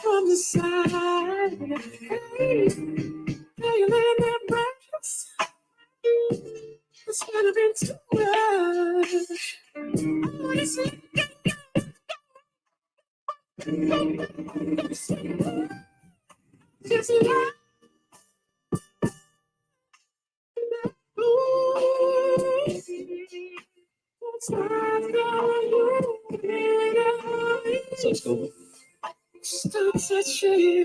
From the side, hey, you land that breakfast. It's gonna be too much. Oh, it's just like So school. stop such a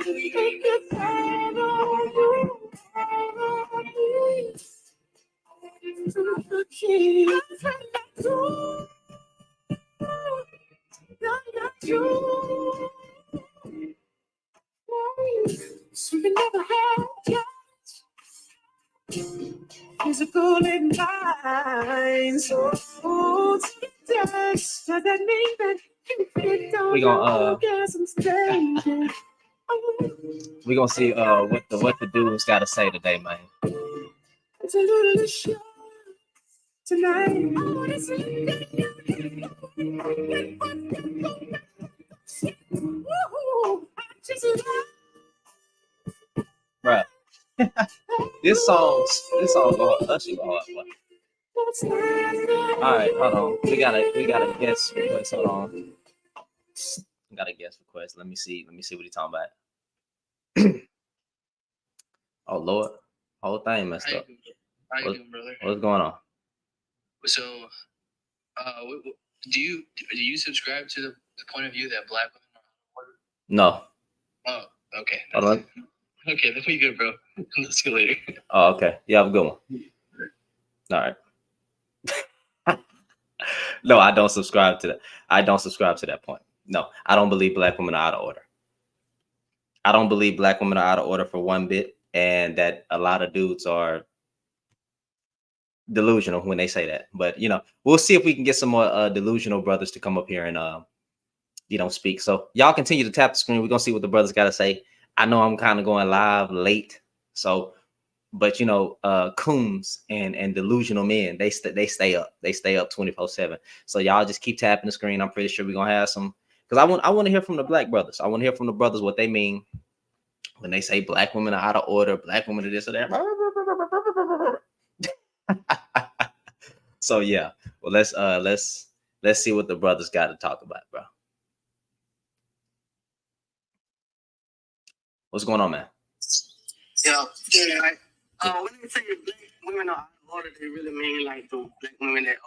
we never had physical and mind. So does that mean that We gonna see what the dudes gotta say today, man. It's a little show tonight. Bruh. This song going Usher hard. All right, hold on. We got a guest request. Hold on. We got a guest request. Let me see what he's talking about. Oh Lord, whole thing messed up. How you doing, brother? What's going on? So, do you subscribe to the point of view that black women are unimportant? No. Oh, okay. Hold on. Okay, then we good, bro. Let's go later. Oh, okay. You have a good one. All right. No, I don't subscribe to that. I don't subscribe to that point. No, I don't believe black women are out of order. I don't believe black women are out of order for one bit, and that a lot of dudes are delusional when they say that. But we'll see if we can get some more delusional brothers to come up here and speak. So y'all continue to tap the screen. We're gonna see what the brothers got to say. I know I'm kind of going live late, so but coons and delusional men, they stay up 24/7. So y'all just keep tapping the screen. I'm pretty sure we're gonna have some, because I want to hear from the black brothers. I want to hear from the brothers what they mean when they say black women are out of order, black women are this or that. So yeah, well let's see what the brothers got to talk about, bro. What's going on, man? Yeah, like when they say black women are out of order, they really mean like the black women that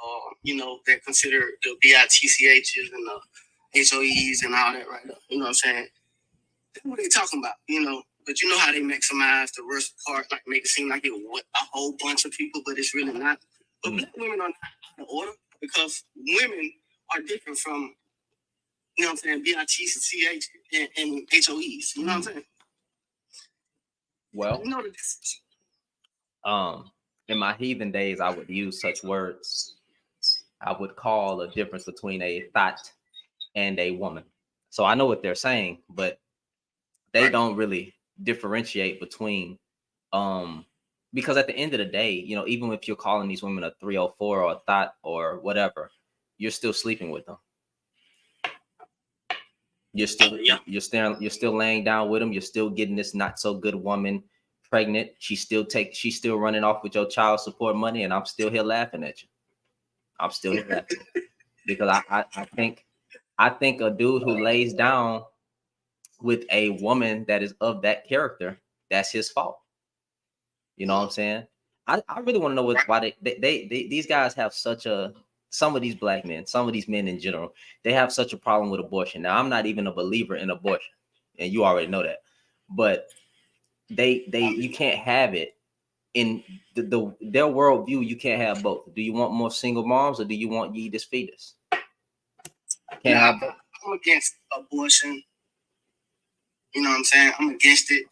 that consider the BITCHs and the HOEs and all that, right? You know what I'm saying? That's what they talking about, But you know how they maximize the worst part, like make it seem like it was a whole bunch of people, but it's really not. But black women are not out of order because women are different from, BITCH and HOEs. You know what I'm saying? Well, You know the difference. In my heathen days, I would use such words. I would call a difference between a thought and a woman. So I know what they're saying, but they don't really differentiate between, because at the end of the day, even if you're calling these women a 304 or a thought or whatever, you're still sleeping with them. You're still laying down with them. You're still getting this not so good woman pregnant. She's still running off with your child support money, and I'm still here laughing at you. I'm still here laughing because I think a dude who lays down with a woman that is of that character, that's his fault. You know what I'm saying? I really want to know why they these guys have some of these black men, some of these men in general, they have such a problem with abortion. Now, I'm not even a believer in abortion, and you already know that, but you can't have it in their worldview. You can't have both. Do you want more single moms, or do you want ye this fetus? Can't have both. I'm against abortion. You know what I'm saying? I'm against it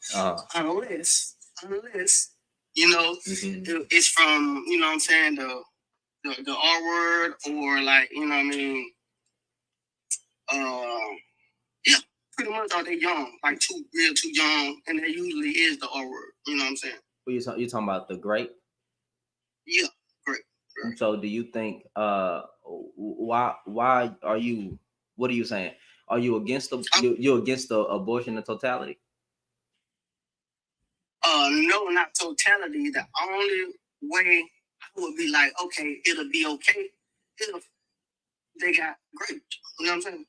unless You know, Mhm. it's from, you know what I'm saying, the R word, or like, you know what I mean, yeah, pretty much are they young, like too young, and that usually is the R word. You know what I'm saying? What you talking about the grape? Yeah, great. So do you think why are you what are you saying? Are you against the you against the abortion in totality? No, not totality. The only way I would be like, okay, it'll be okay if they got raped. You know what I'm saying?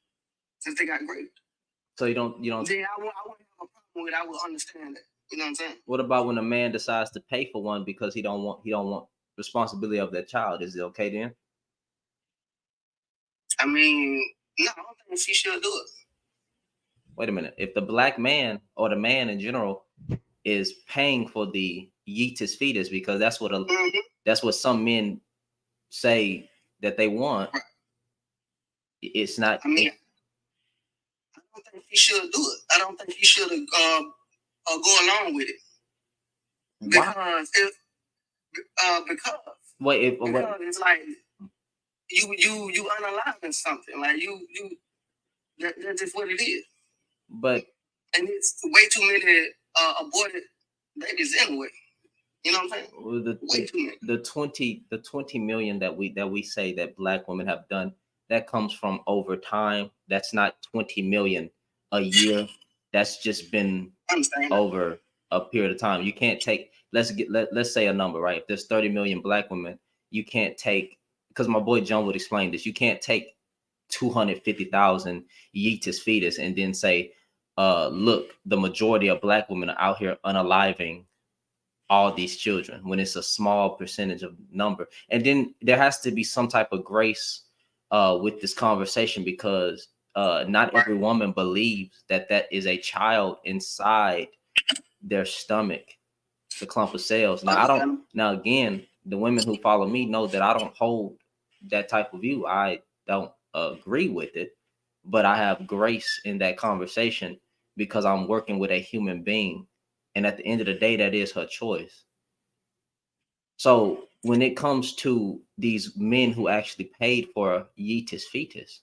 If they got raped, So you don't then I wouldn't have a problem with it. I would understand that. You know what I'm saying? what about when a man decides to pay for one because he don't want responsibility of that child? Is it okay then? I mean, no, I don't think she should do it. Wait a minute. If the black man or the man in general is paying for the yeetus fetus because that's what some men say that they want, Right. it's not. I mean, I don't think he should do it. I don't think he should go along with it. Why? Because Wait, it's like you unaliving something. Like that's just what it is. but And it's way too many aborted babies anyway. You know what I'm saying? Way too many. the 20 million that we say that black women have done, that comes from over time. That's not 20 million a year. That's just been over a period of time. You can't take let's say a number, right? If there's 30 million black women, you can't take, because my boy John would explain this, you can't take 250,000 yeetus fetus and then say, look, the majority of black women are out here unaliving all these children, when it's a small percentage of number. And then there has to be some type of grace with this conversation, because not every woman believes that that is a child inside their stomach, the clump of cells. Now again, the women who follow me know that I don't hold that type of view. I don't agree with it, but I have grace in that conversation because I'm working with a human being. And at the end of the day, that is her choice. So when it comes to these men who actually paid for a yeetus fetus,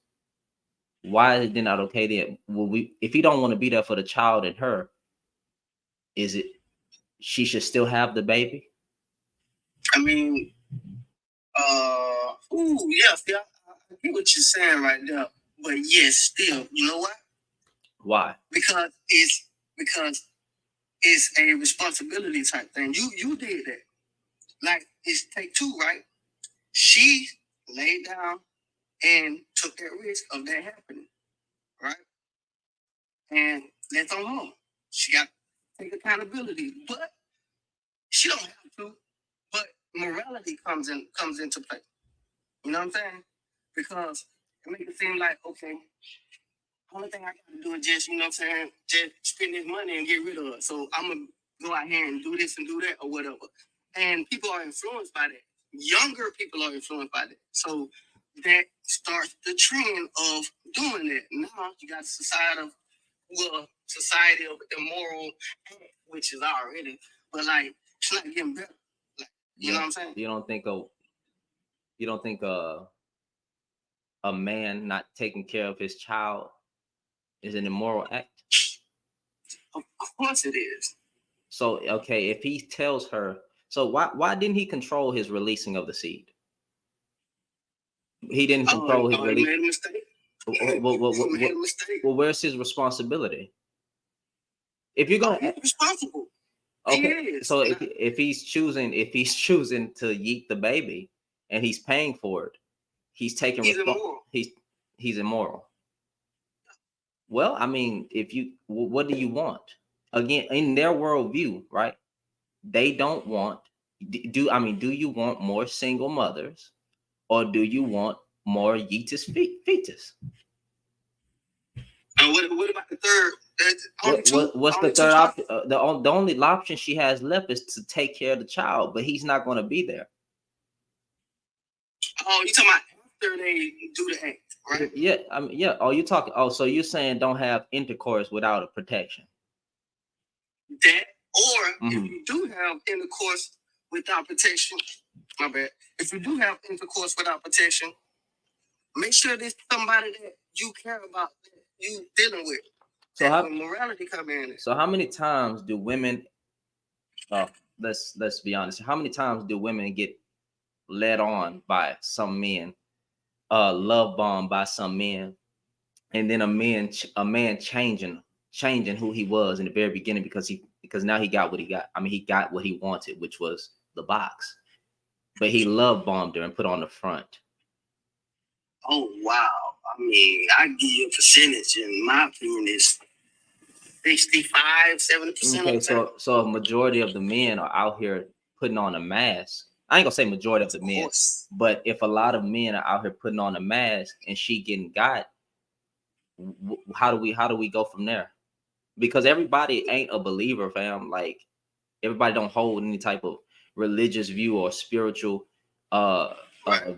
why is it not okay then? If he don't want to be there for the child and her, is it she should still have the baby? I mean, yes, yeah, I get what you're saying right there. But yes, still, you know what? Why? Because it's a responsibility type thing. You did that. Like, it's take two, right? She laid down and took that risk of that happening, right? And that's on her. She got to take accountability, but she don't have to. But morality comes into play. You know what I'm saying? Because it makes it seem like, okay, only thing I gotta do is just, you know what I'm saying, just spend this money and get rid of it. So I'm gonna go out here and do this and do that or whatever. And people are influenced by that. Younger people are influenced by that. So that starts the trend of doing that. Now you got society of immoral act, which is already, but like it's not getting better. Like, you know what I'm saying? You don't think a man not taking care of his child is an immoral act? Of course it is. So okay, if he tells her, so why didn't he control his releasing of the seed? He didn't control his release. He made a mistake. He made a mistake. Well, where's his responsibility? If you're gonna responsible. Okay, so if he's choosing to yeet the baby and he's paying for it, he's immoral. He's immoral. Well, I mean, what do you want? Again, in their worldview, right? They don't want. Do you want more single mothers, or do you want more yeetus fetus? And what about the third? What's the third option? The only option she has left is to take care of the child, but he's not going to be there. Oh, you talking about after they do the act, right? Yeah, yeah. Oh, you talking? Oh, so you're saying don't have intercourse without a protection? That, or if you do have intercourse, without protection, my bad. If you do have intercourse without protection, make sure there's somebody that you care about, that you dealing with. So how when morality come in. So how many times do women? Let's be honest. How many times do women get led on by some men, love bombed by some men, and then a man changing who he was in the very beginning because now he got what he got. I mean, he got what he wanted, which was the box, but he love bombed her and put on the front. Oh wow! I mean, I give you a percentage. In my opinion, is 65, 70%. Okay, so a majority of the men are out here putting on a mask. I ain't gonna say majority of the men, but if a lot of men are out here putting on a mask and she getting got, how do we go from there? Because everybody ain't a believer, fam. Like everybody don't hold any type of religious view or spiritual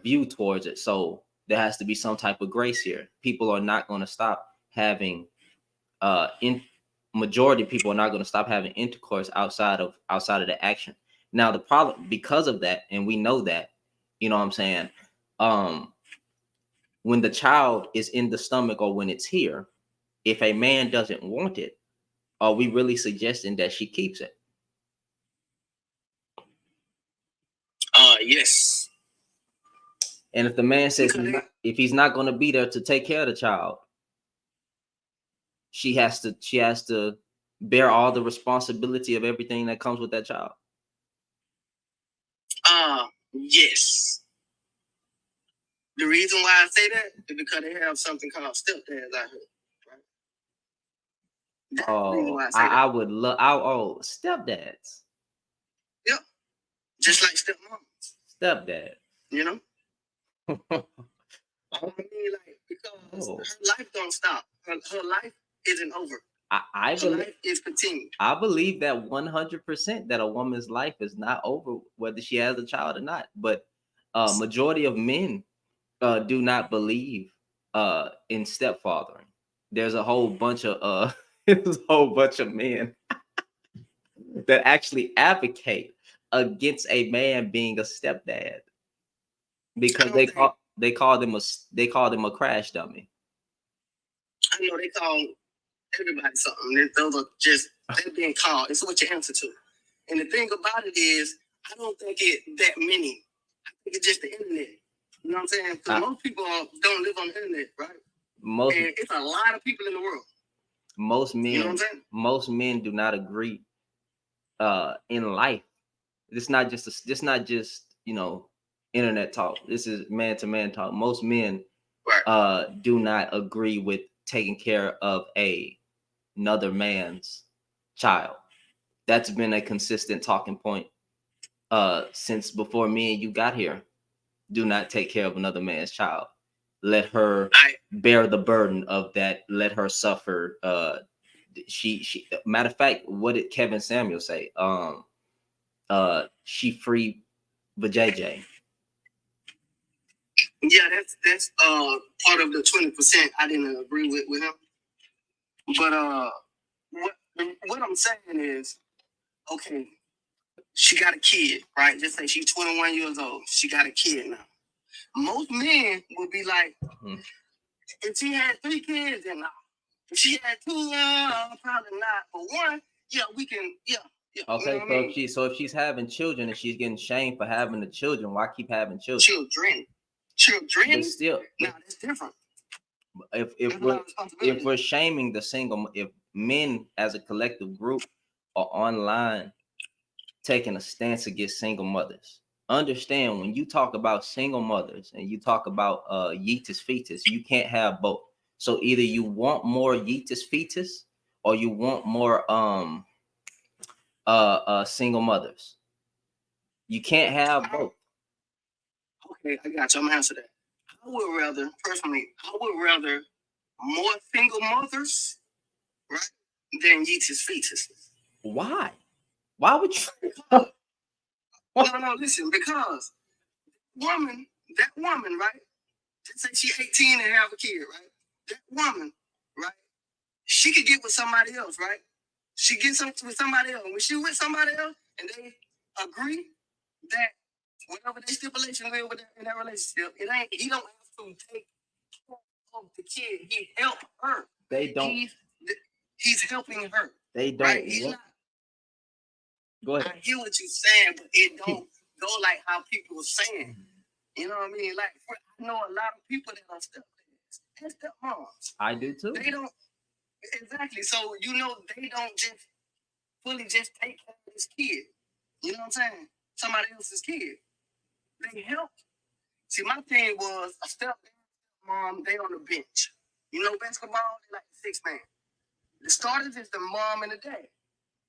view towards it. So there has to be some type of grace here. People are not going to stop having majority of people are not going to stop having intercourse outside of the action. Now the problem, because of that, and we know that, you know what I'm saying, when the child is in the stomach or when it's here, if a man doesn't want it, are we really suggesting that she keeps it? Yes. And if the man says if he's not going to be there to take care of the child, she has to bear all the responsibility of everything that comes with that child. Yes. The reason why I say that is because they have something called stepdads out here. Right? Oh, I would love stepdads. Yep. Just like stepmoms. Stepdad. You know? I mean, like, because her life don't stop. Her life isn't over. I believe life is continued. I believe that 100% that a woman's life is not over whether she has a child or not. But majority of men do not believe in stepfathering. There's a whole bunch of men that actually advocate against a man being a stepdad because they call them a crash dummy. I know they call everybody something. Those are just they're being called. It's what you answer to. And the thing about it is, I don't think it that many. I think it's just the internet. You know what I'm saying? Because most people don't live on the internet, right? And it's a lot of people in the world. Most men, you know what I'm saying? Most men do not agree in life. It's not just internet talk. This is man to man talk. Most men do not agree with taking care of another man's child. That's been a consistent talking point since before me and you got here. Do not take care of another man's child. Let her bear the burden of that. Let her suffer. She matter of fact, what did Kevin Samuel say? She free vajayjay. Yeah, that's part of the 20% I didn't agree with him. But what I'm saying is, okay, she got a kid, right? Just say she's 21 years old. She got a kid now. Most men would be like, if she had 3 kids, then no. If she had 2, probably not. But 1, yeah, we can, yeah. Okay, so if she's having children and she's getting shamed for having the children, why keep having children? Children. But still, no, that's different. If we're shaming the single, if men as a collective group are online taking a stance against single mothers, understand when you talk about single mothers and you talk about yeetus fetus, you can't have both. So either you want more yeetus fetus or you want more single mothers. You can't have both. Okay, I got you. I'm gonna answer that. I would rather more single mothers, right, than yeetus fetuses. Why? Why would you? No, listen, because that woman, right? Let's say she's 18 and have a kid, right? That woman, right? She could get with somebody else, right? She gets with somebody else. When she with somebody else and they agree, that whatever the stipulation is with in that relationship, it ain't. He don't have to take care of the kid. He help her. They don't. He's helping her. They don't. Right? He's not. Go ahead. I hear what you're saying, but it don't go like how people are saying. You know what I mean? Like I know a lot of people that are stepdads and stepmoms. I do too. They don't exactly. So you know they don't just fully just take care of this kid. You know what I'm saying? Somebody else's kid. They help. See, my thing was a stepdad, mom. They on the bench. You know, basketball they like the 6 man. The starters is the mom and the dad.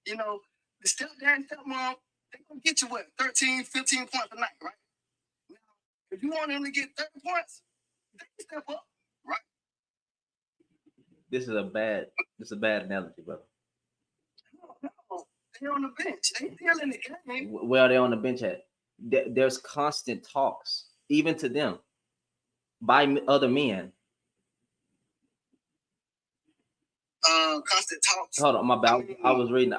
You know, the stepdad and stepmom, they gonna get you what 13, 15 points a night, right? Now, if you want them to get 30 points, they can step up, right? This is a bad analogy, brother. No, they on the bench. They still in the game. Where are they on the bench at? There's constant talks, even to them, by other men. Constant talks. Hold on, my bad. I was reading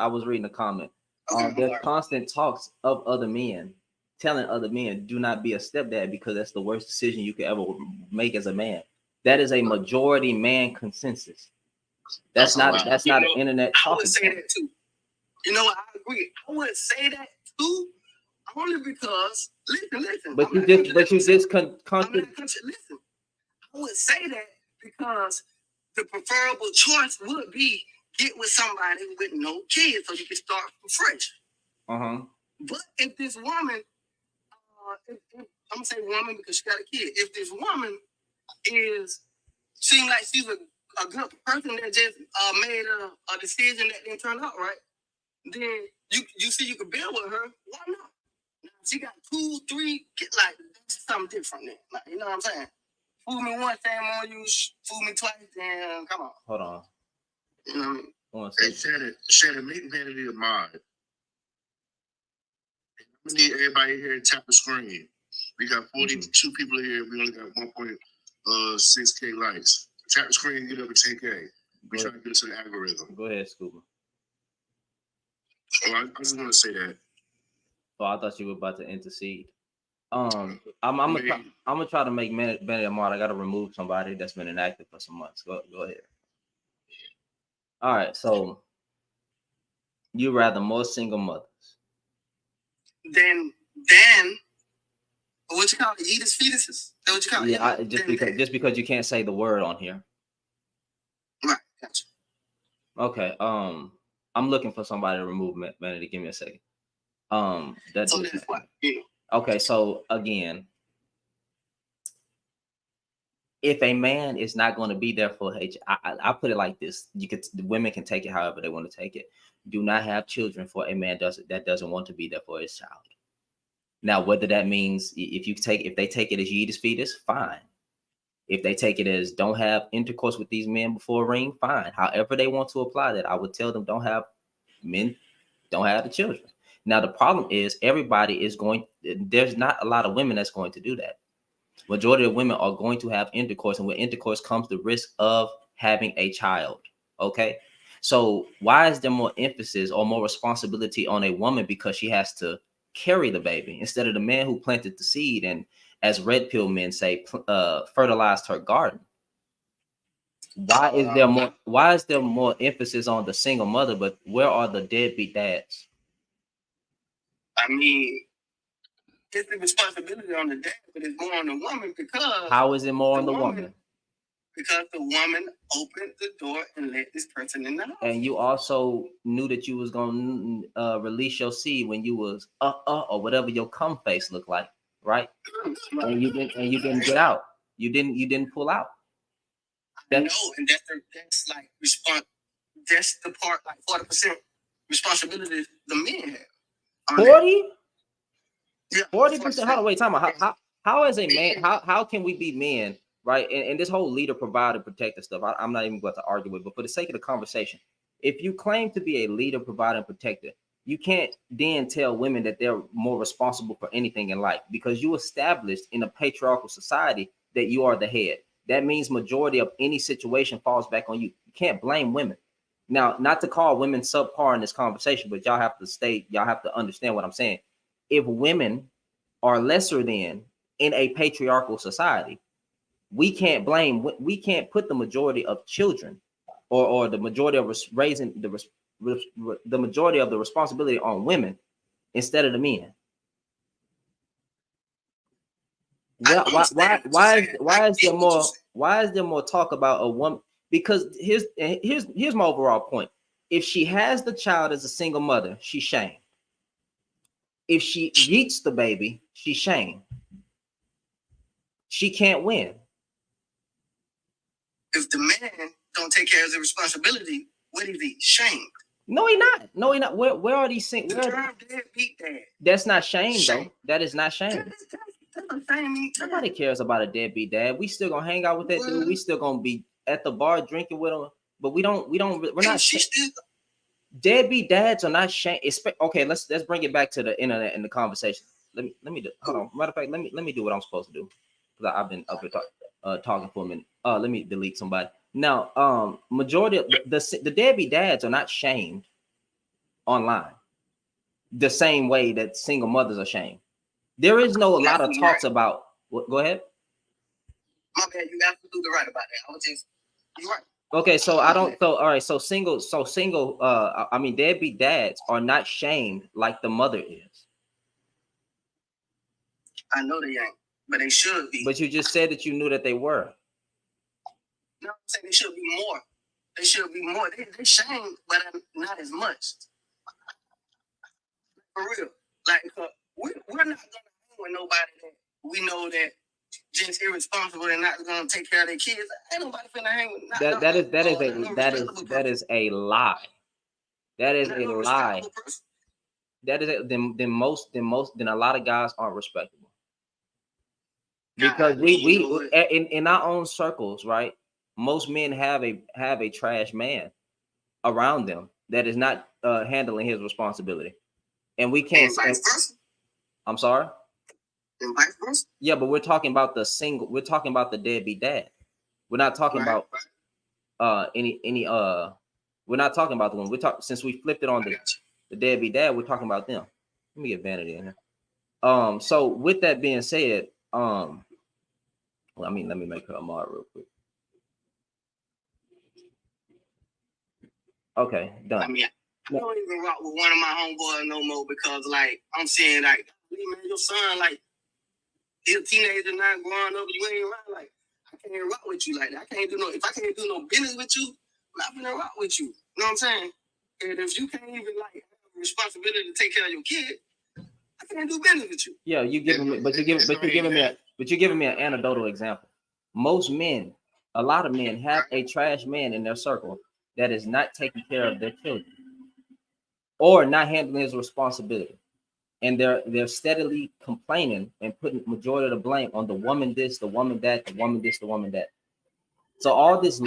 a comment. Okay, There's constant talks of other men telling other men, do not be a stepdad because that's the worst decision you could ever make as a man. That is a majority man consensus. That's not an internet talking. I would say that too. You know, I agree. I would say that too, only because listen. But you just listen. I would say that because the preferable choice would be get with somebody with no kids so you can start from fresh. But if this woman, I'm gonna say woman because she got a kid. If this woman seems like she's a good person that just made a decision that didn't turn out right, then you see you can build with her. Why not? Now, she got 2, 3 kids. Like that's something different. Then, like, you know what I'm saying? Fool me once, shame on you. Fool me twice, then come on. Hold on. You know what I mean? Hey, Shannon, make Vanity a mod. We need everybody here to tap the screen. We got 42 people here. We only got 1.6K likes. Tap the screen and get up to 10K. We trying to get to the algorithm. Go ahead, Scuba. Oh, I just want to say that. Oh, I thought you were about to intercede. I'm gonna try to make Benny a mod. I gotta remove somebody that's been inactive for some months. Go ahead. All right, so you rather more single mothers than what you call it? Fetuses? Is that what you call it? Yeah, just because you can't say the word on here. Right, gotcha. Okay. I'm looking for somebody to remove Vanity. Give me a second. That's why. Yeah. Okay, so again, if a man is not going to be there for I put it like this: the women can take it however they want to take it. Do not have children for a man that doesn't want to be there for his child. Now, whether that means if they take it as Yeetus fetus, fine. If they take it as don't have intercourse with these men before ring, fine. However they want to apply that, I would tell them don't have the children. Now, the problem is there's not a lot of women that's going to do that. Majority of women are going to have intercourse, and with intercourse comes the risk of having a child. Okay. So why is there more emphasis or more responsibility on a woman because she has to carry the baby instead of the man who planted the seed and, as red pill men say, fertilized her garden? Why is there more emphasis on the single mother, but where are the deadbeat dads? I mean, it's the responsibility on the dad, but it's more on the woman because. How is it more on the woman? Because the woman opened the door and let this person in the house. And you also knew that you was gonna release your seed when you was or whatever your cum face looked like, right? And you didn't get out. You didn't pull out. I know, and that's like that's the part, like 40% responsibility the men have. 40? Yeah. 40%. Hold on, wait, time out. How as a man, how can we be men, right? And this whole leader, provider, protector stuff, I'm not even going to argue with, but for the sake of the conversation, if you claim to be a leader, provider, and protector, you can't then tell women that they're more responsible for anything in life because you established in a patriarchal society that you are the head. That means majority of any situation falls back on you. You can't blame women. Now, not to call women subpar in this conversation, but y'all have to understand what I'm saying. if women are lesser than in a patriarchal society, we can't put the majority of children or the majority of raising the majority of the responsibility on women instead of the men. Why is there more talk about a woman? Because here's my overall point. If she has the child as a single mother, she's shamed. If she yeets the baby, she's shamed. She can't win. If the man don't take care of his responsibility, what is he? Shamed. No, he not. No, he not. Where are these things? The term deadbeat dad. That's not shame, though. That is not shame. That's a shame. Nobody cares about a deadbeat dad. We still gonna hang out with that dude. We still gonna be at the bar drinking with him. But we're not. Deadbeat dads are not shame. Okay, let's bring it back to the internet and the conversation. Let me do. Hold on. Matter of fact, let me do what I'm supposed to do because I've been up here talking for a minute. Let me delete somebody. Now, majority of the deadbeat dads are not shamed online the same way that single mothers are shamed. There is no a lot of talks about what. Go ahead. My bad. You absolutely right about that. You're right. Okay, so I don't. So all right. So single. I mean, deadbeat dads are not shamed like the mother is. I know they ain't, but they should be. But you just said that you knew that they were. No, I'm saying they should be more. They should be more. They shamed, but not as much. For real. Like, we're not gonna hang with nobody that we know that just irresponsible and not gonna take care of their kids. Ain't nobody finna hang with. That is a lie. That is a lie. That is then a lot of guys aren't respectable. Because we in our own circles, right? Most men have a trash man around them that is not handling his responsibility, and we can't. I'm sorry. And vice versa. Yeah, but we're talking about the single. We're talking about the deadbeat dad. We're not talking about any. We're not talking about the one. We're talking since we flipped it on the deadbeat dad. We're talking about them. Let me get Vanity in here. So with that being said, well, let me make her a mod real quick. Okay, done. I mean, I don't even rock with one of my homeboys no more because, like, I'm saying, like, man, your son, like, he's a teenager now, growing up, you ain't around, like, I can't rock with you like that. If I can't do no business with you, I'm not gonna rock with you. You know what I'm saying? And if you can't even, like, have a responsibility to take care of your kid, I can't do business with you. Yeah, you're giving me an anecdotal example. Most men, a lot of men have a trash man in their circle that is not taking care of their children or not handling his responsibility. And they're steadily complaining and putting majority of the blame on the woman this, the woman that, the woman this, the woman that. So all this,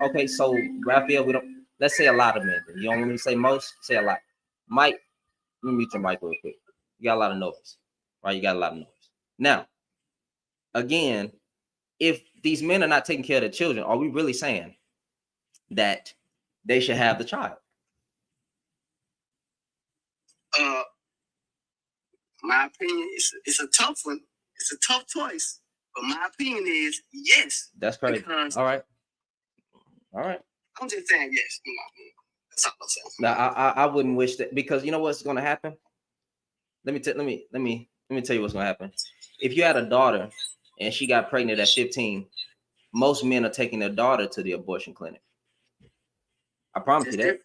okay, so Raphael, let's say a lot of men. You don't want me to say most, say a lot. Mike, let me mute your mic real quick. You got a lot of noise, right? You got a lot of noise. Now, again, if these men are not taking care of their children, are we really saying that they should have the child? My opinion it's a tough one. It's a tough choice, but my opinion is yes. That's crazy. All right. I'm just saying yes. In my opinion. That's all I'm saying. Now, I wouldn't wish that because you know what's going to happen. Let me tell you what's going to happen. If you had a daughter and she got pregnant at 15, most men are taking their daughter to the abortion clinic. I promise you that.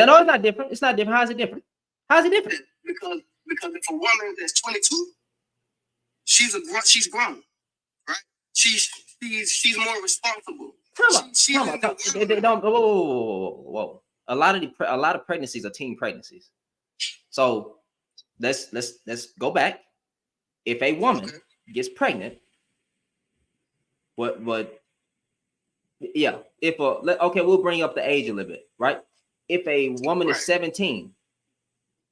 No, it's not different. It's not different. How is it different? Because if a woman that's 22, she's grown, right? She's more responsible. Whoa. A lot of pregnancies are teen pregnancies. So let's go back. If a woman gets pregnant, we'll bring up the age a little bit, right? If a woman is 17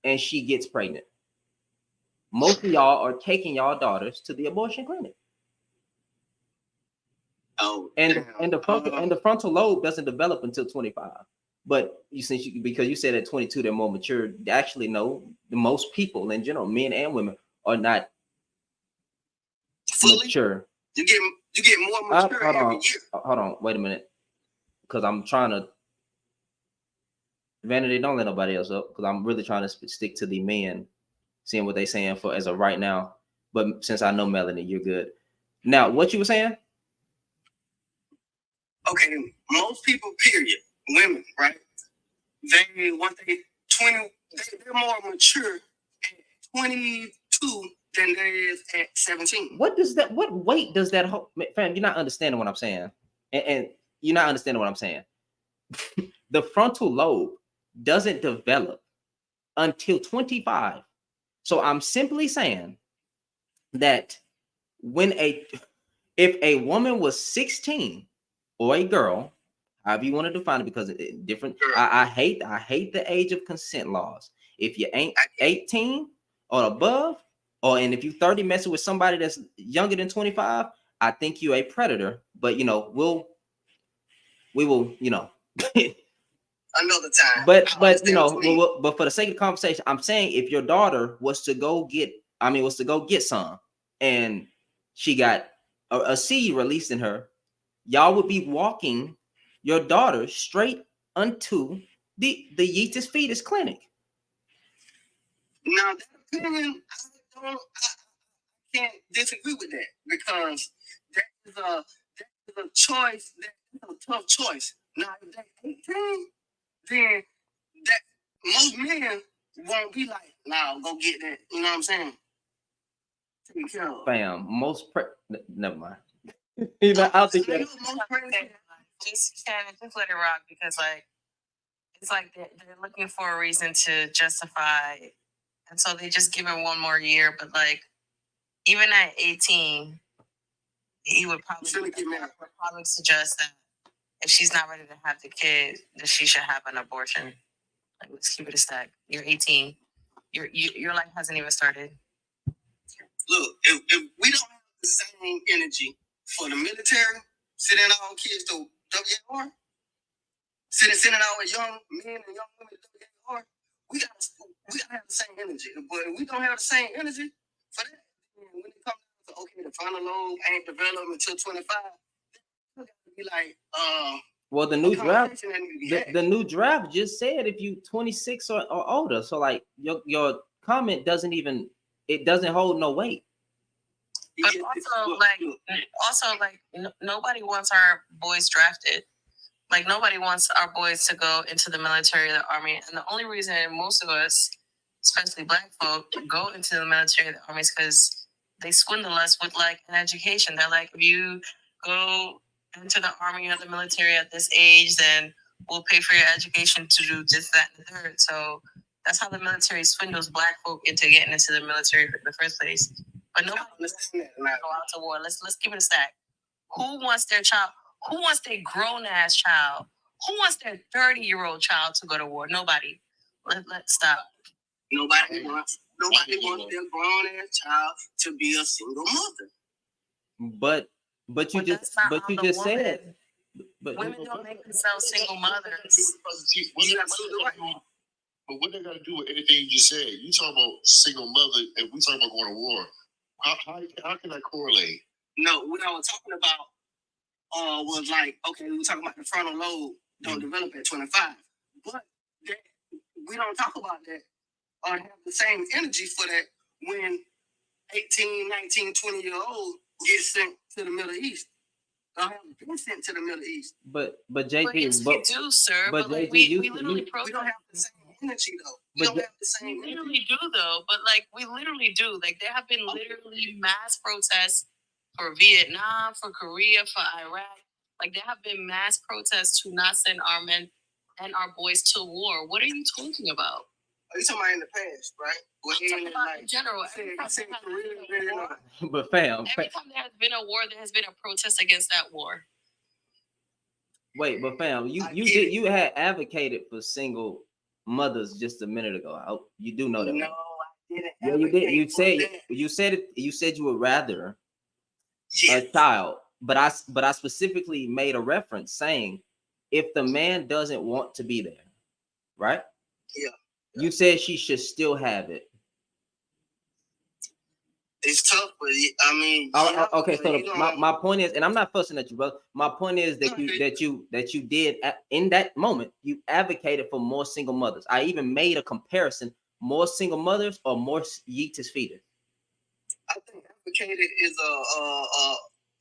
and she gets pregnant, most of y'all are taking y'all daughters to the abortion clinic. And the frontal lobe doesn't develop until 25. But because you said at 22 they're more mature. Actually, no, the most people in general, men and women, are not fully mature. You get more mature every year. Hold on, wait a minute, because I'm trying to. Vanity, don't let nobody else up, because I'm really trying to stick to the men, seeing what they saying for as of right now. But since I know Melanie, you're good. Now, what you were saying? Okay, most people, period, women, right? They once they 20, they're more mature at 22 than they is at 17. What weight does that fam? You're not understanding what I'm saying, and you're not understanding what I'm saying. The frontal lobe doesn't develop until 25. So I'm simply saying that if a woman was 16 or a girl, however you want to define it, because it's different. I hate the age of consent laws. If you ain't 18 or above, and if you 30 messing with somebody that's younger than 25, I think you're a predator. But we will another time. But but for the sake of the conversation, I'm saying if your daughter was to go get some, and she got a seed released in her, y'all would be walking your daughter straight unto the Yeetus fetus clinic. Now that opinion, I can't disagree with that, because that is a choice. That's a tough choice. Now if they're 18, then that most men won't be like, "Nah, go get that." You know what I'm saying? Take care of. Fam, never mind. I'll think that. Just let it rock, because it's like they're looking for a reason to justify, and so they just give him one more year. But even at 18, he would probably suggest that if she's not ready to have the kid, that she should have an abortion. Let's keep it a stack. You're 18. Your life hasn't even started. Look, if we don't have the same energy for the military, sending our kids to WOR, sending our young men and young women to WOR, we gotta have the same energy. But if we don't have the same energy for that, when it comes to the frontal lobe ain't developed until 25, we gotta be like, well, the new draft just said if you 26 or older. So your comment doesn't hold no weight. But nobody wants our boys drafted. Nobody wants our boys to go into the military or the army. And the only reason most of us, especially black folk, go into the military or the army is because they swindle us with an education. They're like, if you go into the army or the military at this age, then we'll pay for your education to do this, that, and the third. So that's how the military swindles black folk into getting into the military in the first place. But nobody wants to go out to war. Let's keep it a stack. Who wants their child? Who wants their grown-ass child? Who wants their 30-year-old child to go to war? Nobody. Let's stop. Nobody wants their grown-ass child to be a single mother. But you just said. But women don't make themselves single mothers. But what they got to do with anything you just said? You talk about single mother, and we talk about going to war. How can that correlate? No, what I was talking about was we were talking about the frontal lobe don't develop at 25, but we don't talk about that or have the same energy for that when 18, 19, 20-year-olds get sent to the Middle East. They have been sent to the Middle East. But JP, yes, we do, sir. But we literally we don't have the same energy though. We don't have the same. We literally do though. But we literally do. There have been literally mass protests for Vietnam, for Korea, for Iraq. There have been mass protests to not send our men and our boys to war. What are you talking about? Are you talking about in the past, right? I'm talking about in general. But fam, every time there has been a war, there has been a protest against that war. Wait, but fam, you had advocated for single mothers just a minute ago. You do know that. No, I didn't. Yeah, you did. You said you would rather a child, but I specifically made a reference saying if the man doesn't want to be there, right? Yeah. You said she should still have it. It's tough, but I mean, Okay. So you know, my point is, and I'm not fussing at you, brother. My point is that you did in that moment, you advocated for more single mothers. I even made a comparison: more single mothers or more yeetus feeders. I think advocated is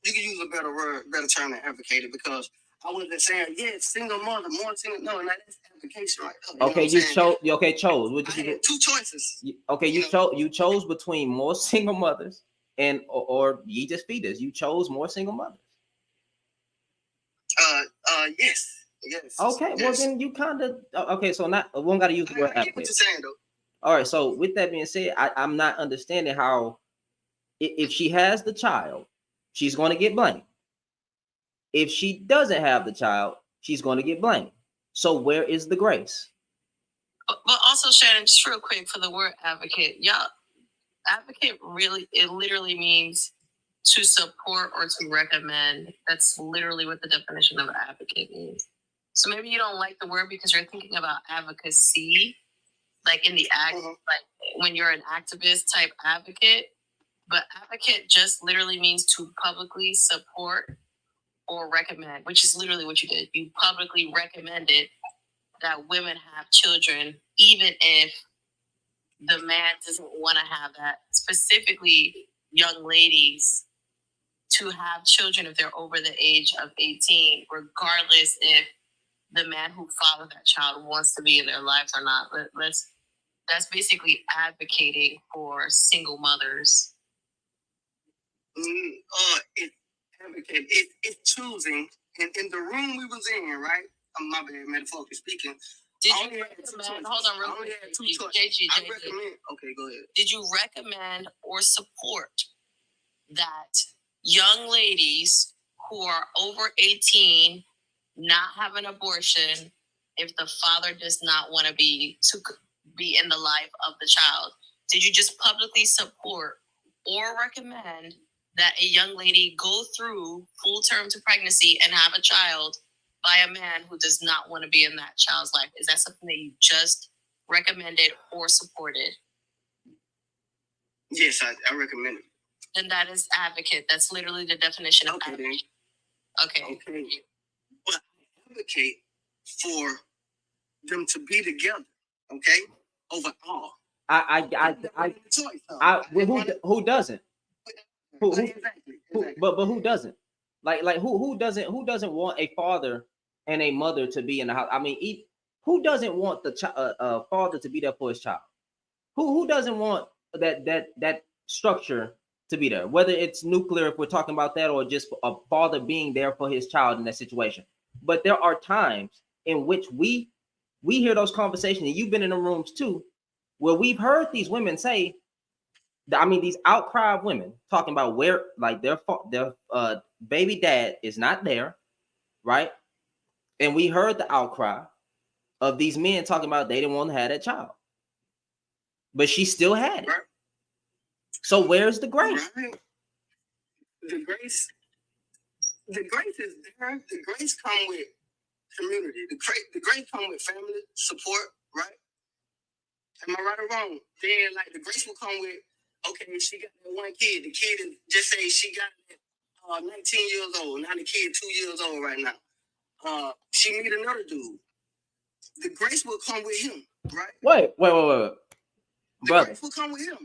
you can use a better term than advocated, because I wasn't saying single mother, more single. No, that's advocation, right? Okay, you chose. Okay, chose. I had two choices. Okay, you chose between more single mothers and or yeetus feeders. You chose more single mothers. Yes. Okay, well then you kind of okay. So not one got to use the word I get what you're saying though. All right. So with that being said, I'm not understanding how if she has the child, she's going to get blamed. If she doesn't have the child, she's going to get blamed. So where is the grace? But also, Shannon, just real quick for the word advocate, y'all, advocate it literally means to support or to recommend. That's literally what the definition of advocate means. So maybe you don't like the word because you're thinking about advocacy, like in the act, like when you're an activist type advocate. But advocate just literally means to publicly support or recommend, which is literally what you did. You publicly recommended that women have children, even if the man doesn't want to have that. Specifically, young ladies to have children if they're over the age of 18, regardless if the man who fathered that child wants to be in their lives or not. That's basically advocating for single mothers. It's choosing. In the room we was in, right? My bad, metaphorically speaking. Did you recommend? Hold on, real quick. I recommend. Okay, go ahead. Did you recommend or support that young ladies who are over 18 not have an abortion if the father does not want to be in the life of the child? Did you just publicly support or recommend that a young lady go through full term to pregnancy and have a child by a man who does not want to be in that child's life? Is that something that you just recommended or supported? Yes, I recommend it. Then that is advocate. That's literally the definition of advocate. Okay. But I advocate for them to be together, okay? Overall. Who doesn't? Exactly. But who doesn't? Like who doesn't want a father and a mother to be in the house? I mean, who doesn't want the father to be there for his child? Who doesn't want that structure to be there? Whether it's nuclear, if we're talking about that, or just a father being there for his child in that situation. But there are times in which we hear those conversations, and you've been in the rooms too, where we've heard these women say, these outcry of women talking about where like their baby dad is not there, right? And we heard the outcry of these men talking about they didn't want to have that child, but she still had it. Right. So where's the grace? Right. The grace is there. The grace come with community. The grace come with family support, right? Am I right or wrong? Then like the grace will come with, okay, she got that one kid. The kid is, just say she got it 19 years old. Now the kid 2 years old right now. She meet another dude. The grace will come with him, right? Wait. The Brother, grace will come with him.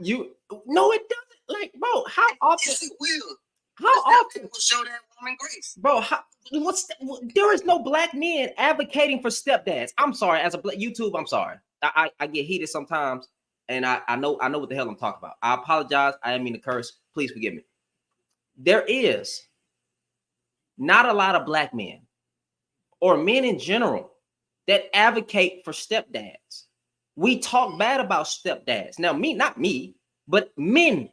No, it doesn't. Like, bro, how often? Yes, it will. How often will show that woman grace, bro? There is no black men advocating for stepdads. I'm sorry, as a YouTube, I'm sorry. I get heated sometimes, and I know what the hell I'm talking about. I apologize. I didn't mean to curse. Please forgive me. There is not a lot of black men or men in general that advocate for stepdads. We talk bad about stepdads. Now, not me, but men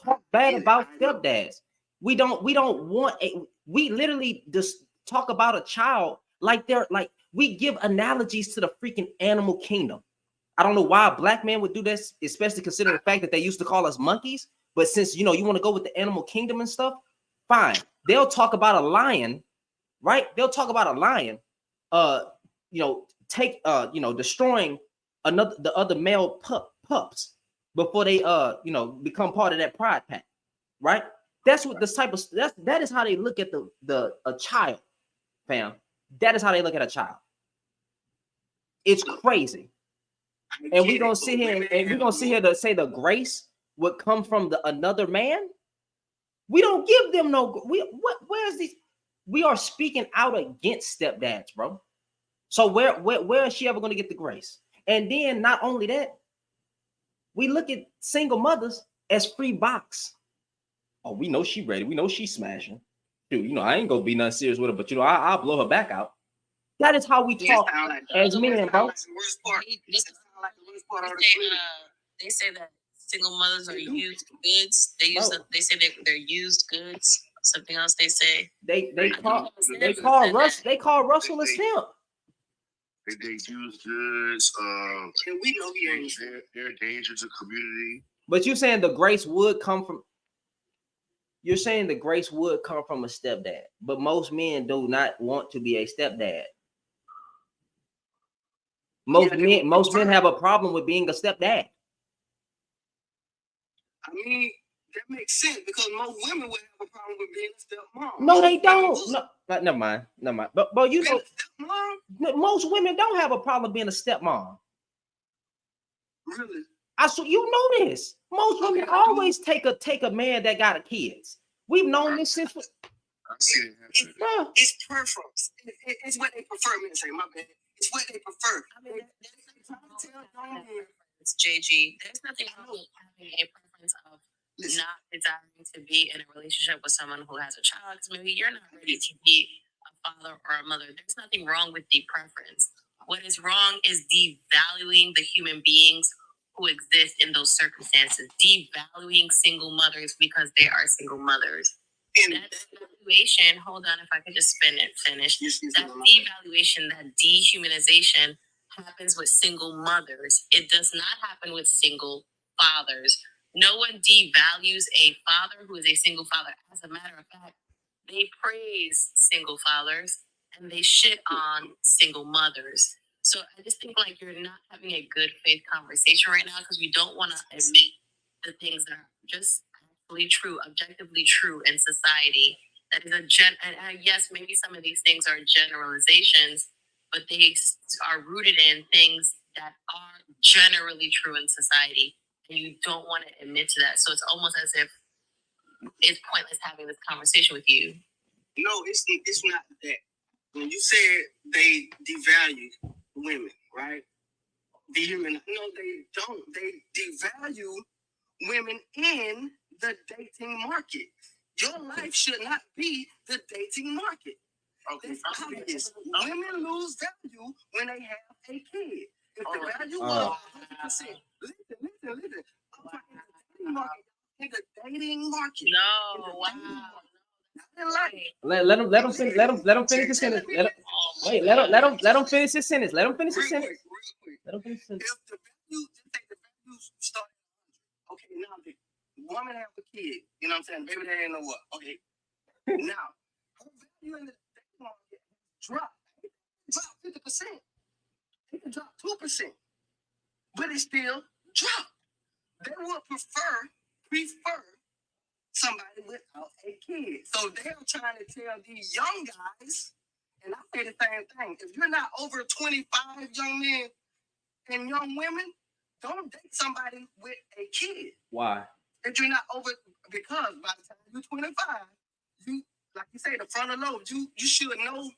talk bad about stepdads. We don't want we literally just talk about a child like we give analogies to the freaking animal kingdom. I don't know why a black man would do this, especially considering the fact that they used to call us monkeys. But since you want to go with the animal kingdom and stuff, fine. They'll talk about a lion, right? They'll talk about a lion destroying the other male pups before they become part of that pride pack, right? That's what this type of that is how they look at a child, fam. That is how they look at a child. It's crazy. And we're gonna sit here to say the grace would come from another man. We don't give them no. Where's these? We are speaking out against stepdads, bro. So where is she ever gonna get the grace? And then not only that, we look at single mothers as free box. Oh, we know she ready. We know she's smashing. Dude, I ain't gonna be nothing serious with her, but I'll blow her back out. That is how we talk as men, bro. They say that single mothers are used goods. They say they're used goods. Something else they say. They call Russell a simp. They use goods. And we know they're a danger to community. But you're saying the grace would come from. You're saying the grace would come from a stepdad, but most men do not want to be a stepdad. Most men have a problem with being a stepdad. I mean, that makes sense because most women would have a problem with being a stepmom. No, they don't. No, never mind. But most women don't have a problem being a stepmom. Really? You know this. Most women always take a man that got kids. We've known this since. I see it happen. It's preference. It's what they prefer. Me to say, my bad. It's what they prefer. I mean, it's JG. There's nothing wrong with having a preference of not desiring to be in a relationship with someone who has a child, because maybe you're not ready to be a father or a mother. There's nothing wrong with the preference. What is wrong is devaluing the human beings who exist in those circumstances, devaluing single mothers because they are single mothers. And that devaluation, hold on, if I could just finish. That devaluation, that dehumanization happens with single mothers. It does not happen with single fathers. No one devalues a father who is a single father. As a matter of fact, they praise single fathers and they shit on single mothers. So I just think like you're not having a good faith conversation right now because we don't want to admit the things that are just actually true, objectively true in society. That is and yes, maybe some of these things are generalizations, but they are rooted in things that are generally true in society. And you don't want to admit to that. So it's almost as if it's pointless having this conversation with you. No, it's not that. When you said they devalue women, right? No, they don't. They devalue women in the dating market. Your life should not be the dating market. Okay. It's obvious. Women lose value when they have a kid. If the value was 100%, listen. In the dating market. No, wow. Let him finish. Let him finish his sentence. Let him finish his sentence. Let him finish his sentence. Let him finish his sentence. If the value start, okay, now the woman have a kid, you know what I'm saying? Baby, they ain't know what. Okay. Now, her value in the dating market drop 50%. It can drop 2%. But it still drop. They will prefer somebody without a kid. So they're trying to tell these young guys, and I say the same thing. If you're not over 25 young men and young women, don't date somebody with a kid. Why? If you're not over, because by the time you're 25, you, like you say, the frontal lobe, you should know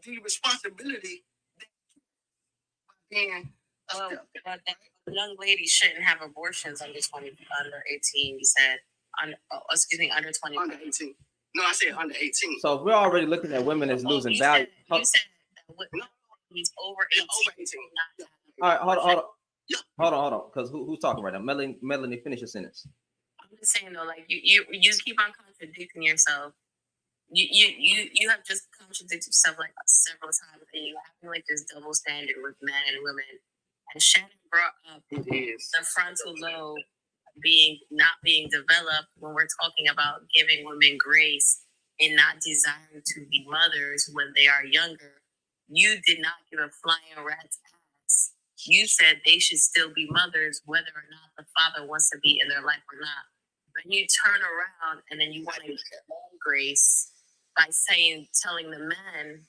the responsibility being but that young lady shouldn't have abortions under 18. You said under 20. Under 18. No, I said under 18. So if we're already looking at women as losing value. You said that he's over 18. Over 18. All right, hold on. Because who's talking right now? Melanie, finish your sentence. I'm just saying though, like you keep on contradicting yourself. You have just contradicted yourself like several times, and you acting like there's double standard with men and women. And Shannon brought up the frontal lobe not being developed when we're talking about giving women grace and not desiring to be mothers when they are younger. You did not give a flying rat's ass. You said they should still be mothers, whether or not the father wants to be in their life or not. But you turn around and then you want to grace by telling the men,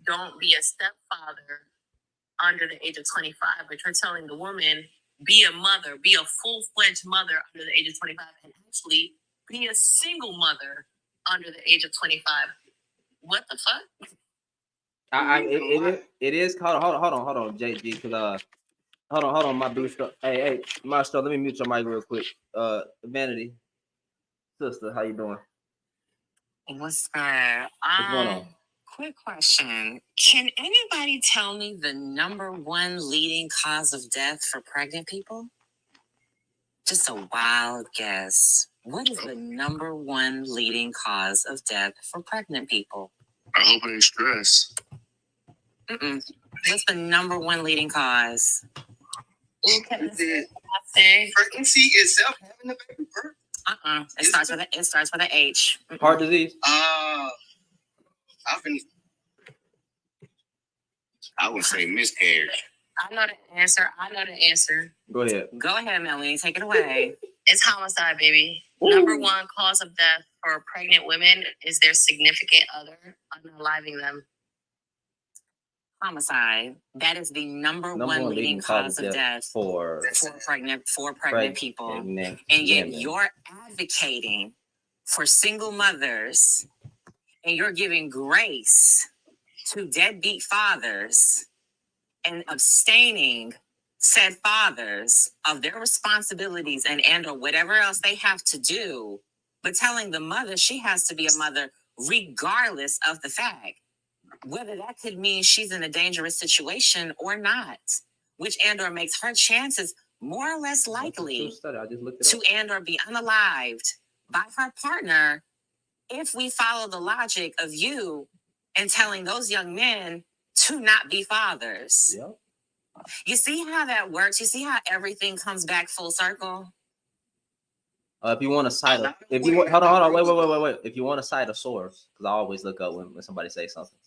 don't be a stepfather under the age of 25, but you're telling the woman, be a mother, be a full-fledged mother under the age of 25, and actually be a single mother under the age of 25. What the fuck? It is hold on, JG, because hold on, my booster. Hey, Master, let me mute your mic real quick. Vanity, sister, how you doing? What's good? What's going on? Quick question. Can anybody tell me the number one leading cause of death for pregnant people? Just a wild guess. What is the number one leading cause of death for pregnant people? I hope it ain't stress. What's the number one leading cause? Pregnancy itself, having a baby birth. It starts with an H. Heart disease. I would say miscarriage. I know the answer. Go ahead. Go ahead, Melanie. Take it away. It's homicide, baby. Ooh. Number one cause of death for pregnant women is their significant other unaliving them. Homicide. That is the number one leading cause of death for pregnant people. And yet you're advocating for single mothers, and you're giving grace to deadbeat fathers and abstaining said fathers of their responsibilities and or whatever else they have to do, but telling the mother she has to be a mother regardless of the fact, whether that could mean she's in a dangerous situation or not, which and or makes her chances more or less likely to and or be unalived by her partner if we follow the logic of you and telling those young men to not be fathers. Yep. You see how that works? You see how everything comes back full circle? If you want to cite hold on, wait. If you want to cite a source, because I always look up when somebody says something.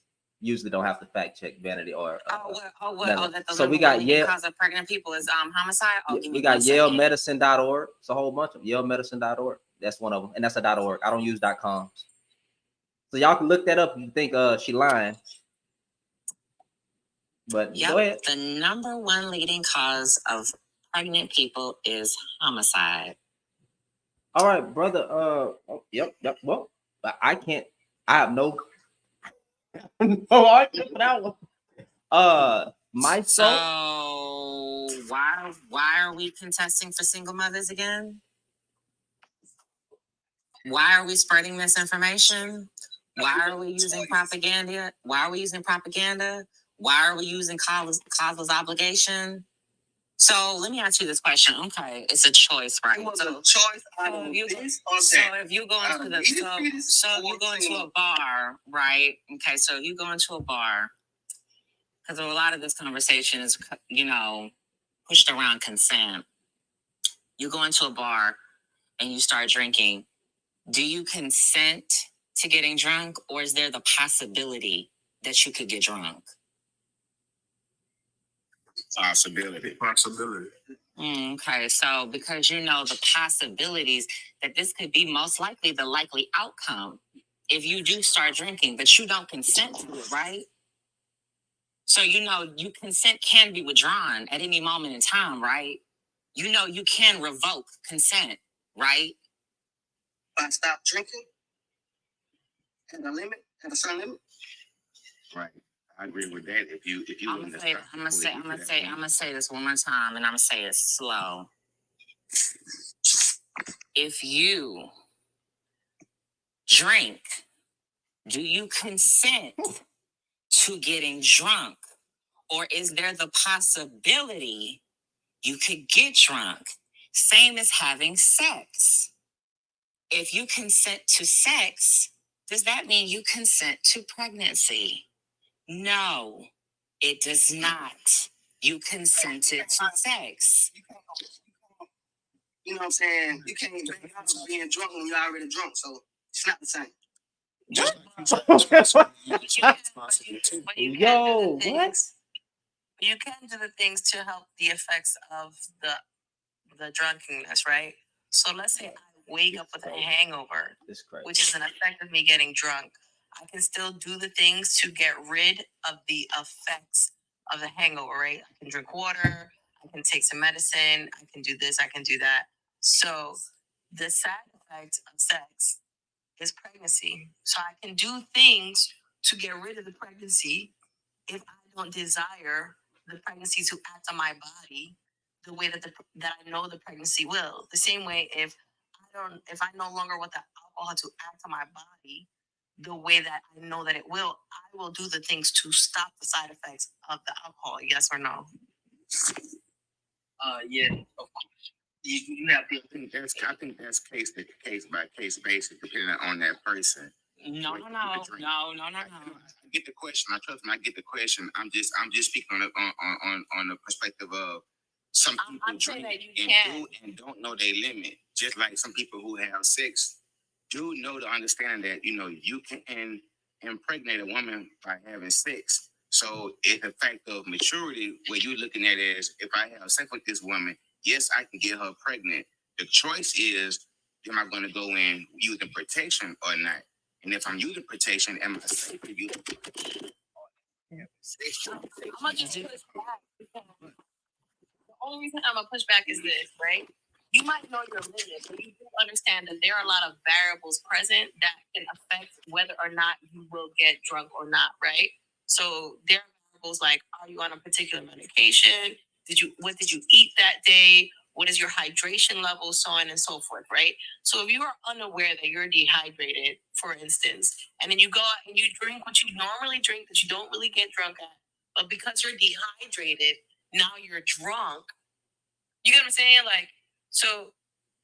Usually don't have to fact check Vanity or. So we got Yale. Cause of pregnant people is homicide. We got YaleMedicine.org. It's a whole bunch of YaleMedicine.org. That's one of them, and that's a .org. I don't use .com. So y'all can look that up if you think she lying. But go ahead. The number one leading cause of pregnant people is homicide. All right, brother. Yep. Well, I have no argument for that one. Myself. So why are we contesting for single mothers again? Why are we spreading misinformation? Why are we using propaganda? Why are we using causeless obligation? So let me ask you this question. Okay, it's a choice, right? So, if you go into a bar, right? Okay, so you go into a bar, because a lot of this conversation is, pushed around consent. You go into a bar and you start drinking. Do you consent to getting drunk, or is there the possibility that you could get drunk? Possibility. Okay, so because the possibilities that this could be most likely the likely outcome if you do start drinking, but you don't consent to it, right? So you consent can be withdrawn at any moment in time, right? You can revoke consent, right? If I stop drinking at a certain limit. Right. I agree with that. If you I'm gonna say this one more time, and I'm gonna say it slow. If you drink, do you consent to getting drunk, or is there the possibility you could get drunk? Same as having sex. If you consent to sex, does that mean you consent to pregnancy? No, it does not. You consented to sex. You know what I'm saying? You can't make out being drunk when you're already drunk, so it's not the same. Just Yo, what? You can do the things to help the effects of the drunkenness, right? So let's say I wake up with a hangover, This crazy. which is an effect of me getting drunk. I can still do the things to get rid of the effects of the hangover, right? I can drink water, I can take some medicine, I can do this, I can do that. So the side effect of sex is pregnancy. So I can do things to get rid of the pregnancy if I don't desire the pregnancy to act on my body the way that that I know the pregnancy will. The same way if I no longer want the alcohol to act on my body the way that I know that it will, I will do the things to stop the side effects of the alcohol. Yes or no? Yeah, of course. You have to. I think that's case by case basis, depending on that person. No. I get the question. I trust me. I get the question. I'm just speaking on the perspective of some people I'm saying drink that you and can. do and don't know their limit. Just like some people who have sex do know the understanding that you can impregnate a woman by having sex. So it's a fact of maturity where you're looking at it as, if I have sex with this woman, yes, I can get her pregnant. The choice is, am I going to go in using protection or not? And if I'm using protection, am I safe to use protection? I'm gonna just push back. The only reason I'm gonna push back is this, right? You might know your limit, but you do understand that there are a lot of variables present that can affect whether or not you will get drunk or not, right? So there are variables like, are you on a particular medication? What did you eat that day? What is your hydration level? So on and so forth, right? So if you are unaware that you're dehydrated, for instance, and then you go out and you drink what you normally drink that you don't really get drunk at, but because you're dehydrated, now you're drunk. You get what I'm saying? Like, so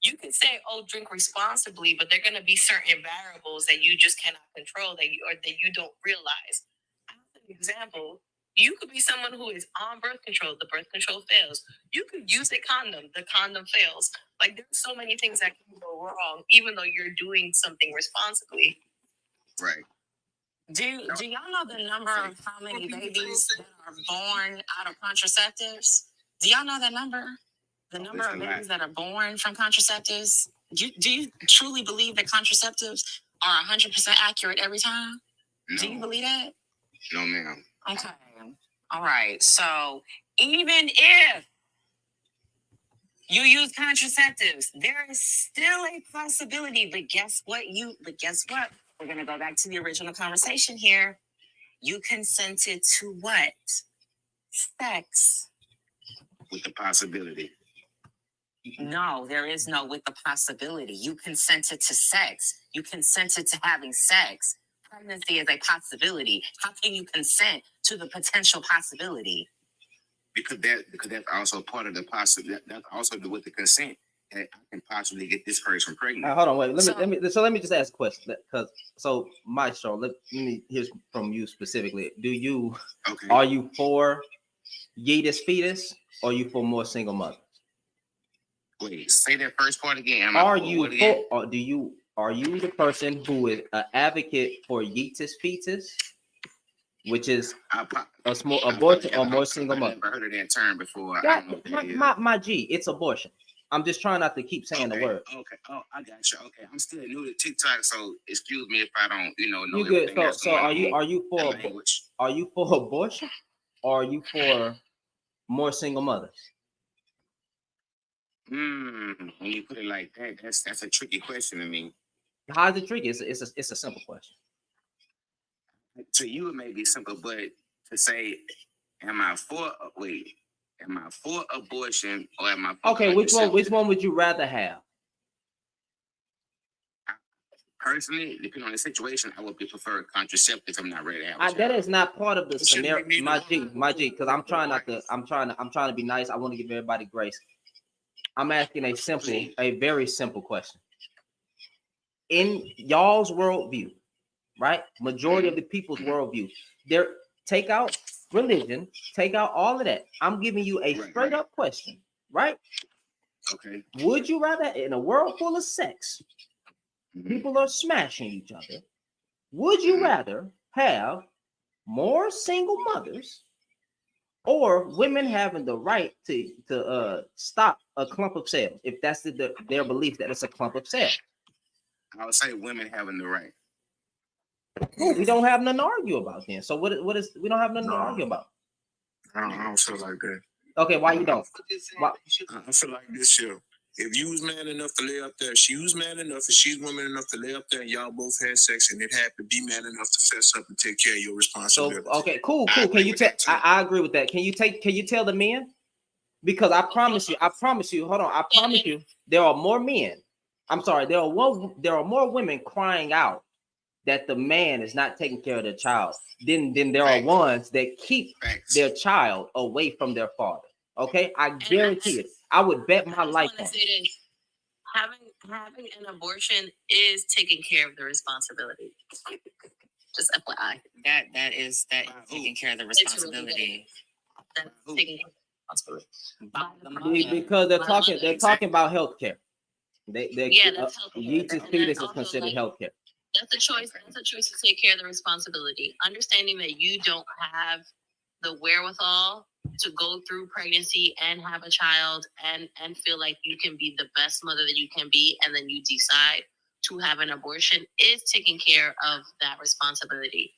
you can say, "Oh, drink responsibly," but there are going to be certain variables that you just cannot control that you don't realize. As an example, you could be someone who is on birth control. The birth control fails. You could use a condom. The condom fails. Like, there's so many things that can go wrong, even though you're doing something responsibly. Right. Do y'all know the number of how many babies that are born out of contraceptives? Do y'all know that number? The number of babies that are born from contraceptives? Do you truly believe that contraceptives are 100% accurate every time? No. Do you believe that? No, ma'am. Okay. All right. So even if you use contraceptives, there is still a possibility. But guess what? We're going to go back to the original conversation here. You consented to what? Sex. With the possibility. No, there is no with the possibility. You consented to sex. You consented to having sex. Pregnancy is a possibility. How can you consent to the potential possibility? Because that's also part of the possibility. That's also with the consent that I can possibly get this person pregnant. Hold on, wait. Let me just ask a question. So Maestro, let me hear from you specifically. Are you for Yeetus fetus, or are you for more single mothers? Wait, say that first part again. Are you the person who is an advocate for Yeetus fetus, which is a small abortion, or more single mother? I've never heard of that term before. My G, it's abortion. I'm just trying not to keep saying the word. Okay. Oh, I got you. Okay, I'm still new to TikTok, so excuse me if I don't, know. You good? So are you for abortion, or are you for more single mothers? When you put it like that, that's a tricky question to me. How is it tricky? It's a simple question. To you, it may be simple, but to say, am I for abortion, or am I for contraception? Which one would you rather have? Personally, depending on the situation, I would prefer contraceptives. I'm not ready to have that is not part of the scenario, my G, because I'm trying to be nice. I want to give everybody grace. I'm asking a very simple question. In y'all's worldview, right? Majority of the people's worldview, take out religion, take out all of that. I'm giving you a straight up question, right? Okay. Would you rather, in a world full of sex, people are smashing each other, Would you rather have more single mothers or women having the right to stop a clump of cells if that's their belief that it's a clump of cells? I would say women having the right. Cool. We don't have nothing to argue about then. So what is we don't have nothing to argue about. I don't feel like that. Okay, why you don't? Why? I feel like this here. If you was man enough to lay up there, she was man enough, and she's woman enough to lay up there, and y'all both had sex, and it happened, be man enough to fess up and take care of your So responsibility. okay, cool. Can you tell? I agree with that. Can you tell the men? Because I promise you, hold on, I promise you, there are more men. I'm sorry, there are more women crying out that the man is not taking care of their child than there are ones that keep their child away from their father. Okay, I guarantee it. I would bet my life on it. Having an abortion is taking care of the responsibility. Just FYI. That is taking care of the responsibility. That's taking care of the responsibility. Because they're talking about healthcare. That's healthcare. Yeezus fetus is considered healthcare. That's a choice. That's a choice to take care of the responsibility. Understanding that you don't have the wherewithal to go through pregnancy and have a child and feel like you can be the best mother that you can be, and then you decide to have an abortion is taking care of that responsibility.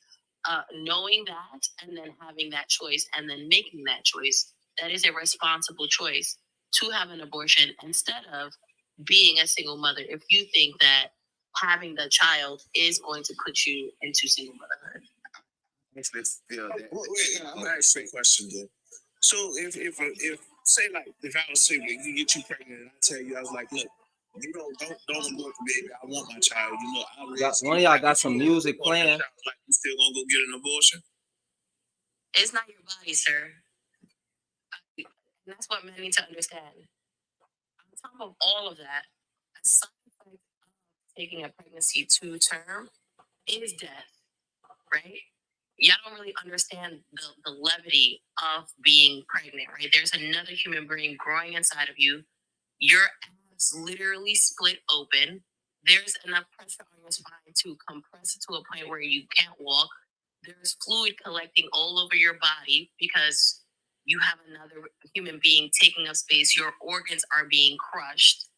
Knowing that and then having that choice and then making that choice, that is a responsible choice to have an abortion instead of being a single mother. If you think that having the child is going to put you into single motherhood. I'm gonna ask you a question then. So if say like if I was single, you get you pregnant, and I tell you, I was like, look, you don't abort the baby. I want my child. You know, One of y'all got some music playing. Like you still gonna go get an abortion? It's not your body, sir. And that's what men need to understand. On top of all of that, a side effect of taking a pregnancy to term is death, right? Y'all don't really understand the levity of being pregnant, right? There's another human being growing inside of you. Your abs literally split open. There's enough pressure on your spine to compress it to a point where you can't walk. There's fluid collecting all over your body because you have another human being taking up space. Your organs are being crushed.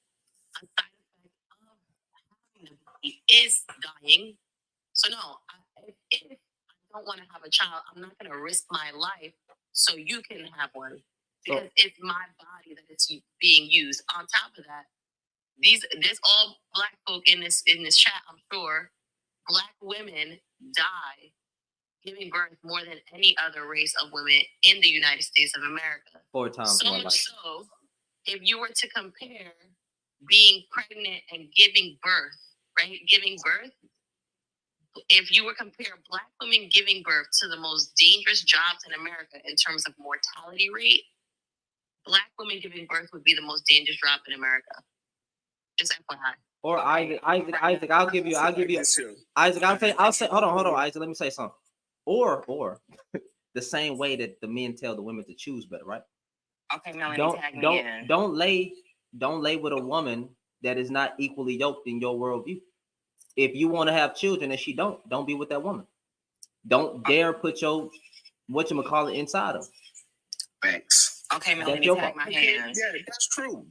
A side effect of having a baby is dying. So no, if I don't want to have a child, I'm not going to risk my life so you can have one, because it's my body that is being used. On top of that, there's all Black folk in this chat, I'm sure. Black women die giving birth more than any other race of women in the United States of America. 4 times So more much so, if you were to compare being pregnant and giving birth, right? Giving birth, if you were to compare Black women giving birth to the most dangerous jobs in America in terms of mortality rate, Black women giving birth would be the most dangerous job in America. Just FYI. Or Isaac, I'll give you, Isaac, I'll say, hold on, Isaac, let me say something. Or the same way that the men tell the women to choose better, right? Okay, Melanie, tag me in. Don't lay with a woman that is not equally yoked in your worldview. If you want to have children and she don't be with that woman. Don't dare put your whatchamacallit inside of. Facts. Okay, Melanie, tag my hand. Yeah, that's true.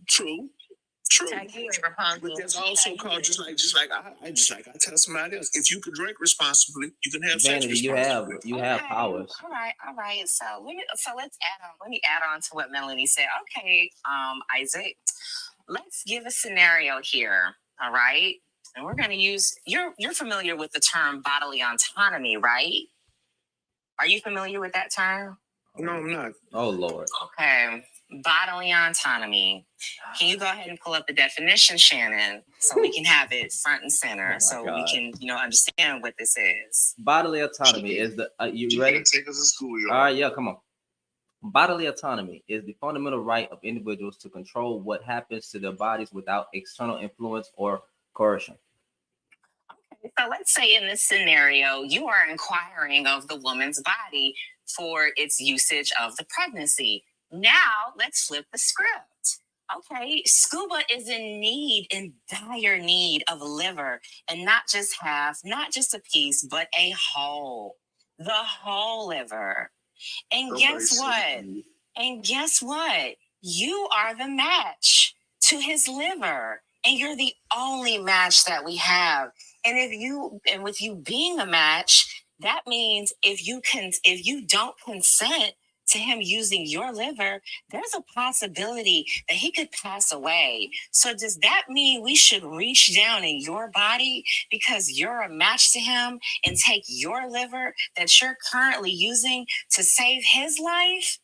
Tag you, Rapunzel. But there's also called just like I tell somebody else, if you can drink responsibly, you can have sex Vanity, responsibly. you have powers. All right. So let's add on. Let me add on to what Melanie said. Okay, Isaac, let's give a scenario here. All right, and we're going to use. You're familiar with the term bodily autonomy, right? Are you familiar with that term? No, I'm not. Oh Lord. Okay. Bodily autonomy. Can you go ahead and pull up the definition, Shannon, so we can have it front and center, so God. we can, understand what this is? Bodily autonomy is the. You ready? Take us to school, y'all. All right, yeah, come on. Bodily autonomy is the fundamental right of individuals to control what happens to their bodies without external influence or coercion. Okay, so let's say in this scenario, you are inquiring of the woman's body for its usage of the pregnancy. Now, let's flip the script. Okay, Scuba is in dire need of liver, and not just half, not just a piece, but a whole, the whole liver. And guess what? And guess what? You are the match to his liver, and you're the only match that we have. And with you being a match, that means if you don't consent to him using your liver, there's a possibility that he could pass away. So does that mean we should reach down in your body because you're a match to him and take your liver that you're currently using to save his life?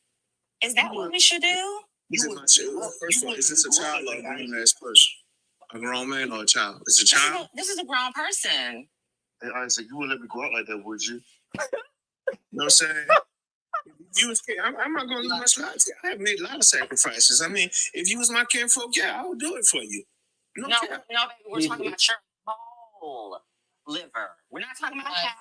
Is that what we should do? Is it my child? First of all, is this a child or a grown ass person? A grown man or a child? It's a child. This is a grown person. Hey, Isaac, you wouldn't let me go out like that, would you? You know what I'm saying? If you was, I'm not going to lose much life. I have made a lot of sacrifices. I mean, if you was my kinfolk, yeah, I would do it for you. No, baby, we're talking about your whole liver. We're not talking about half.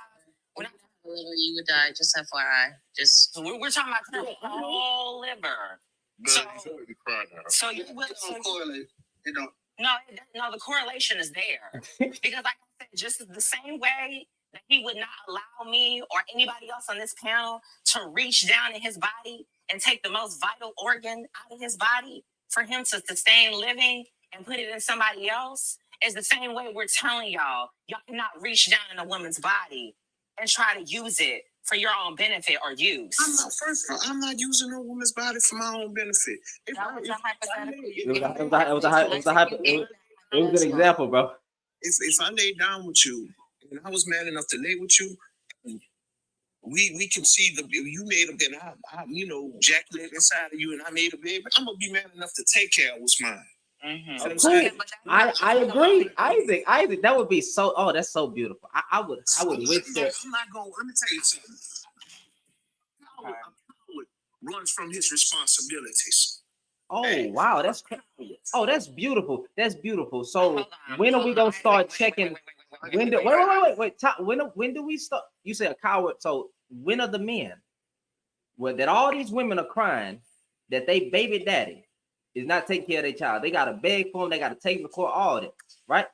We're not liver. You would die. Just FYI. Just we're talking about your whole liver. So you will. It don't correlate. It don't. No, the correlation is there because, like I said, just the same way that he would not allow me or anybody else on this panel to reach down in his body and take the most vital organ out of his body for him to sustain living and put it in somebody else, is the same way we're telling y'all cannot reach down in a woman's body and try to use it for your own benefit or use. I'm not using no woman's body for my own benefit. That was a hypothetical. It was an example, bro. If I laid down with you and I was man enough to lay with you, we can see you made a baby, I ejaculate inside of you, and I made a baby. I'm gonna be man enough to take care of what's mine. Mm-hmm. I agree, Isaac. That would be so. Oh, that's so beautiful. I would wish that. I'm not going. Let me tell you something. Howard runs from his responsibilities. Oh wow, that's beautiful. That's beautiful. So when are we gonna start checking? When do when do we start? You say a coward. So when are the men? Well, that all these women are crying that they baby daddy is not taking care of their child. They gotta beg for them. They gotta take them to court. All that, right?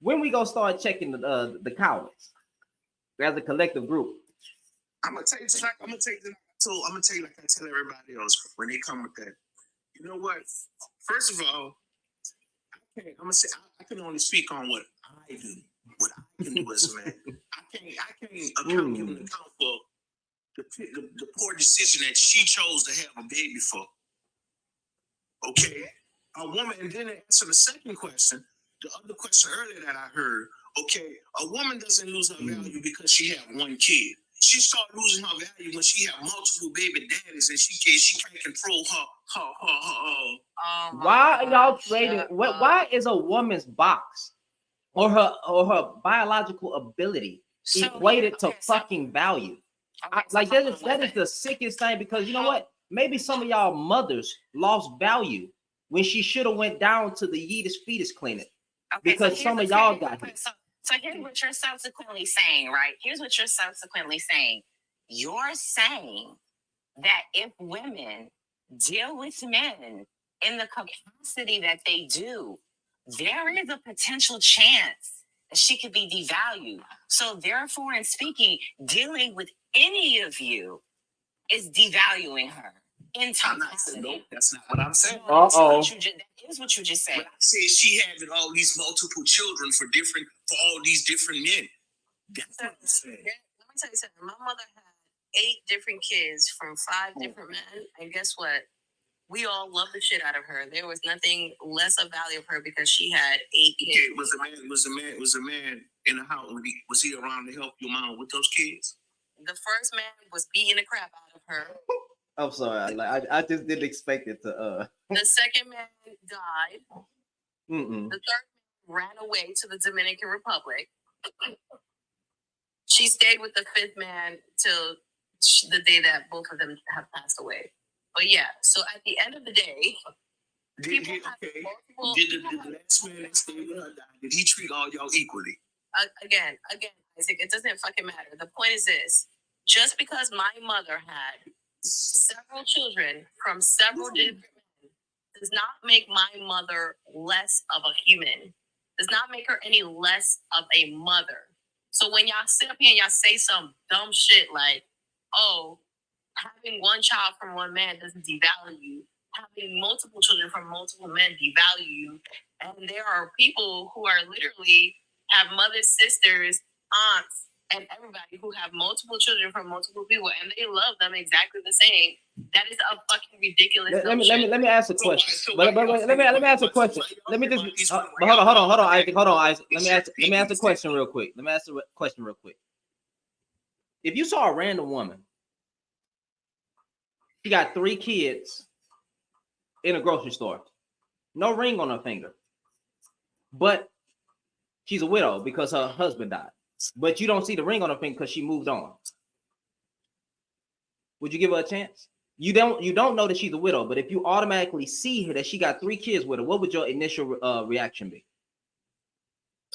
When we gonna start checking the cowards as a collective group? I'm gonna tell you like I tell everybody else when they come with that. You know what? First of all, I can only speak on what I do. What I can do as a man. I can't give an account for the poor decision that she chose to have a baby for. Okay, a woman, and then to answer the second question, the other question earlier that I heard. Okay, a woman doesn't lose her value because she had one kid. She started losing her value when she had multiple baby daddies and she can't control her. Why are y'all trading? Why is a woman's box or her biological ability equated to fucking value? That is the sickest thing, because you know what? Maybe some of y'all mothers lost value when she should have went down to the fetus clinic because some of y'all got here. So here's what you're subsequently saying, right? Here's what you're subsequently saying. You're saying that if women deal with men in the capacity that they do, there is a potential chance that she could be devalued. So therefore, in speaking, dealing with any of you is devaluing her in totality. No, that's not what I'm saying. Uh-oh. That is what you just said. But I said she having all these multiple children for all these different men. That's what I'm saying. Let me tell you something. My mother had 8 different kids from 5 different men, and guess what? We all loved the shit out of her. There was nothing less of value of her because she had 8 kids. Okay, was a man in the house? Was he around to help your mom with those kids? The first man was beating the crap out of her. I'm sorry. I just didn't expect it to. The second man died. Mm-mm. The third man ran away to the Dominican Republic. She stayed with the 5th man till the day that both of them have passed away. But yeah, so at the end of the day, did the last man that stayed with her die? Did he treat all y'all equally? Again, Isaac, it doesn't fucking matter. The point is this: just because my mother had several children from several different men does not make my mother less of a human. Does not make her any less of a mother. So when y'all sit up here and y'all say some dumb shit like, oh, having one child from one man doesn't devalue you. Having multiple children from multiple men devalue you. And there are people who are literally have mothers, sisters, aunts, and everybody who have multiple children from multiple people, and they love them exactly the same. That is a fucking ridiculous. Let me ask a question. But let me ask a question. Let me just. But hold on, Isaac. Hold on, Isaac. Let me ask the question real quick. If you saw a random woman, she got 3 kids in a grocery store, no ring on her finger, but she's a widow because her husband died, but you don't see the ring on her finger because she moved on. Would you give her a chance? You don't know that she's a widow, but if you automatically see her that she got 3 kids with her, what would your initial reaction be?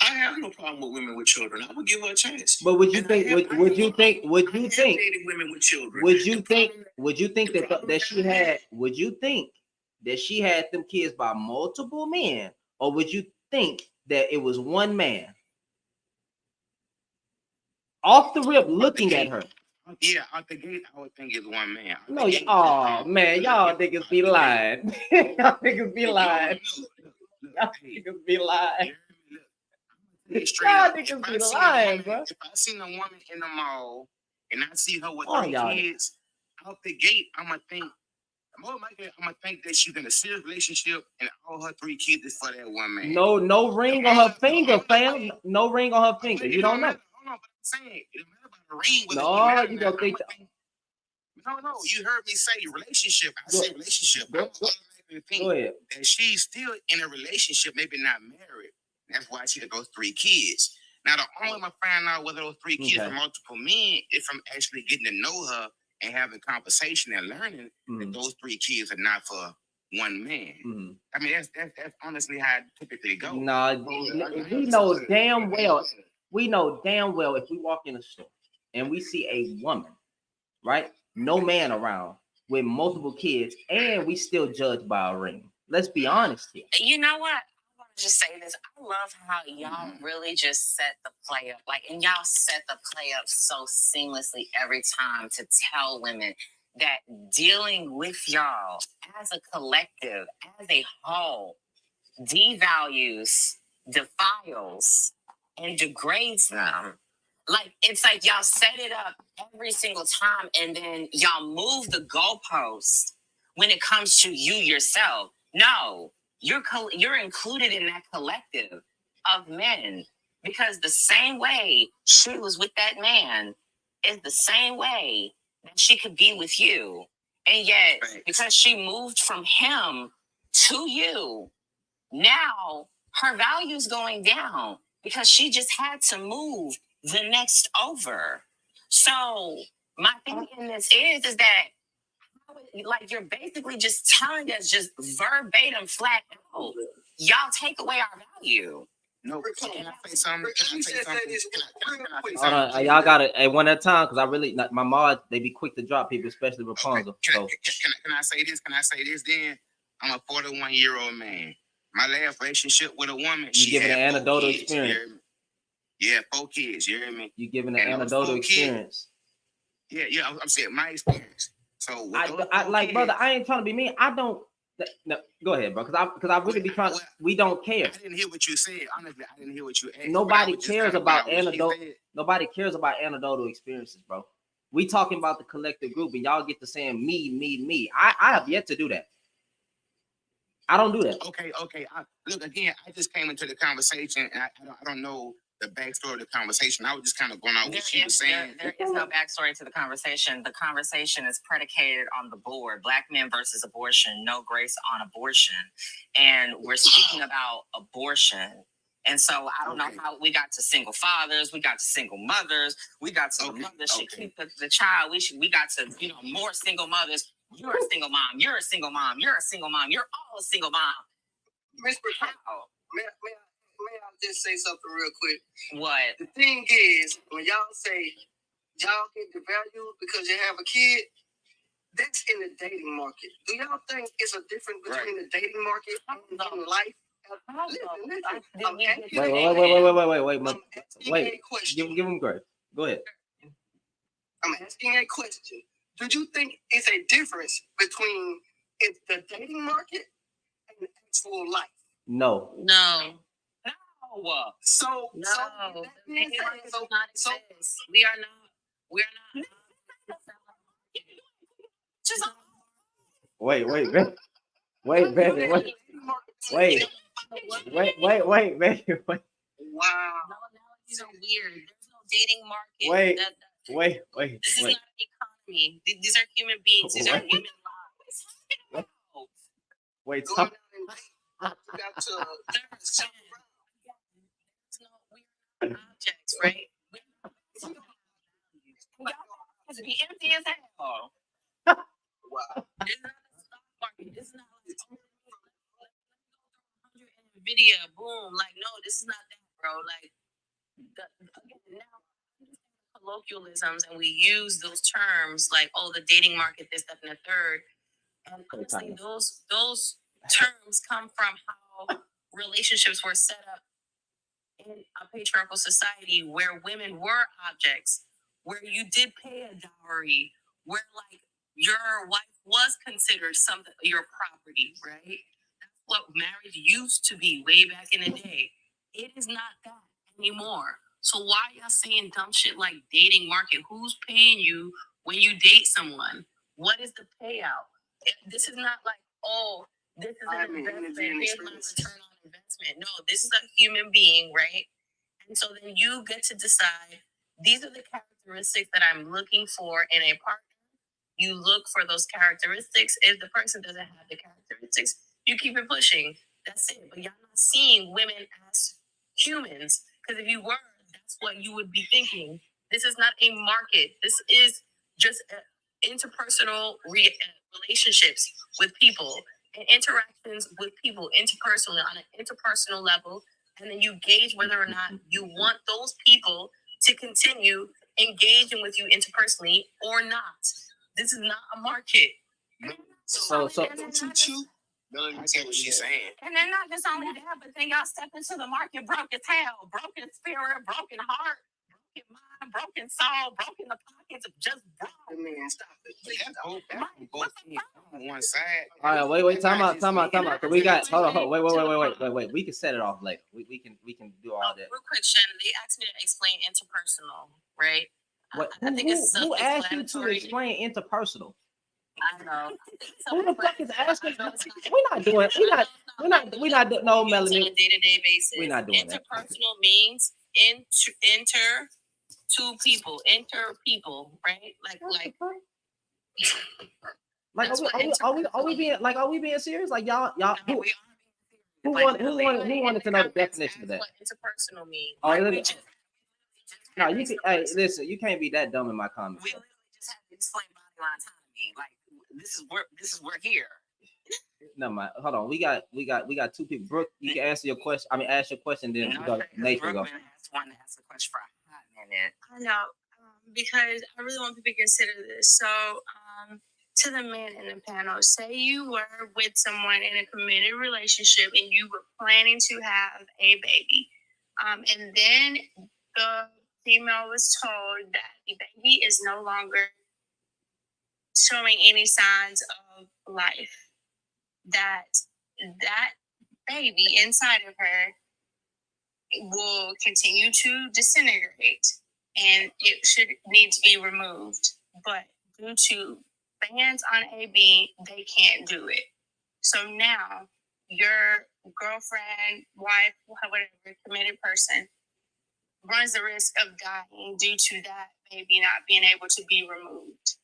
I have no problem with women with children. I would give her a chance. But would you think? Would you think? Dated women with children. Would you think that she had? Would you think that she had them kids by multiple men, or would you think that it was one man? Off the rip, looking at her. Yeah, out the gate, I would think it's one man. No, oh man, y'all niggas be lying. Y'all niggas be lying. Y'all niggas be lying. Y'all niggas be lying, bro. If I seen a woman in the mall and I see her with 3 y'all. kids out the gate, I'm gonna think that she's in a serious relationship and all her 3 kids is for that one man. No ring on her finger, fam. No ring on her finger. You don't know. Hold on, but I'm saying it don't matter about the ring. No, you don't think that. No, you heard me say relationship. I said relationship. I automatically think that she's still in a relationship, maybe not married. That's why she got those 3 kids. Now, the only way I find out whether those 3 kids are multiple men is from actually getting to know her and having conversation and learning that those 3 kids are not for one man. I mean, that's honestly how it typically goes. We know damn well. We know damn well if we walk in a store and we see a woman, right? No man around with multiple kids, and we still judge by a ring. Let's be honest here. You know what? I want to just say this. I love how y'all really just set the play up. And y'all set the play up so seamlessly every time to tell women that dealing with y'all as a collective, as a whole, devalues, defiles, and degrades them. It's like y'all set it up every single time, and then y'all move the goalpost when it comes to you yourself. No, you're included in that collective of men, because the same way she was with that man is the same way that she could be with you. And yet, because she moved from him to you, now her value's going down because she just had to move the next over. So my thing in this is that you're basically just telling us just verbatim flat out, y'all take away our value. No, can I say something? Y'all got it one at a time, because I really, my mods, they be quick to drop people, especially Rapunzel. Can I say this? Then I'm a 41-year-old man. My last relationship with a woman, she giving an anecdotal experience. Yeah, 4 kids. You hear me? You giving an anecdotal experience. Yeah. I'm saying my experience. So brother, I ain't trying to be mean. I don't. No, go ahead, bro. Because I really be trying. We don't care. I didn't hear what you said. Honestly, I didn't hear what you asked. Nobody cares about anecdotal. Nobody cares about anecdotal experiences, bro. We talking about the collective group, and y'all get to saying me. I have yet to do that. I don't do that. Okay. Look, again, I just came into the conversation, and I don't know the backstory of the conversation. I was just kind of going on what she was saying. There is no backstory to the conversation. The conversation is predicated on the board: Black men versus abortion, no grace on abortion. And we're speaking about abortion. And so I don't know how we got to single fathers, we got to single mothers, we got to the mother should keep the child. We got to, more single mothers. You're a single mom. You're a single mom. You're a single mom. You're all a single mom. Miss Patel, may I just say something real quick? What? The thing is, when y'all say y'all get devalued because you have a kid, That's in the dating market. Do y'all think it's a difference between the dating market and life? Listen. I'm asking Wait. a question. Give him grace. Go ahead. I'm asking a question. Do you think it's a difference between the dating market and actual life? No. No. So No. that means Dating market so, does not so exist. We are not. Just Wait, baby. Wait, baby. Wait. wow. No, these are weird. There's no dating market. Wait. This is not an economy. These are human beings. These are human lives. Wait, Going out and you got to There's no weird objects, right? Y'all be empty as hell. wow. It's not a stock market. It's not like 100 Nvidia, boom. Like, no, this is not that, bro. Like, again, now colloquialisms, and we use those terms like, oh, the dating market, this, that, and the third. And honestly, those terms come from how relationships were set up in a patriarchal society where women were objects, where you did pay a dowry, where like your wife was considered something, your property, right? That's what marriage used to be way back in the day. It is not that anymore. So why y'all saying dumb shit like dating market? Who's paying you when you date someone? What is the payout? This is not like, oh, this is an investment. Here's my return on investment. No, this is a human being, right? And so then you get to decide, these are the characteristics that I'm looking for in a partner. You look for those characteristics. If the person doesn't have the characteristics, you keep it pushing. That's it. But y'all not seeing women as humans. Because if you were, that's what you would be thinking. This is not a market. This is just interpersonal relationships with people and interactions with people interpersonally on an interpersonal level. And then you gauge whether or not you want those people to continue engaging with you interpersonally or not. This is not a market. So Melanie, I get what she's saying. And then not just only that, but then y'all step into the market broke as hell, broken spirit, broken heart, broken mind, broken soul, broken the pockets of just broke. Man, stop it. Both on one side. all right, wait, time out. So we got hold on, wait. We can set it off later. We can do all that. Real quick, Shannon, they asked me to explain interpersonal, right? What, I think it's who asked you to self-explanatory. explain interpersonal? I know. Who the fuck is asking? We're not doing no, Melanie. On a day-to-day basis. We're not doing that. Interpersonal means inter two people, right? Are we being serious? Like y'all who wanted to know the definition of that? What interpersonal means. Oh, no, you can. Hey, listen, you can't be that dumb in my comments. We literally just have to explain body autonomy. Like this is we're here. No, man. Hold on. We got two people. Brooke, you can answer your question. I mean, ask your question. Then Nathan go. Want to ask a question for a hot minute. I know, because I really want people to consider this. So, to the men in the panel, say you were with someone in a committed relationship and you were planning to have a baby, and then the female was told that the baby is no longer showing any signs of life, that baby inside of her will continue to disintegrate and it should need to be removed. But due to bans on AB, they can't do it. So now your girlfriend, wife, whatever, committed person runs the risk of dying due to that baby not being able to be removed.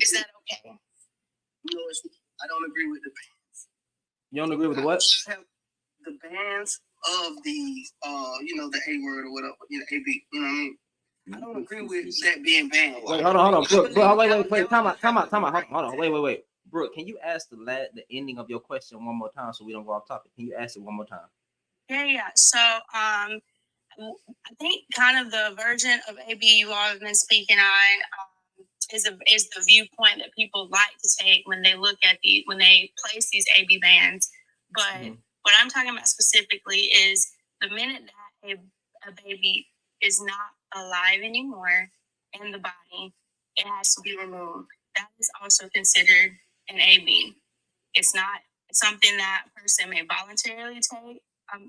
Is that okay? No, I don't agree with the bans. You don't agree with the what? The bans of the the A word or whatever, AB, you know what I mean? I don't agree with that being banned. Wait, hold on. Brooke, wait. Time out. Hold on. Wait. Brooke, can you ask the ending of your question one more time so we don't go off topic? Can you ask it one more time? Yeah. So, I think kind of the version of AB you all have been speaking on is the viewpoint that people like to take when they look at when they place these AB bans. But what I'm talking about specifically is the minute that a baby is not alive anymore in the body, it has to be removed. That is also considered an AB. It's not something that a person may voluntarily take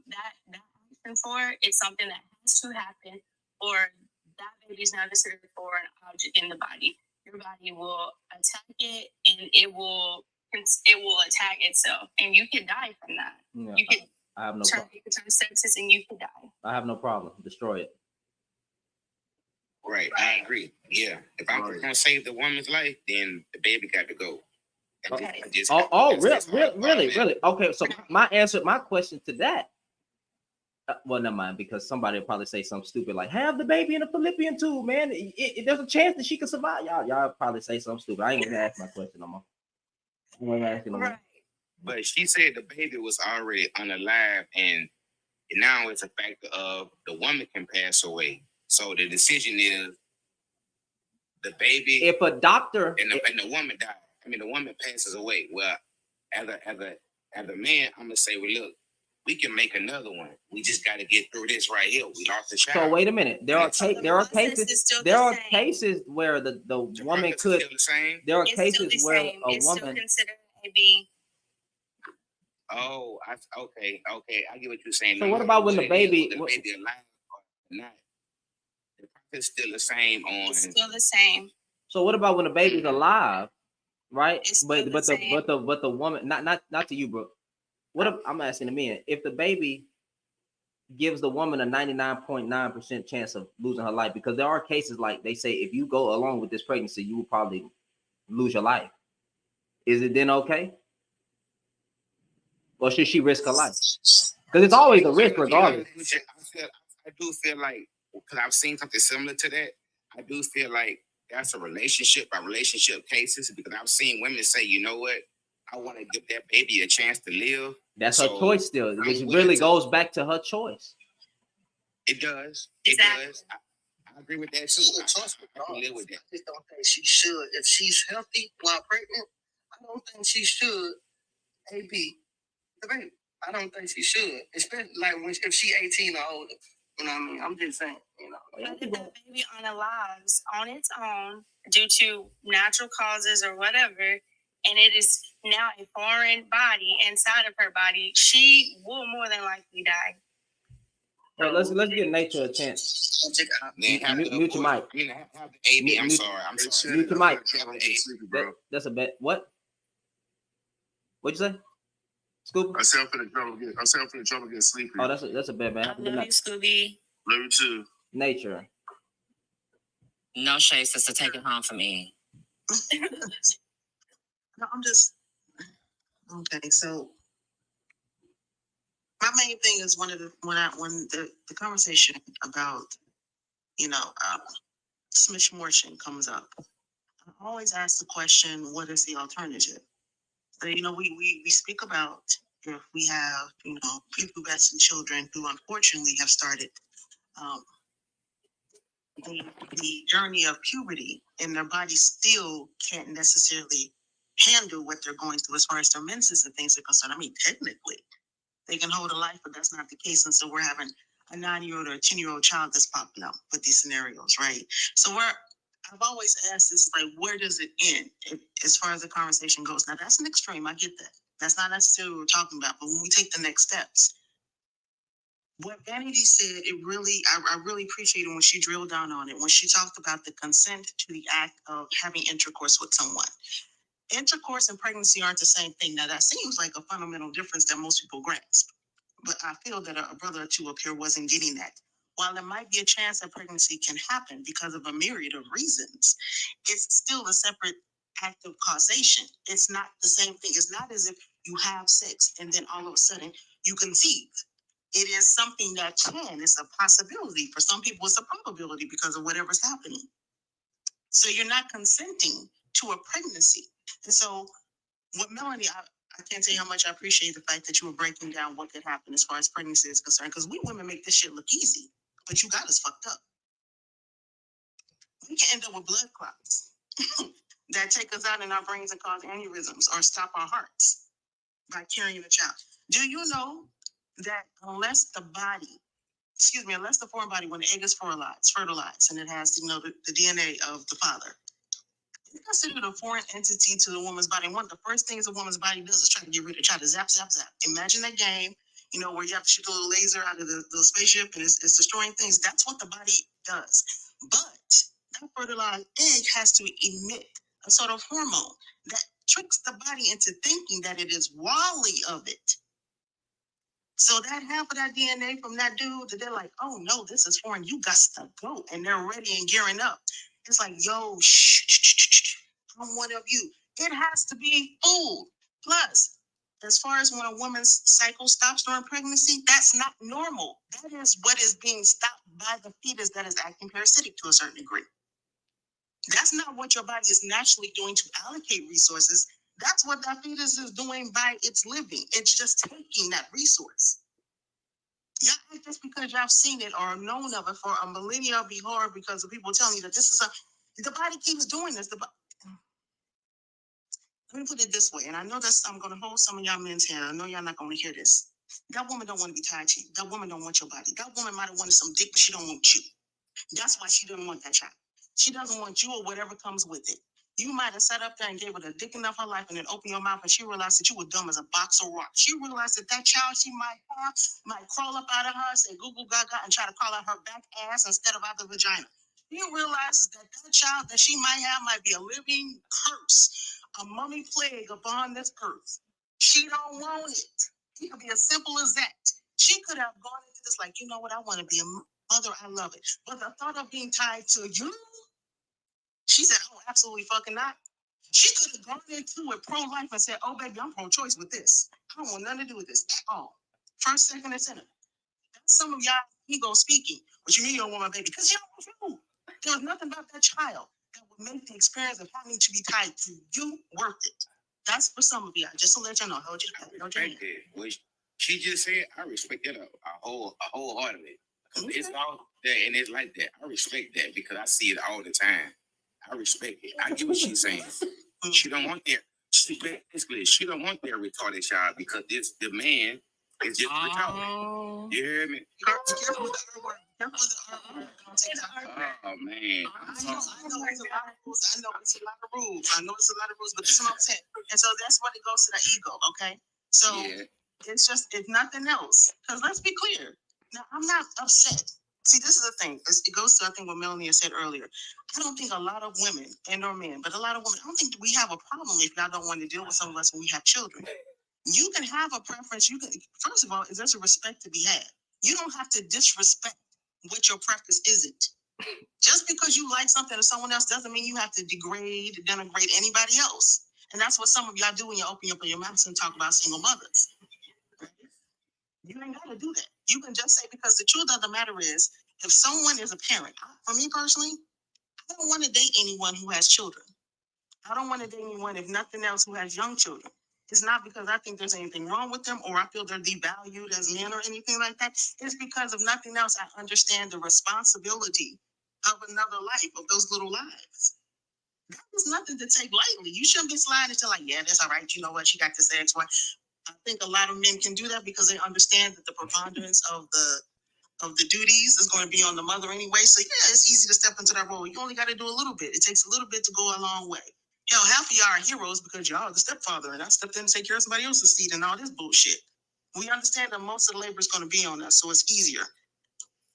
that action for. It's something that has to happen, or that baby is now considered for an object in the body. Your body will attack it, and it will attack itself, and you can die from that. Yeah, You can I have no turn problem. sepsis, and you can die. I have no problem. Destroy it. Right, I agree. Yeah, if I'm gonna save the woman's life, then the baby got to go. Okay. Really? Okay, so my question to that. Well, never mind, because somebody will probably say something stupid like, "Have the baby in a fallopian tube, man. There's a chance that she can survive." Y'all probably say something stupid. I ain't gonna ask my question no more. I'm gonna ask you no more. But she said the baby was already unalive, and now it's a factor of the woman can pass away. So the decision is the baby. If a doctor and the woman died, the woman passes away. Well, as a man, I'm gonna say, well, look, we can make another one. We just got to get through this right here. We lost the child. So wait a minute. There are cases where the woman could. Still the same? There are cases where a it's woman. Still considered AB. Oh, okay. I get what you're saying. So what about when the baby? The baby alive or not? The process still the same on. It's still the same. So what about when the baby's alive, right? It's But still the woman, not to you, bro. What if, I'm asking the men, if the baby gives the woman a 99.9% chance of losing her life, because there are cases like they say if you go along with this pregnancy, you will probably lose your life. Is it then okay? Or should she risk her life? Because it's always a risk regardless. I do feel like, because I've seen something similar to that, I do feel like that's a relationship by relationship cases, because I've seen women say, you know what, I want to give that baby a chance to live. That's her choice still, which really goes back to her choice. It does. It does. I agree with that too. I can live with that. I just don't think she should. If she's healthy while pregnant, I don't think she should AB the baby. I don't think she should, especially like if she 18 or older. You know what I mean? I'm just saying, But if that baby unalives on its own due to natural causes or whatever, and it is now a foreign body inside of her body, she will more than likely die. Well, let's give nature a chance. Mute your mic. Have the AB. I'm sorry. Mute your mic. That's a bet. What? What'd you say? Scoop? I said I'm finna trouble getting sleepy. Oh, that's a bet, man. I love you, Scooby. Love you too. Nature. No shade, sister. Take it home for me. No, I'm just okay. So my main thing is when the conversation about smishmortion comes up, I always ask the question, what is the alternative? So we speak about if we have prepubescent children who unfortunately have started the journey of puberty, and their body still can't necessarily handle what they're going through as far as their menses and things are concerned. I mean, technically, they can hold a life, but that's not the case. And so we're having a 9-year-old or a 10-year-old child that's popping up with these scenarios, right? So I've always asked this, like, where does it end as far as the conversation goes? Now, that's an extreme. I get that. That's not necessarily what we're talking about. But when we take the next steps, what Vanity said, I really appreciated when she drilled down on it, when she talked about the consent to the act of having intercourse with someone. Intercourse and pregnancy aren't the same thing. Now, that seems like a fundamental difference that most people grasp. But I feel that a brother or two up here wasn't getting that. While there might be a chance that pregnancy can happen because of a myriad of reasons, it's still a separate act of causation. It's not the same thing. It's not as if you have sex and then all of a sudden you conceive. It is something that it's a possibility. For some people, it's a probability because of whatever's happening. So you're not consenting to a pregnancy. And so with Melanie, I can't tell you how much I appreciate the fact that you were breaking down what could happen as far as pregnancy is concerned, because we women make this shit look easy, but you got us fucked up. We can end up with blood clots. that take us out in our brains and cause aneurysms or stop our hearts by carrying a child. Do you know that unless the foreign body, when the egg is fertilized, and it has, the DNA of the father, it's considered a foreign entity to the woman's body. One of the first things a woman's body does is try to zap, zap, zap. Imagine that game, where you have to shoot a little laser out of the spaceship and it's destroying things. That's what the body does. But that fertilized egg has to emit a sort of hormone that tricks the body into thinking that it is wally of it. So that half of that DNA from that dude, that they're like, oh no, this is foreign. You got to go. And they're ready and gearing up. It's like, yo, shh, I'm one of you. It has to be food. Plus, as far as when a woman's cycle stops during pregnancy, that's not normal. That is what is being stopped by the fetus that is acting parasitic to a certain degree. That's not what your body is naturally doing to allocate resources. That's what that fetus is doing by its living. It's just taking that resource. Y'all, just because y'all seen it or known of it for a millennia, be hard because of people telling you that this is the body keeps doing this. Let me put it this way, and I know I'm going to hold some of y'all men's hand. I know y'all not going to hear this. That woman don't want to be tied to you. That woman don't want your body. That woman might have wanted some dick, but she don't want you. That's why she didn't want that child. She doesn't want you or whatever comes with it. You might have sat up there and gave her the dick enough her life and then open your mouth and she realized that you were dumb as a box of rocks. She realized that child she might have might crawl up out of her, say goo goo gaga, and try to crawl out her back ass instead of out the vagina. She realizes that child that she might have might be a living curse, a mummy plague upon this earth. She don't want it. It could be as simple as that. She could have gone into this like, you know what, I want to be a mother, I love it. But the thought of being tied to you, she said, oh, absolutely fucking not. She could have gone into it pro-life and said, oh, baby, I'm pro-choice with this. I don't want nothing to do with this at all. First, second, and center. That's some of y'all ego speaking. What you mean you don't want my baby? Because you don't want you. There was nothing about that child that would make the experience of having to be tied to you worth it. That's for some of y'all. Just to let you know. Hold your hand. What she just said, I respect that wholeheartedly. Okay. It's all that, and it's like that. I respect that because I see it all the time. I respect it. I get what she's saying. She don't want that. She don't want that retarded child because the man is just retarded. You hear me? Careful with the R-word. Oh man. I know it's a lot of rules. I know it's a lot of rules, but this is what I'm saying. And so that's what it goes to the ego, okay? So it's just, if nothing else, because let's be clear. Now, I'm not upset. See, this is the thing. It goes to, I think, what Melanie had said earlier. I don't think a lot of women, and or men, but a lot of women, I don't think we have a problem if y'all don't want to deal with some of us when we have children. You can have a preference. You can, first of all, there's a respect to be had. You don't have to disrespect what your preference isn't. Just because you like something to someone else doesn't mean you have to denigrate anybody else. And that's what some of y'all do when you open up your mouths and talk about single mothers. You ain't got to do that. You can just say, because the truth of the matter is, if someone is a parent, for me personally, I don't want to date anyone who has children. I don't want to date anyone, if nothing else, who has young children. It's not because I think there's anything wrong with them or I feel they're devalued as men or anything like that. It's because, if nothing else, I understand the responsibility of another life, of those little lives. That is nothing to take lightly. You shouldn't be sliding to like, yeah, that's all right. You know what? She got this ex wife. I think a lot of men can do that because they understand that the preponderance of the duties is going to be on the mother anyway. So yeah, it's easy to step into that role. You only got to do a little bit. It takes a little bit to go a long way. Hell, half of y'all are heroes because y'all are the stepfather and I stepped in to take care of somebody else's seed and all this bullshit. We understand that most of the labor is going to be on us, so it's easier.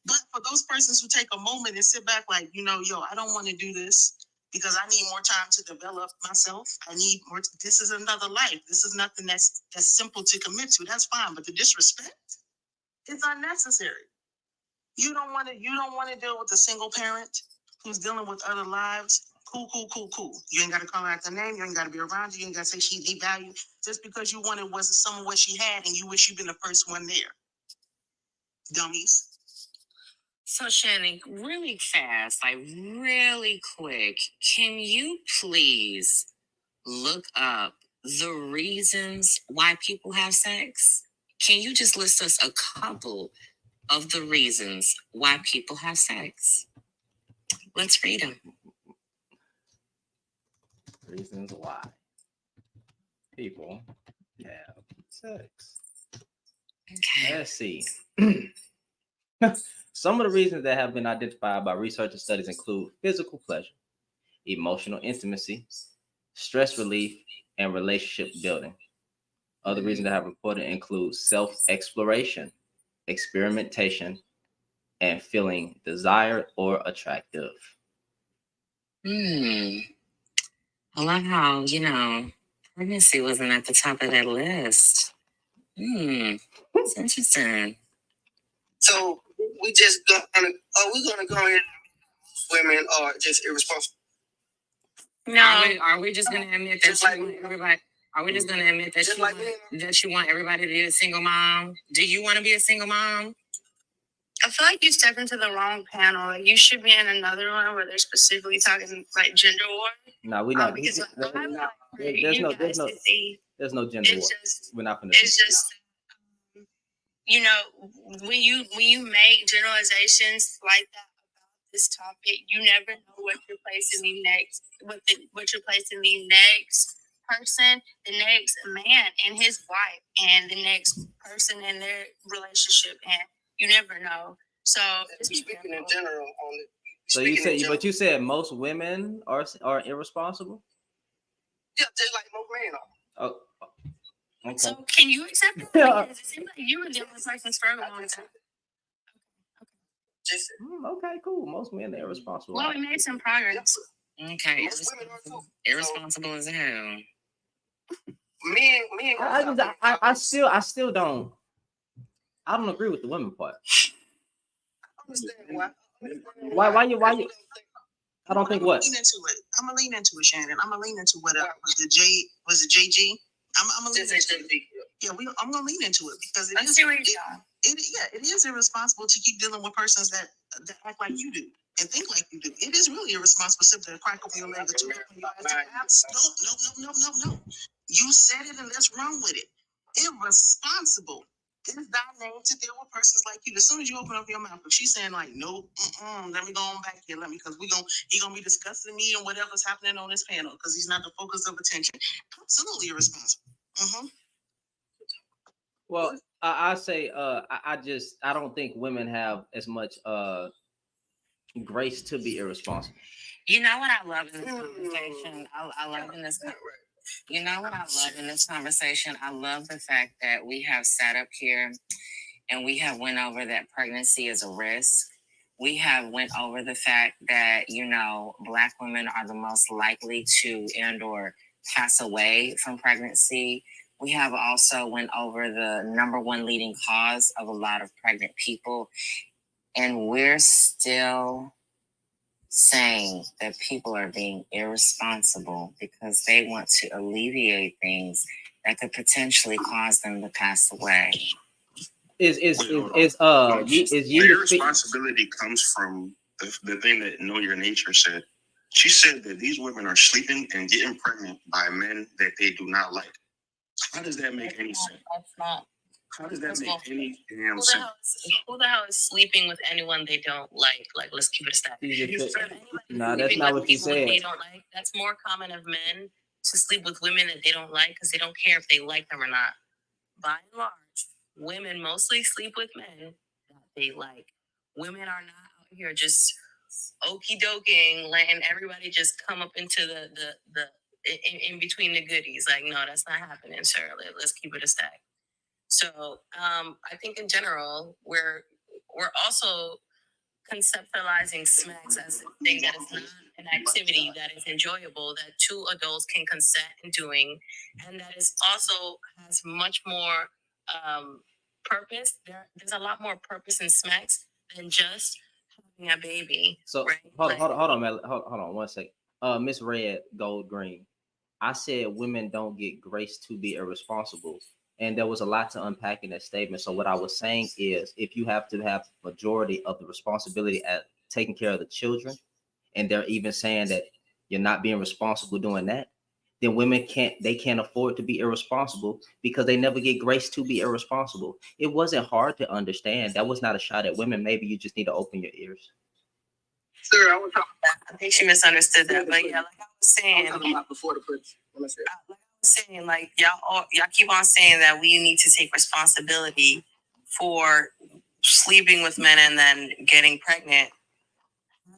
But for those persons who take a moment and sit back like, I don't want to do this because I need more time to develop myself. I need more. This is another life. This is nothing that's simple to commit to. That's fine. But the disrespect is unnecessary. You don't want to deal with a single parent who's dealing with other lives. Cool. You ain't got to call her out the name. You ain't got to be around her. You ain't got to say she's devalued just because you wanted some of what she had and you wish you'd been the first one there. Dummies. So, Shannon, really fast, like really quick, can you please look up the reasons why people have sex? Can you just list us a couple of the reasons why people have sex? Let's read them. Reasons why people have sex. Okay. Let's see. Some of the reasons that have been identified by research and studies include physical pleasure, emotional intimacy, stress relief, and relationship building. Other reasons that have reported include self-exploration, experimentation, and feeling desired or attractive. I love how, pregnancy wasn't at the top of that list. It's interesting. So we just gonna are we gonna go ahead? Women are just irresponsible. No. Are we just gonna admit that Just like- you want everybody? Are we just gonna admit that Just you like want, me. that you want everybody to be a single mom? Do you want to be a single mom? I feel like you stepped into the wrong panel. Like you should be in another one where they're specifically talking like gender war. No, we not. Because I would like for There's you no gender war. It's just, We're not gonna. it's just, you know, when you make generalizations like that about this topic, you never know what you're placing the next, what you're placing the next person, the next man and his wife, and the next person in their relationship, and you never know. So just be Speaking in careful. general on it. So you Speaking said, in general. but you said most women are irresponsible. Yeah, just like most men are. Oh, okay. So can you accept it? Yeah. Because it seems like you were the only person struggling with it. Just Okay, cool. Most men are irresponsible. Well, we made some progress. Okay, most women are too. irresponsible as hell. Men. I still don't. I don't agree with the women part. Understand why? Why you? I don't think what. I'm gonna lean into it, Shannon. I'm gonna lean into what was it JG? I'm gonna lean into it. Yeah, I'm gonna lean into it because it is irresponsible to keep dealing with persons that act like you do and think like you do. It is really irresponsible simply to crack open your leg or two. No. You said it, and let's run with it. Irresponsible. It is thy name to deal with persons like you. As soon as you open up your mouth, if she's saying like, nope, let me go on back here, because he gonna be discussing me and whatever's happening on this panel because he's not the focus of attention. Absolutely irresponsible. Well, I say I don't think women have as much grace to be irresponsible. You know what I love in this conversation? I love in this. You know what I love in this conversation? I love the fact that we have sat up here and we have went over that pregnancy is a risk. We have went over the fact that, Black women are the most likely to and or pass away from pregnancy. We have also went over the number one leading cause of a lot of pregnant people. And we're still saying that people are being irresponsible because they want to alleviate things that could potentially cause them to pass away. Irresponsibility comes from the thing that Know Your Nature said. She said that these women are sleeping and getting pregnant by men that they do not like. How does that make any sense? That's not. How does that make any damn Who sense? the hell is sleeping with anyone they don't like? Like, let's keep it a stat. No, that's not what you said. They don't like. That's more common of men to sleep with women that they don't like because they don't care if they like them or not. By and large, women mostly sleep with men that they like. Women are not out here just okie doking, letting everybody just come up into the in between the goodies. Like, no, that's not happening, sir. Let's keep it a stack. So I think in general, we're also conceptualizing smacks as a thing that is not an activity that is enjoyable, that two adults can consent in doing, and that is also has much more purpose. There's a lot more purpose in smacks than just having a baby. So right? hold on, man. Hold on 1 second. Miss Red Gold Green. I said women don't get grace to be irresponsible. And there was a lot to unpack in that statement. So what I was saying is, if you have to have majority of the responsibility at taking care of the children, and they're even saying that you're not being responsible doing that, then women can't afford to be irresponsible because they never get grace to be irresponsible. It wasn't hard to understand. That was not a shot at women. Maybe you just need to open your ears. Sir, I was talking I think she misunderstood that, but yeah, like I was saying, about before the prince. When I said, saying like y'all keep on saying that we need to take responsibility for sleeping with men and then getting pregnant.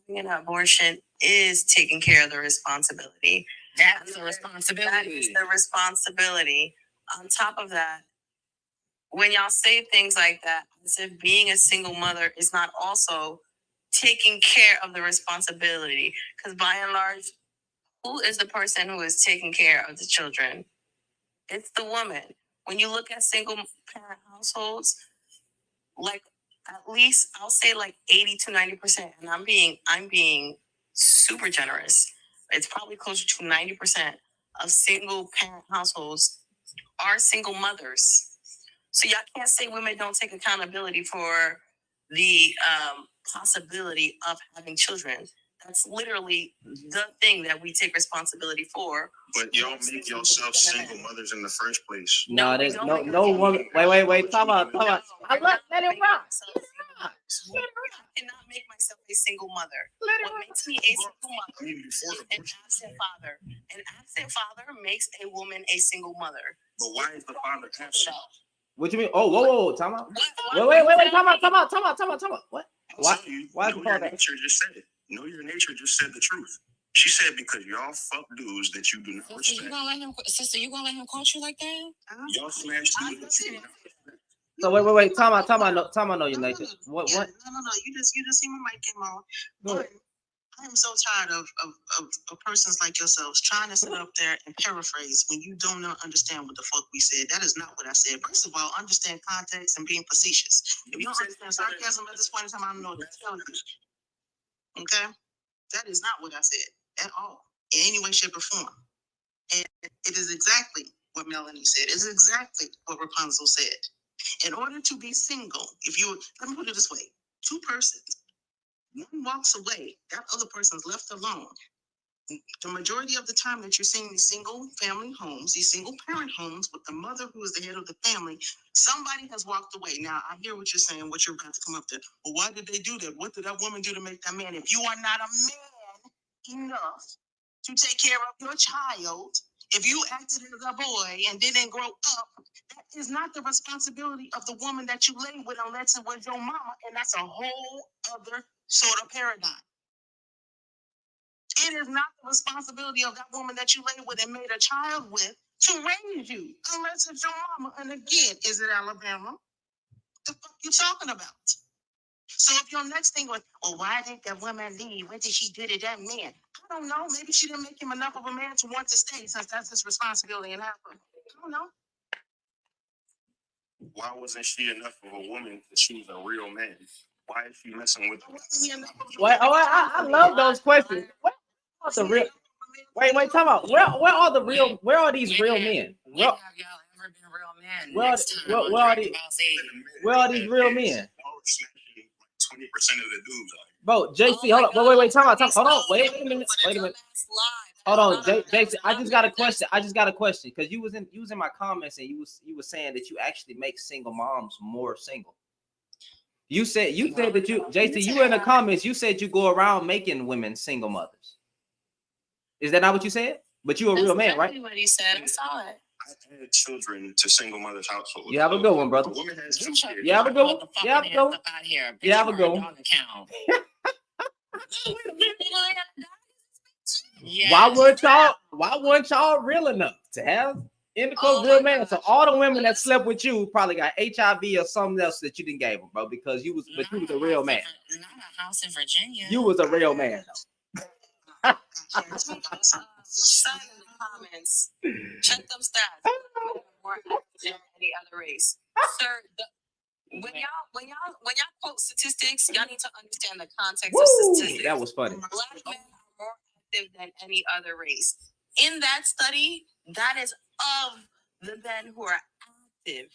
Having an abortion is taking care of the responsibility. That's the responsibility. That is the responsibility. On top of that, when y'all say things like that, as if being a single mother is not also taking care of the responsibility, because by and large, who is the person who is taking care of the children? It's the woman. When you look at single parent households, like at least I'll say like 80 to 90%, and I'm being super generous. It's probably closer to 90% of single parent households are single mothers. So y'all can't say women don't take accountability for the possibility of having children. That's literally the thing that we take responsibility for. But y'all make yourself single mothers in the first place. No, there's no woman. Wait. Talk about. Let it rock. I cannot make myself a single mother. What makes me a single mother is an absent father. An absent father makes a woman a single mother. But why is the father absent? What you mean? Oh, whoa. Time out. Wait. Time out. What? Why is the father? Nature just said it. Know your nature just said the truth. She said because y'all fuck dudes that you do not respect. Sister, you gonna let him quote you like that? Y'all smash dudes that you do not respect. So wait. Time out. Know your nature. What? No. You just see my mic came on. But I am so tired of persons like yourselves trying to sit up there and paraphrase when you don't understand what the fuck we said. That is not what I said. First of all, understand context and being facetious. If you don't understand sarcasm at this point in time, I don't know what to tell you. Okay? That is not what I said at all, in any way, shape, or form. And it is exactly what Melanie said. It's exactly what Rapunzel said. In order to be single, let me put it this way, two persons, one walks away, that other person's left alone. The majority of the time that you're seeing these single family homes, these single parent homes with the mother who is the head of the family, somebody has walked away. Now, I hear what you're saying, what you're about to come up to. Well, why did they do that? What did that woman do to make that man? If you are not a man enough to take care of your child, if you acted as a boy and didn't grow up, that is not the responsibility of the woman that you lay with unless it was your mama, and that's a whole other sort of paradigm. It is not the responsibility of that woman that you lay with and made a child with to raise you, unless it's your mama. And again, is it Alabama? The fuck you talking about? So if your next thing was, well, why did that woman leave? What did she do to that man? I don't know. Maybe she didn't make him enough of a man to want to stay, since that's his responsibility and happen. I don't know. Why wasn't she enough of a woman to choose a real man? Why is she messing with him? I love those questions. What are the real? Wait. Time out. Where are the real? Where are these real men? When have y'all ever been real men? Where are these real men? 20% of the dudes are. Bro, JC, hold on. Wait. Time out. Hold on. Wait a minute. Hold on, JC. I just got a question because you was in my comments and you was saying that you actually make single moms more single. You said that you, JC, you were in the comments. You said you go around making women single mothers. Is that not what you said? But you a real man, right? What he said. I saw it. I had children to single mothers' households. You have a good one, brother. The woman has two kids. You have a good one. You have a good one. You have a good one. Why weren't y'all real enough to have intercourse real man? So all the women that slept with you probably got HIV or something else that you didn't give them, bro, because you was a real man. Not a house in Virginia. You was a real man, though. Sign in the comments. Check them stats. More active than any other race. Sir, when y'all quote statistics, y'all need to understand the context of statistics. That was funny. Black men are more active than any other race. In that study, that is of the men who are active.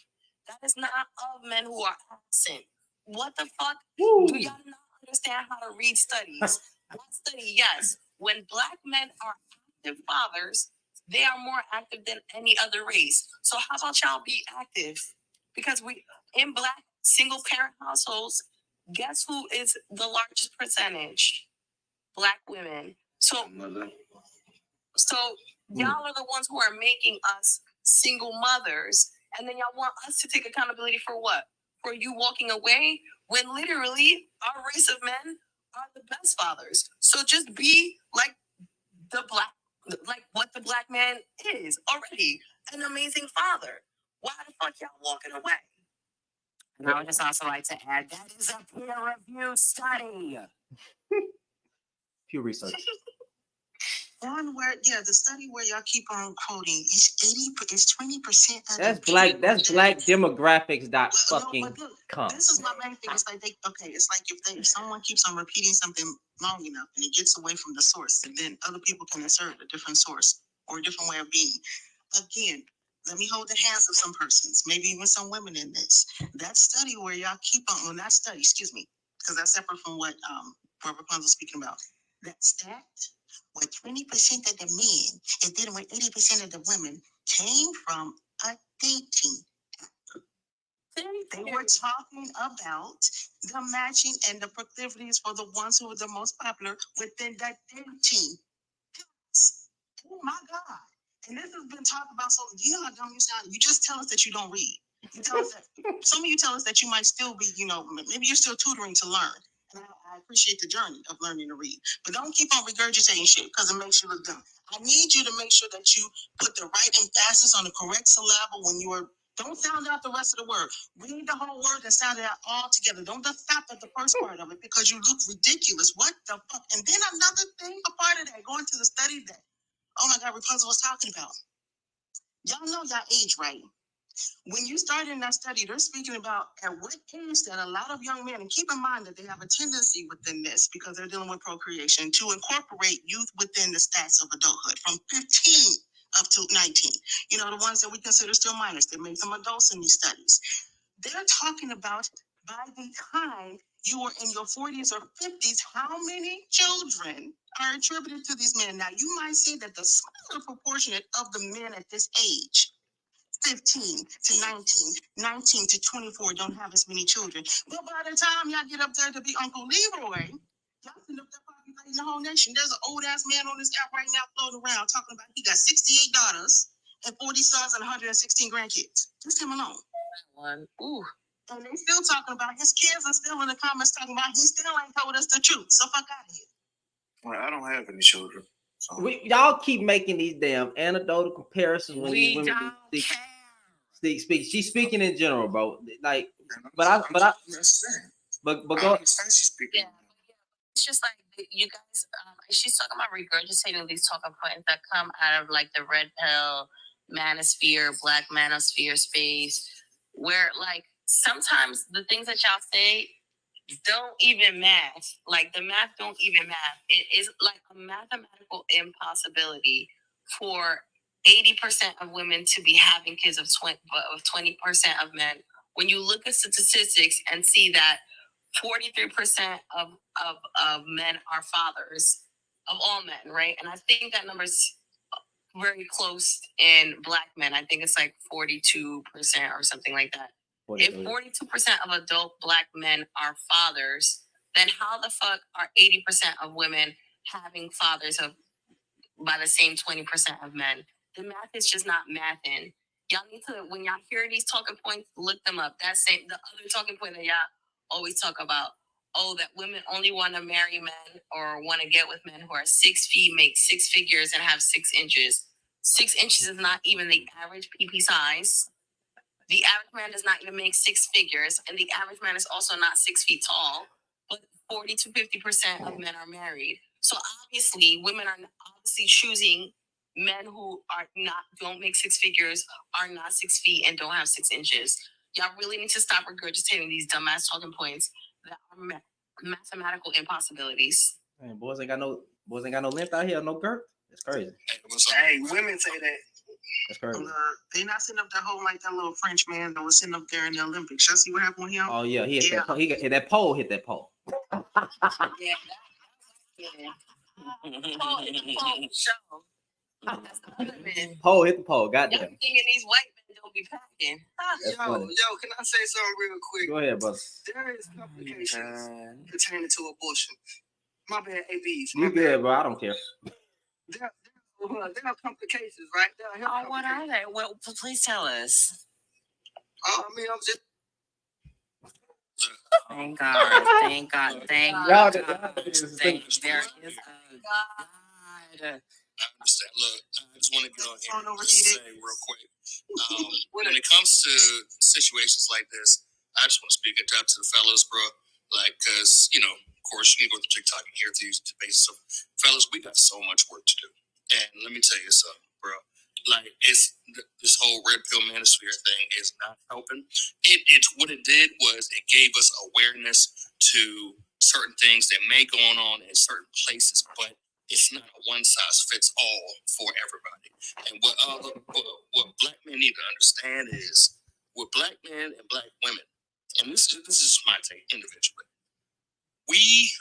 That is not of men who are absent. What the fuck? Do y'all not understand how to read studies? That study, yes. When black men are active fathers, they are more active than any other race. So how about y'all be active? Because in black single parent households, guess who is the largest percentage? Black women. So y'all are the ones who are making us single mothers, and then y'all want us to take accountability for what? For you walking away when literally our race of men are the best fathers. So just be like like what the black man is already, an amazing father. Why the fuck y'all walking away? And I would just also like to add that is a peer review study. Pew research. The study where y'all keep on quoting is 20%. That's black demographics dot fucking com. This is my main thing. It's like it's like if someone keeps on repeating something long enough and it gets away from the source, and then other people can insert a different source or a different way of being. Again, let me hold the hands of some persons, maybe even some women in this. That study where y'all keep on, well, not study, excuse me, because that's separate from what Rapunzel's speaking about. That stat where 20% of the men and then where 80% of the women came from a dating. They were talking about the matching and the proclivities for the ones who were the most popular within that dating. Oh my God. And this has been talked about. So you know how dumb you sound. You just tell us that you don't read. You tell us that some of you tell us that you might still be, maybe you're still tutoring to learn. And I appreciate the journey of learning to read. But don't keep on regurgitating shit because it makes you look dumb. I need you to make sure that you put the right emphasis on the correct syllable when you are. Don't sound out the rest of the word. Read the whole word and sound it out all together. Don't just stop at the first part of it because you look ridiculous. What the fuck? And then another thing, a part of that, going to the study that, oh my God, Rapunzel was talking about. Y'all know y'all age, right? When you start in that study, they're speaking about at what age that a lot of young men, and keep in mind that they have a tendency within this because they're dealing with procreation to incorporate youth within the stats of adulthood from 15 up to 19. You know, the ones that we consider still minors. They make them adults in these studies. They're talking about by the time you are in your 40s or 50s, how many children are attributed to these men. Now, you might see that the smaller proportionate of the men at this age, 15 to 19, 19 to 24, don't have as many children. But by the time y'all get up there to be Uncle Leroy, y'all end up populating the whole nation. There's an old ass man on this app right now floating around talking about he got 68 daughters and 40 sons and 116 grandkids. Just him alone. Ooh. And they still talking about his kids are still in the comments talking about he still ain't told us the truth. So fuck out of here. Well, I don't have any children. So. Y'all keep making these damn anecdotal comparisons when We these women don't speak. She's speaking in general, bro. Like, but go. Yeah. It's just like you guys. She's talking about regurgitating these talking points that come out of like the red pill manosphere, black manosphere space, where like sometimes the things that y'all say don't even math. Like the math don't even math. It is like a mathematical impossibility for 80% of women to be having kids of 20% of men. When you look at statistics and see that 43% of men are fathers of all men, right? And I think that number's very close in black men. I think it's like 42% or something like that. If 42% of adult black men are fathers, then how the fuck are 80% of women having fathers of by the same 20% of men? The math is just not mathing. Y'all need to, when y'all hear these talking points, look them up. That's the other talking point that y'all always talk about. Oh, that women only want to marry men or want to get with men who are 6 feet, make 6 figures, and have 6 inches. 6 inches is not even the average PP size. The average man does not even make 6 figures, and the average man is also not 6 feet tall. But 40 to 50% of men are married. So obviously, women are obviously choosing men who don't make 6 figures, are not 6 feet, and don't have 6 inches. Y'all really need to stop regurgitating these dumbass talking points that are mathematical impossibilities. Man, boys ain't got no length out here, no girth. It's crazy. Hey, women say that. That's crazy. They not sitting up there holding like that little French man that was sitting up there in the Olympics. Y'all see what happened with him? Oh yeah, he hit that pole. That pole hit that pole. Yeah. Pole hit the pole. Goddamn. Y'all thinking these white men don't be packing? Yo, can I say something real quick? Go ahead, brother. There is complications pertaining to abortion. My bad, ABs. You good, bro? I don't care. There are complications, right? There are health Oh, what are they? Well, please tell us. I mean, I'm just. Thank God. Thank God. Thank Y'all, God. There is a God. I understand. Look, I just want to get on here and just say real quick. When it comes to situations like this, I just want to speak it up to the fellas, bro. Like, cause of course, you can go to TikTok and hear these debates. So, fellas, we got so much work to do. And let me tell you something, bro. Like, this whole red pill manosphere thing is not helping. It's what it did was it gave us awareness to certain things that may go on in certain places, but it's not a one size fits all for everybody. And what black men need to understand is with black men and black women, and this is my take individually, we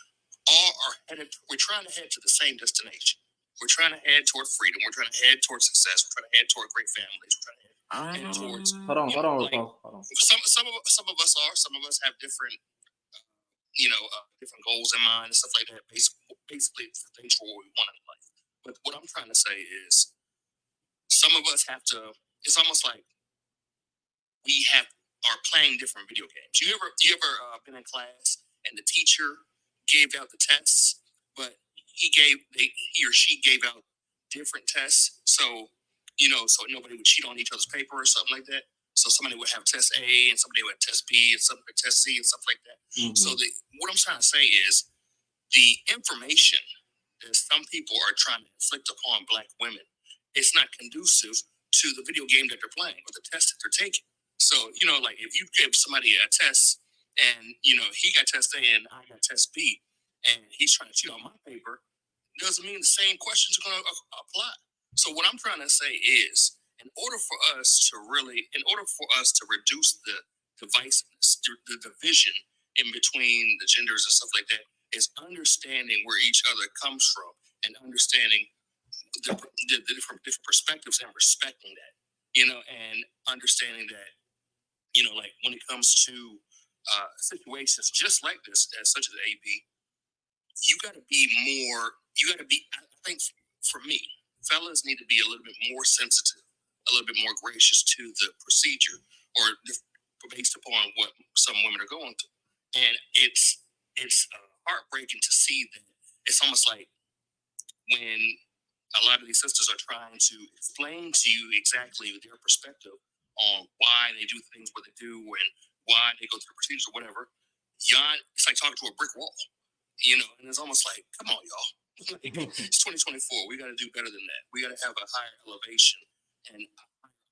all are headed. We're trying to head to the same destination. We're trying to head toward freedom. We're trying to head toward success. We're trying to head toward great families. We're trying to head towards. Hold on. Some of us are. Some of us have different different goals in mind and stuff like that. Basically, things for what we want in life. But what I'm trying to say is, some of us have to. It's almost like we are playing different video games. You ever been in class and the teacher gave out the tests, but he or she gave out different tests, so nobody would cheat on each other's paper or something like that. So somebody would have test A and somebody would have test B and somebody would test C and stuff like that. Mm-hmm. So what I'm trying to say is the information that some people are trying to inflict upon black women, it's not conducive to the video game that they're playing or the test that they're taking. So, like if you give somebody a test and, he got test A and I got test B and he's trying to cheat on my paper, doesn't mean the same questions are going to apply. So what I'm trying to say is, in order for us to reduce the divisiveness, the division in between the genders and stuff like that, is understanding where each other comes from and understanding the different perspectives and respecting that, and understanding that, like when it comes to situations just like this, such as AB, I think for me, fellas need to be a little bit more sensitive, a little bit more gracious to the procedure or based upon what some women are going through. And it's heartbreaking to see that it's almost like when a lot of these sisters are trying to explain to you exactly their perspective on why they do things what they do and why they go through the procedures or whatever, it's like talking to a brick wall, and it's almost like, come on, y'all. It's 2024. We got to do better than that. We got to have a higher elevation and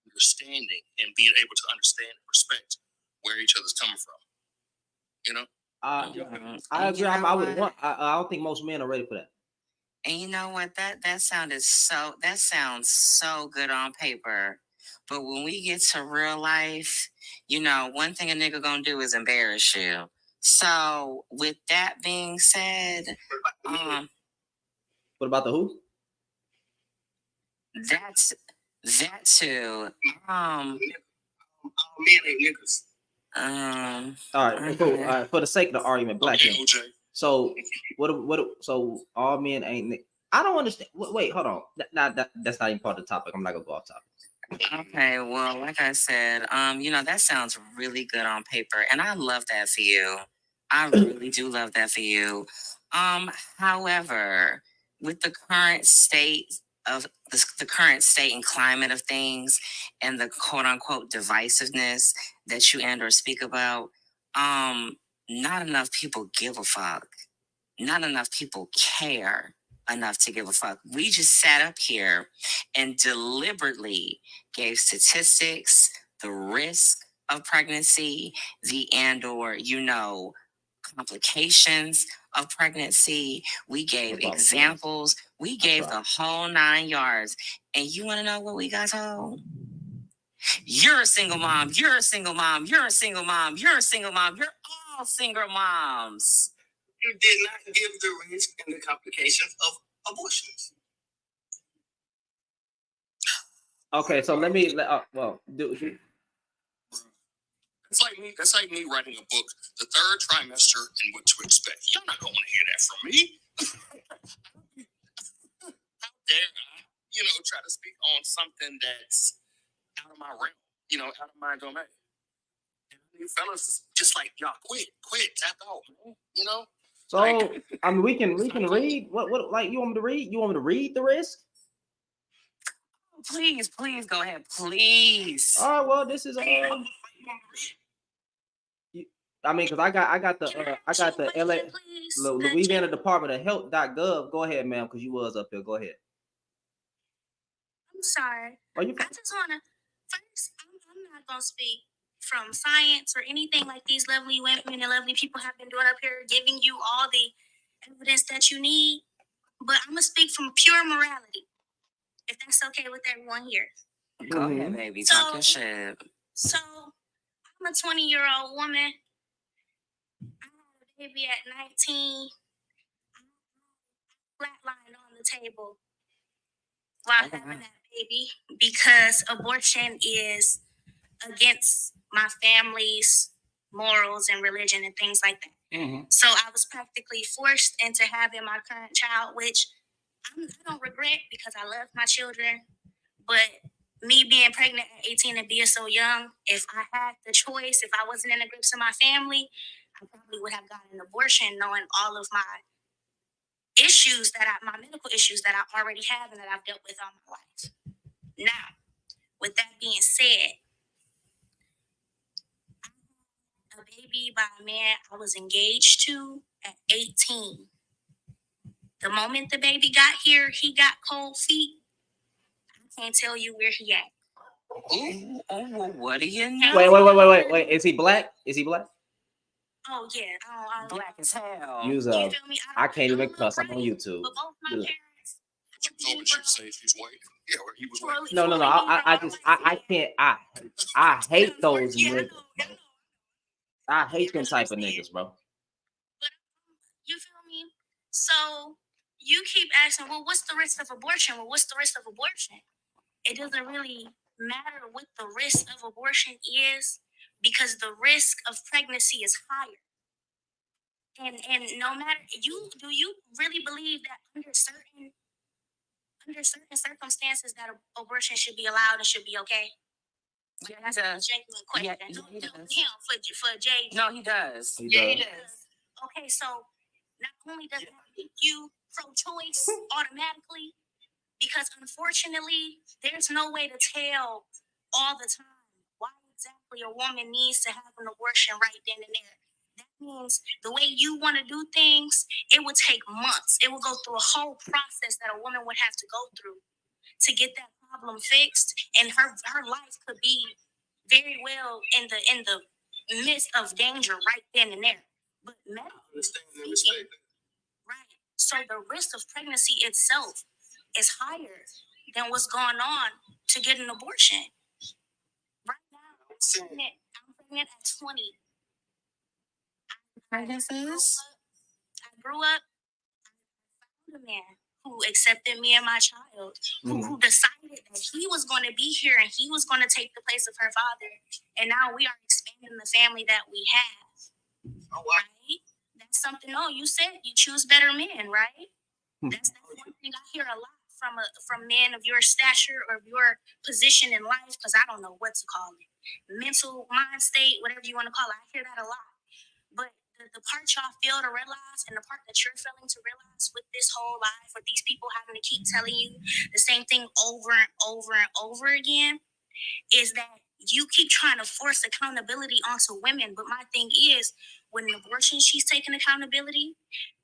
understanding and being able to understand and respect where each other's coming from. I agree. I don't think most men are ready for that. And you know what? That sounds so good on paper. But when we get to real life, one thing a nigga gonna do is embarrass you. So with that being said, what about the who? That too. Men ain't niggas. All right, cool. All right, for the sake of the argument, black men. So so all men ain't. I don't understand. Wait, hold on. That's not even part of the topic. I'm not gonna go off topic. Okay, well, like I said, that sounds really good on paper, and I love that for you. I really do love that for you. However, with the current state and climate of things, and the quote unquote divisiveness that you and or speak about, not enough people give a fuck. Not enough people care enough to give a fuck. We just sat up here and deliberately gave statistics, the risk of pregnancy, the and or, complications of pregnancy. We gave examples. We gave the whole 9 yards. And you want to know what we got told? You're a single mom. You're a single mom. You're a single mom. You're a single mom. You're all single moms. You did not give the risk and the complications of abortions. Okay, so let me. That's like me writing a book, The Third Trimester and What to Expect. Y'all not going to hear that from me. something that's out of my realm, you know, out of my domain. And you fellas, just like y'all, quit, tap out, man. You know. So I mean, we can read what like you want me to read? You want me to read the risk? Please go ahead, please. All right, well, this is I mean, because I got the LA Louisiana Department of Health.gov. Go ahead, ma'am, because you was up here. Go ahead. I'm sorry. Are you? I just wanna first. I'm not gonna speak from science or anything like these lovely women and lovely people have been doing up here, giving you all the evidence that you need. But I'm gonna speak from pure morality, if that's okay with everyone here. Go ahead, baby. Talk your shit. So I'm a 20-year-old woman. I had a baby at 19. Flatline on the table while having that baby because abortion is against my family's morals and religion and things like that. Mm-hmm. So I was practically forced into having my current child, which I don't regret because I love my children. But me being pregnant at 18 and being so young, if I had the choice, if I wasn't in the grips of my family, I probably would have gotten an abortion knowing all of my issues my medical issues that I already have and that I've dealt with all my life. Now, with that being said, I had a baby by a man I was engaged to at 18. The moment the baby got here, he got cold feet. I can't tell you where he at. Oh, what do you know? Wait. Is he black? Oh yeah, black as hell. Use you feel me? I can't even cuss. I'm right, on YouTube. but both my parents. Oh, but you say she's white? Yeah, or he was white. No. I can't. I hate those niggas. I hate them type of niggas, bro. But you feel me? So you keep asking, well, what's the risk of abortion? Well, what's the risk of abortion? It doesn't really matter what the risk of abortion is because the risk of pregnancy is higher. And no matter do you really believe that under certain circumstances that abortion should be allowed and should be okay? Yeah, that's he a does. genuine question. Yeah, he does. Him for Jay. No, he does. He does. Okay, so not only does that make you pro-choice automatically, because unfortunately, there's no way to tell all the time why exactly a woman needs to have an abortion right then and there. That means the way you want to do things, it would take months. It would go through a whole process that a woman would have to go through to get that problem fixed, and her life could be very well in the midst of danger right then and there. But medically speaking, right? So the risk of pregnancy itself is higher than what's going on to get an abortion. Right now, I'm pregnant at 20. I grew up, I found a man who accepted me and my child, who decided that he was going to be here and he was going to take the place of her father. And now we are expanding the family that we have. Oh, wow. Right? That's something. No, you said you choose better men, right? That's one thing I hear a lot from men of your stature or your position in life, because I don't know what to call it. Mental, mind state, whatever you want to call it. I hear that a lot. But the part y'all fail to realize, and the part that you're failing to realize with this whole life, with these people having to keep telling you the same thing over and over and over again, is that you keep trying to force accountability onto women. But my thing is, with an abortion, she's taking accountability.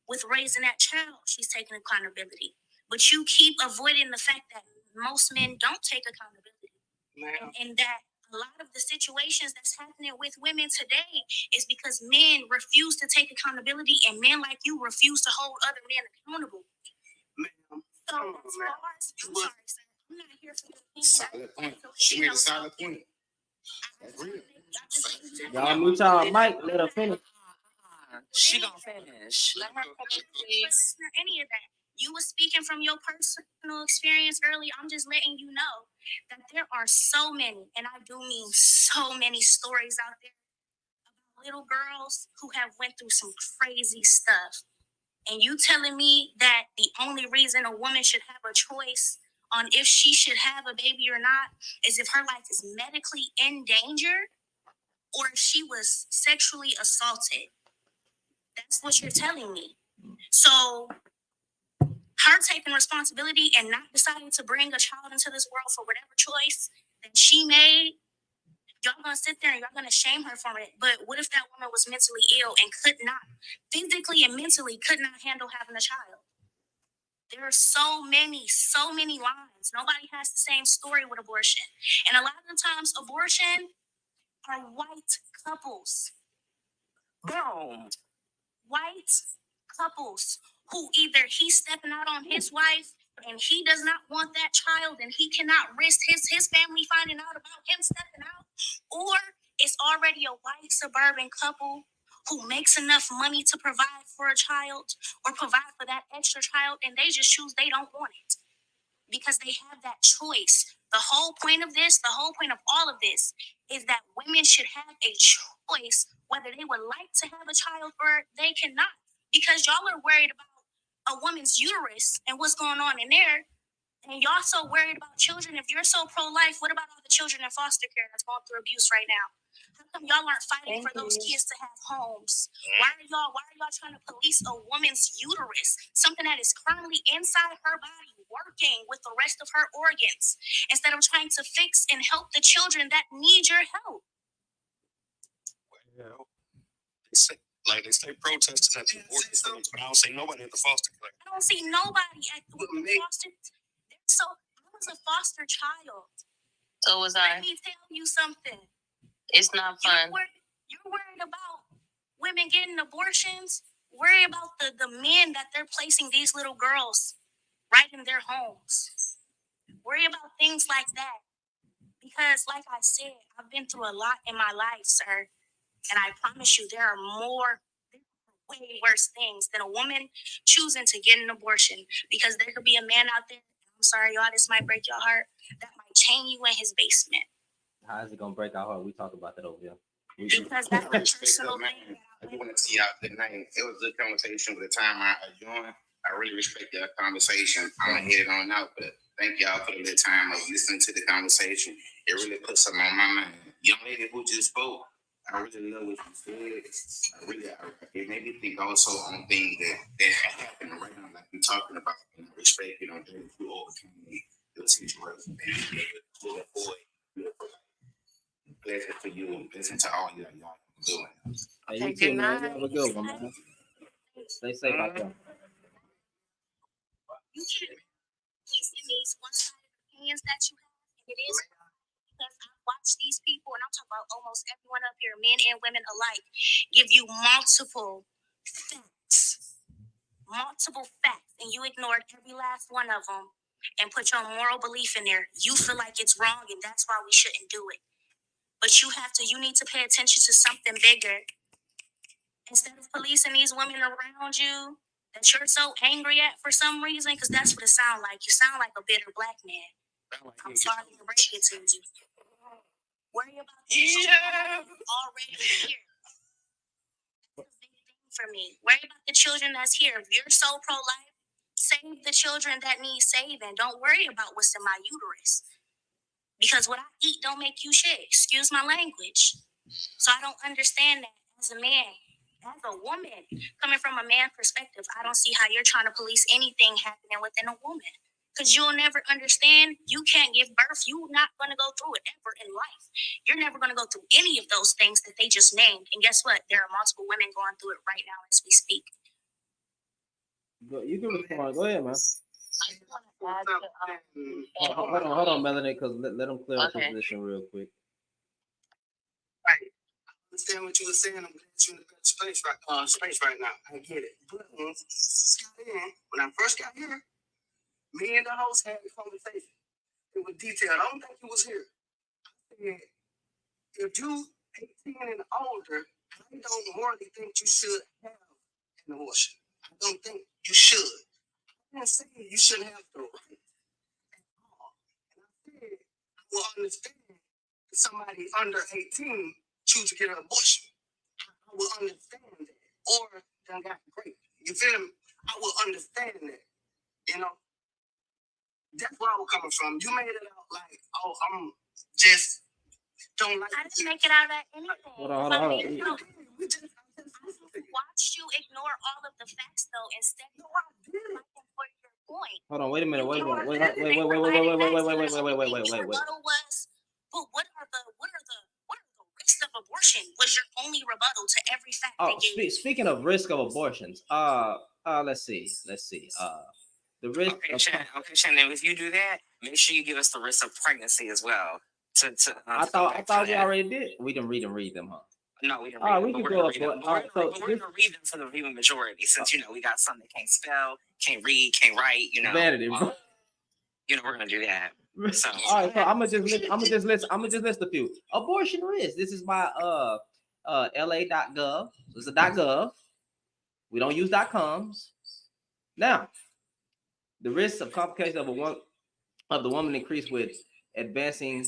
With raising that child, she's taking accountability. But you keep avoiding the fact that most men don't take accountability. And that a lot of the situations that's happening with women today is because men refuse to take accountability, and men like you refuse to hold other men accountable. Ma'am, So as far as, I'm sorry, sir, I'm not here for your opinion. solid point. She made a solid point. That's real. Y'all mute y'all mic. Let her finish. She gonna finish. Let her finish, please. Any of that. You were speaking from your personal experience earlier. I'm just letting you know that there are so many, and I do mean so many stories out there about little girls who have went through some crazy stuff. And you telling me that the only reason a woman should have a choice on if she should have a baby or not is if her life is medically in danger or if she was sexually assaulted. That's what you're telling me. So her taking responsibility and not deciding to bring a child into this world for whatever choice that she made, y'all gonna sit there and y'all gonna shame her for it. But what if that woman was mentally ill and could not, physically and mentally, could not handle having a child? There are so many lines. Nobody has the same story with abortion. And a lot of the times, abortion are white couples. Boom. White couples who either he's stepping out on his wife and he does not want that child and he cannot risk his family finding out about him stepping out, or it's already a white suburban couple who makes enough money to provide for a child or provide for that extra child, and they just choose they don't want it because they have that choice. The whole point of this, the whole point of all of this is that women should have a choice whether they would like to have a child or they cannot, because y'all are worried about a woman's uterus and what's going on in there. And y'all so worried about children. If you're so pro-life, what about all the children in foster care that's going through abuse right now? How come y'all aren't fighting for those kids to have homes? Why are y'all trying to police a woman's uterus, something that is currently inside her body, working with the rest of her organs, instead of trying to fix and help the children that need your help? Well, they say protesters at the abortion clinics, but I don't see nobody at the foster clinic. I don't see nobody at the foster. So I was a foster child. So was I. Let me tell you something. It's not fun. You're worried about women getting abortions. Worry about the men that they're placing these little girls right in their homes. Worry about things like that. Because like I said, I've been through a lot in my life, sir. And I promise you, there are way worse things than a woman choosing to get an abortion. Because there could be a man out there, I'm sorry, y'all, this might break your heart, that might chain you in his basement. How is it gonna break our heart? We talk about that over here. Because that's a personal thing. I just want to see y'all good night. It was a good conversation with the time I joined. I really respect your conversation. I'm gonna head on out, but thank y'all for the little time of listening to the conversation. It really put something on my mind. Young lady who just spoke, I really love what you said. It made me think also on things that happened right now, like we're talking about. And I respect, that you overcame the situation. Little boy, blessing for you and blessing to all y'all doing. Hey, you too, man. You have a good one, man. Stay safe out there. You can't in these one-sided opinions that you have. It is because I watch these people, and I'm talking about almost everyone up here, men and women alike, give you multiple facts, and you ignored every last one of them and put your moral belief in there. You feel like it's wrong, and that's why we shouldn't do it. But you need to pay attention to something bigger. Instead of policing these women around you that you're so angry at for some reason, because that's what it sounds like. You sound like a bitter black man. I'm sorry to break it to you. Worry about the children already here. That's a big thing for me. Worry about the children that's here. If you're so pro-life, save the children that need saving. Don't worry about what's in my uterus. Because what I eat don't make you shit. Excuse my language. So I don't understand that as a man. As a woman, coming from a man perspective, I don't see how you're trying to police anything happening within a woman. Because you'll never understand. You can't give birth. You're not going to go through it ever in life. You're never going to go through any of those things that they just named. And guess what? There are multiple women going through it right now as we speak. You can respond. Go ahead, man. Hold on, Melanie, because let them clear up the position real quick. Right. I understand what you were saying. I'm glad you're in a better space right now. I get it. But when I first got here, me and the host had a conversation. It was detailed. I don't think you was here. I said, if you 18 and older, I don't morally think you should have an abortion. I don't think you should. I didn't say you shouldn't have the right at all. And I said, I will understand if somebody under 18 choose to get an abortion. I will understand that. Or done got raped. You feel me? I will understand that. That's where I was coming from. You made it out like, oh, I'm just don't like. I didn't make it out of anything. Hold on. We just Watched you ignore all of the facts though, instead of fighting for your point. Hold on, wait a minute. Wait. Rebuttal was, but what are the risks of abortion? Was your only rebuttal to every fact they gave? Speaking of risk of abortions, let's see. The risk. Okay, Shannon. If you do that, make sure you give us the risk of pregnancy as well. I thought we already did. We didn't read them, huh? No, we didn't read them. We can go up. We're going to read them for the viewing majority, since we got some that can't spell, can't read, can't write. Vanity. We're going to do that. So, all right, so I'm gonna just list a few. Abortion risk. This is by LA.gov. This is .gov. We don't use .coms. Now, the risk of complications of the woman increase with advancing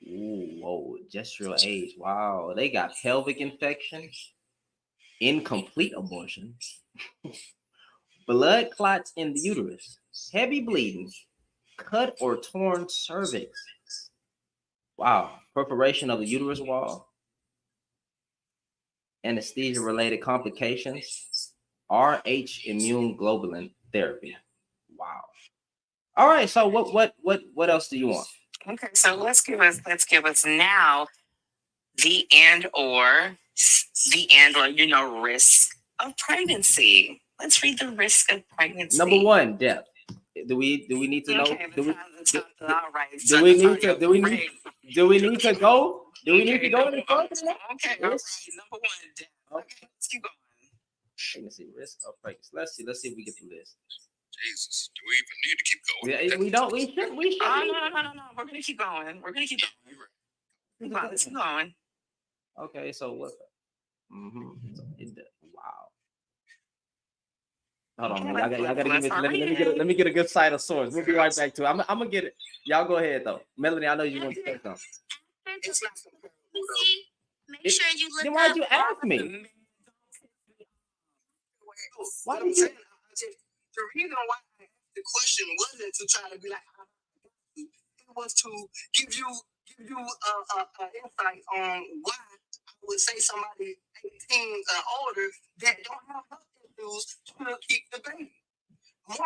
gestural age. Wow, they got pelvic infection, incomplete abortion, blood clots in the uterus, heavy bleeding, cut or torn cervix. Wow, perforation of the uterus wall, anesthesia-related complications, RH immune globulin therapy. Wow. All right, so what else do you want? Okay, so let's give us now the and or risk of pregnancy. Let's read the risk of pregnancy. Number one, death. Do we need to know? Okay, Do we need to go? Do we need to go any further? Okay, all right. Number one, death. Okay, let's keep going. Pregnancy risk of pregnancy. Let's see if we get the list. Jesus, do we even need to keep going? Yeah, we don't. We should. No. We're gonna keep going. Let's keep going. Okay, so what? Wow. Hold on, man. Y'all gotta give me. Let me get a good side of source. We'll be right back to it. I'm gonna get it. Y'all go ahead though. Melanie, I know you want to say something. Make sure you look. Then why'd you ask me? Why did you? The reason why I asked the question wasn't to try to be like, it was to give you insight on why I would say somebody 18 older that don't have health issues should keep the baby. I'm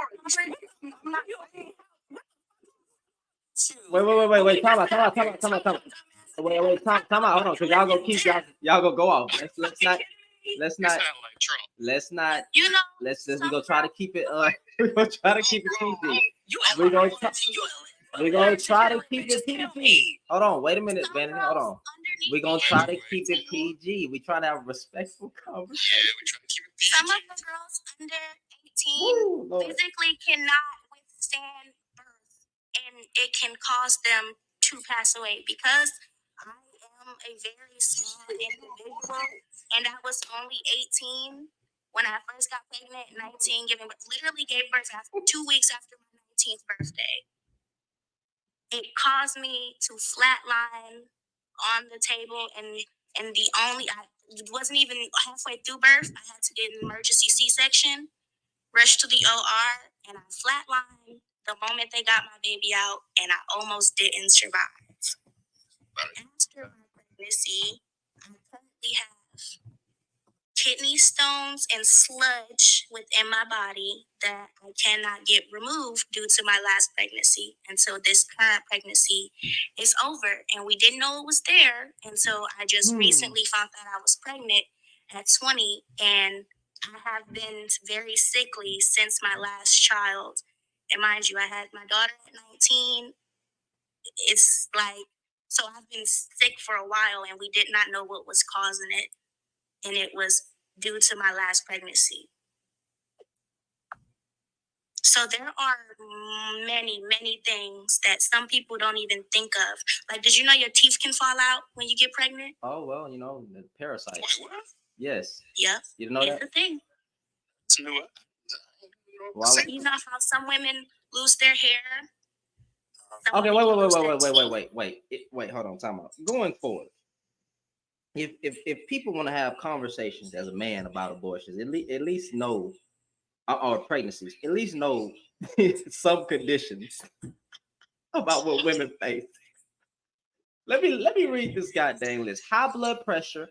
not Wait. Time out. Wait. Time out. Hold on, because y'all go off. Let's not. We gonna try to keep it. We're gonna try to keep it PG. We're gonna try to keep it PG. Hold on, wait a minute, Benny. Hold on. We're gonna try to keep it PG. We try to have a respectful conversation. Yeah, we try to keep it PG. Some of the girls under 18 physically cannot withstand birth, and it can cause them to pass away because I am a very small individual, and I was only 18 when I first got pregnant. 19, literally gave birth after 2 weeks after my 19th birthday. It caused me to flatline on the table, and it wasn't even halfway through birth. I had to get an emergency C-section, rushed to the OR, and I flatlined the moment they got my baby out, and I almost didn't survive. After my pregnancy, I currently have kidney stones and sludge within my body that I cannot get removed due to my last pregnancy until this current pregnancy is over. And we didn't know it was there until I just recently found out I was pregnant at 20. And I have been very sickly since my last child. And mind you, I had my daughter at 19. It's like, so I've been sick for a while, and we did not know what was causing it. And it was due to my last pregnancy. So there are many, many things that some people don't even think of. Like, did you know your teeth can fall out when you get pregnant? Oh, well, the parasite. What? Yes. Yep. You didn't know it's that? It's a thing. It's new. You know how some women lose their hair? Okay, wait. Hold on, time out. Going forward, if people want to have conversations as a man about abortions, at least know or pregnancies, at least know some conditions about what women face. Let me read this goddamn list. High blood pressure.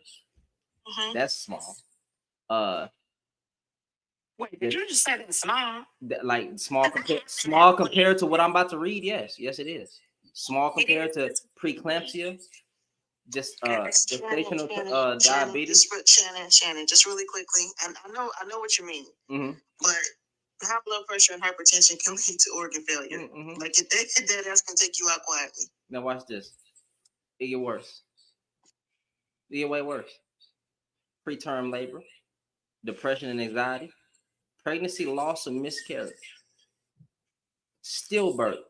That's small. Wait, did you just say that small? Like small compared to what I'm about to read? Yes, it is. Small compared to preeclampsia, just gestational diabetes. Shannon, just really quickly, and I know what you mean, but high blood pressure and hypertension can lead to organ failure. Like if that ass can take you out quietly. Now watch this. It get worse. It get way worse. Preterm labor, depression and anxiety, pregnancy loss or miscarriage, stillbirth.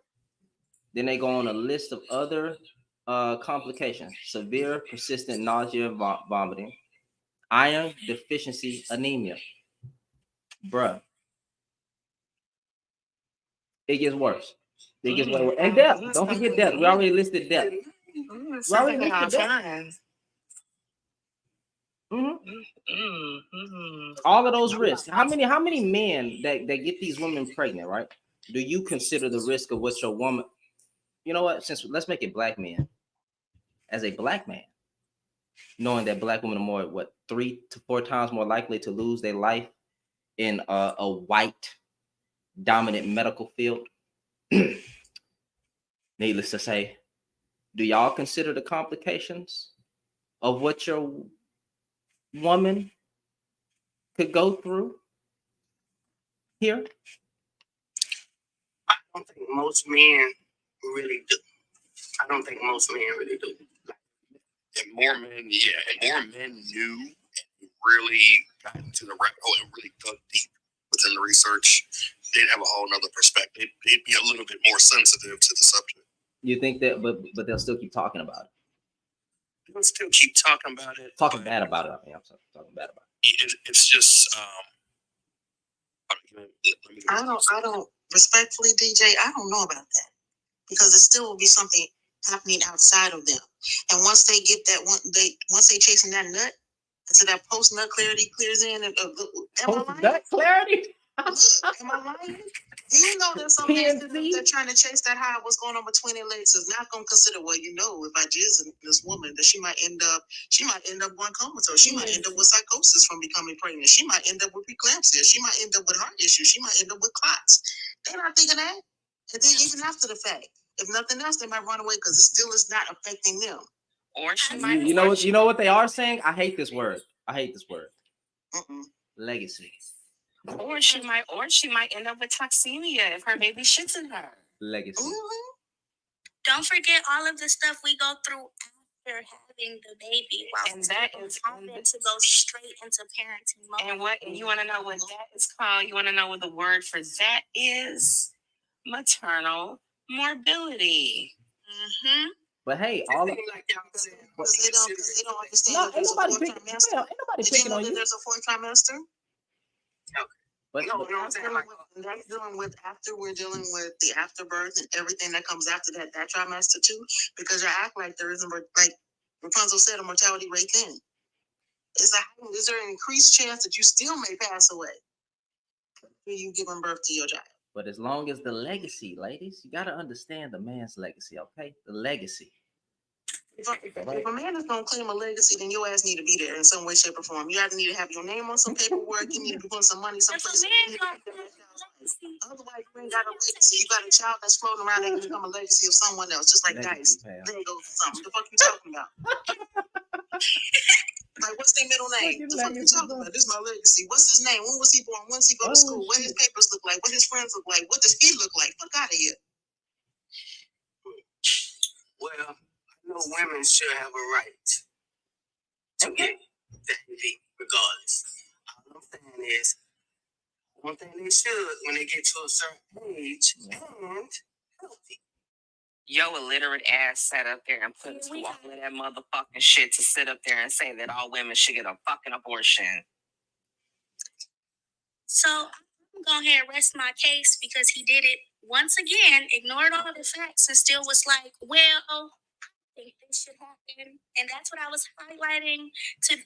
Then they go on a list of other complications: severe persistent nausea, vomiting, iron deficiency anemia. Bruh, it gets worse. It gets way worse. And death. Don't forget death. We already listed death. We already listed death. All of those risks. How many men that get these women pregnant, right? Do you consider the risk of what your woman? You know what? Let's make it black men. As a black man, knowing that black women are more 3 to 4 times more likely to lose their life in a white dominant medical field. Needless to say, do y'all consider the complications of what your woman could go through here? I don't think most men really do. I don't think most men really do. And more men, and more men knew and really got into the rabbit hole and really dug deep within the research. They'd have a whole nother perspective. They'd be a little bit more sensitive to the subject. You think that, but they'll still keep talking about it. They'll still keep talking about it. Talking bad about it. I mean, I'm talking bad about it. It's just, I don't respectfully, DJ. I don't know about that because it still will be something happening outside of them. And once they get that once they chasing that nut, so that post nut clarity clears in. Post nut clarity. Am I lying? You know there's some men that trying to chase that high. What's going on between their legs is not going to consider. Well, you know, if I jizz in this woman, that she might end up going comatose. She might end up with psychosis from becoming pregnant. She might end up with preeclampsia. She might end up with heart issues. She might end up with clots. They're not thinking that. And then even after the fact, if nothing else, they might run away because it still is not affecting them. Or she it. might. You know what they are saying? I hate this word. Legacy. Or she might end up with toxemia if her baby shits in her. Legacy. Don't forget all of the stuff we go through after having the baby. And that is to go straight into parenting mode. And you want to know what that is called? You want to know what the word for that is? Maternal morbidity. But hey, all of because they don't understand. Ain't nobody picking on you. There's a 4th trimester. But that's dealing with after we're dealing with the afterbirth and everything that comes after that trimester too, because you act like there isn't, like Rapunzel said, a mortality rate then. Is there an increased chance that you still may pass away after you giving birth to your child? But as long as the legacy, ladies, you got to understand the man's legacy, okay? The legacy. If a man is going to claim a legacy, then your ass need to be there in some way, shape, or form. You either need to have your name on some paperwork, you need to be putting some money someplace. Otherwise, you ain't got a legacy. You got a child that's floating around that can become a legacy of someone else, just like dice. Then goes something. The fuck you talking about? Like, what's their middle name? The fuck you talking about? This is my legacy. What's his name? When was he born? When does he go to school? What his papers look like? What his friends look like? What does he look like? Fuck out of here. Well, I know women should have a right to get the baby regardless. All I'm saying is, one thing they should, when they get to a certain age, and healthy. Yo, illiterate ass sat up there and put through all of that motherfucking shit to sit up there and say that all women should get a fucking abortion. So I'm going to rest my case because he did it once again, ignored all the facts, and still was like, well, I think this should happen. And that's what I was highlighting to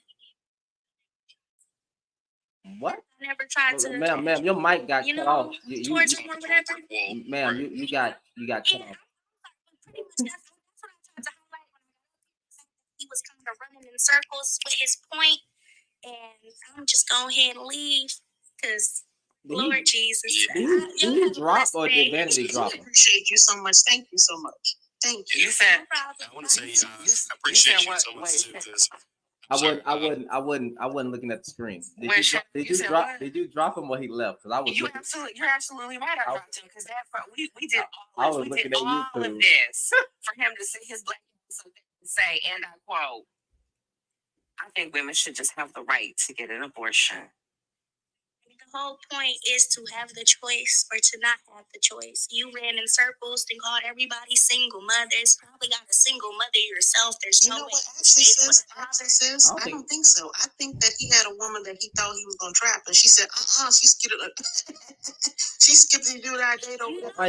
What? I never tried to, Ma'am, your mic got you cut know, off. towards him or whatever. Ma'am, you got cut off. Pretty much that's what I tried to highlight when I got up. He was kind of running in circles with his point, and I'm just go ahead and leave because Lord Jesus. Did he drop or did Vanity drop I him? appreciate you so much. Thank you so much. Thank you. You said, I want to say I appreciate you so much too, because I wasn't looking at the screen. Did you drop him or he left? Because I was you're absolutely right. I dropped him because we did all of this for him to say his black something to say, and I quote, I think women should just have the right to get an abortion. The whole point is to have the choice or to not have the choice. You ran in circles and called everybody single mothers. Probably got a single mother yourself. There's You no know way. what actually says? I don't think so. I think that he had a woman that he thought he was gonna trap, and she said, she skipped it. She skipped it, do that date over there. Why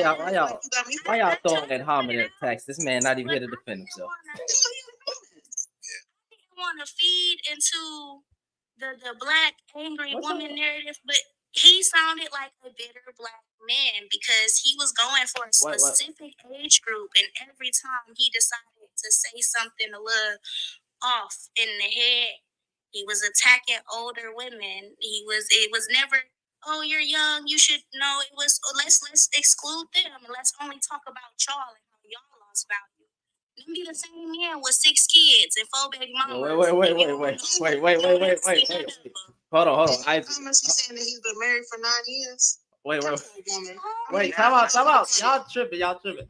y'all throwing that hominin attacks? This man not even here to defend himself. Want to feed into the black angry woman narrative, but he sounded like a bitter black man because he was going for a specific age group, and every time he decided to say something a little off in the head, he was attacking older women. It was never, oh, you're young, you should know. It was, let's exclude them and let's only talk about y'all and how y'all lost value. Them be the same man with 6 kids and 4 baby mamas. Wait. Hold on. Isaac. He's saying that he's been married for 9 years. Wait, time out. Y'all tripping.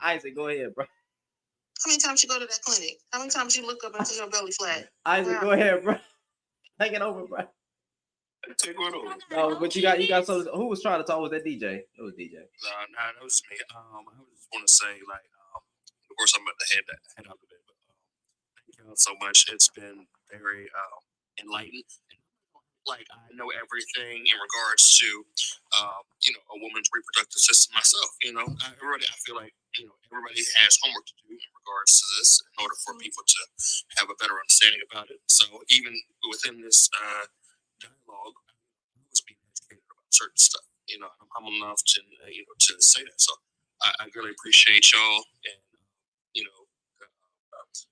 Isaac, go ahead, bro. How many times you go to that clinic? How many times you look up and see your belly flat? Isaac, go ahead, bro. Take it over, bro. Take what over? No, but you got so who was trying to talk? Was that DJ? It was DJ. No, that was me. I just want to say, like, of course, I'm about to head out of it, but thank y'all so much. It's been very enlightening. Like, I know everything in regards to, a woman's reproductive system myself. I feel like, everybody has homework to do in regards to this in order for people to have a better understanding about it. So even within this dialogue, I was being educated about certain stuff. I'm humble enough to, to say that. So I really appreciate y'all and,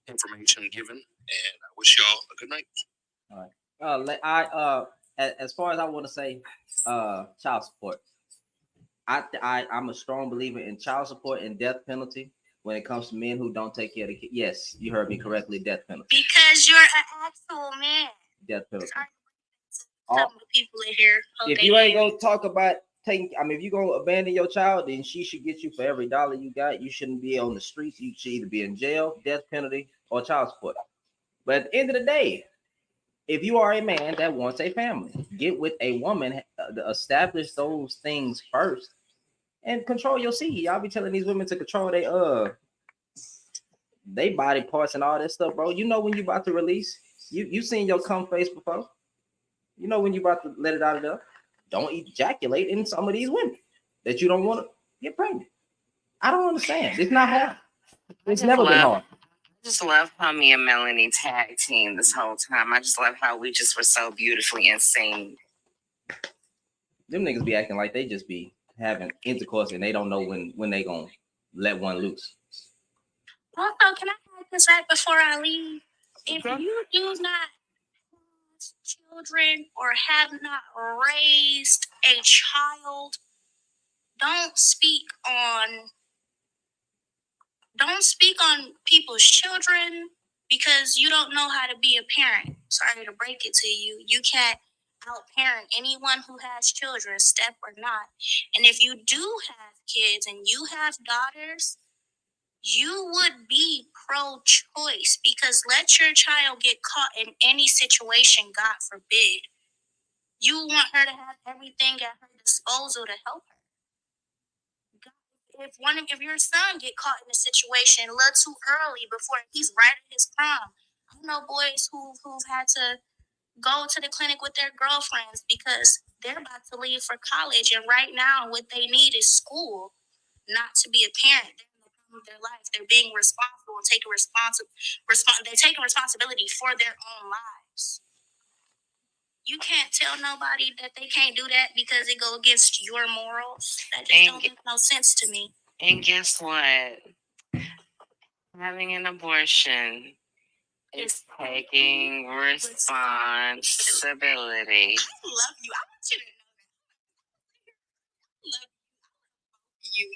information given, and I wish y'all a good night. All right. As far as I want to say, child support. I'm a strong believer in child support and death penalty when it comes to men who don't take care of the kids. Yes, you heard me correctly. Death penalty. Because you're an actual man. Death penalty. People in here. If you ain't gonna talk about if you're gonna abandon your child, then she should get you for every dollar you got. You shouldn't be on the streets. You should either be in jail, death penalty, or child support. But at the end of the day, if you are a man that wants a family, get with a woman, establish those things first, and control your seed. Y'all be telling these women to control they body parts and all that stuff, bro. You know when you about to release. You seen your cum face before. You know when you about to let it out of there. Don't ejaculate in some of these women that you don't want to get pregnant. I don't understand. It's not hard. It's never been hard. I just love how me and Melanie tag team this whole time. I just love how we just were so beautifully insane. Them niggas be acting like they just be having intercourse and they don't know when they gonna let one loose. Also, can I add this right before I leave? If you do not have children or have not raised a child, don't speak on people's children because you don't know how to be a parent. Sorry to break it to you. You can't out-parent anyone who has children, step or not. And if you do have kids and you have daughters, you would be pro-choice because let your child get caught in any situation, God forbid. You want her to have everything at her disposal to help her. If your son get caught in a situation a little too early before he's right at his prime, I know boys who've had to go to the clinic with their girlfriends because they're about to leave for college, and right now what they need is school, not to be a parent. They're in the prime of their life. They're being responsible and taking responsibility for their own lives. you can't tell nobody that they can't do that because it go against your morals. That just don't make no sense to me. And guess what? Having an abortion is taking responsibility. I love you. I want you to know that. I love you.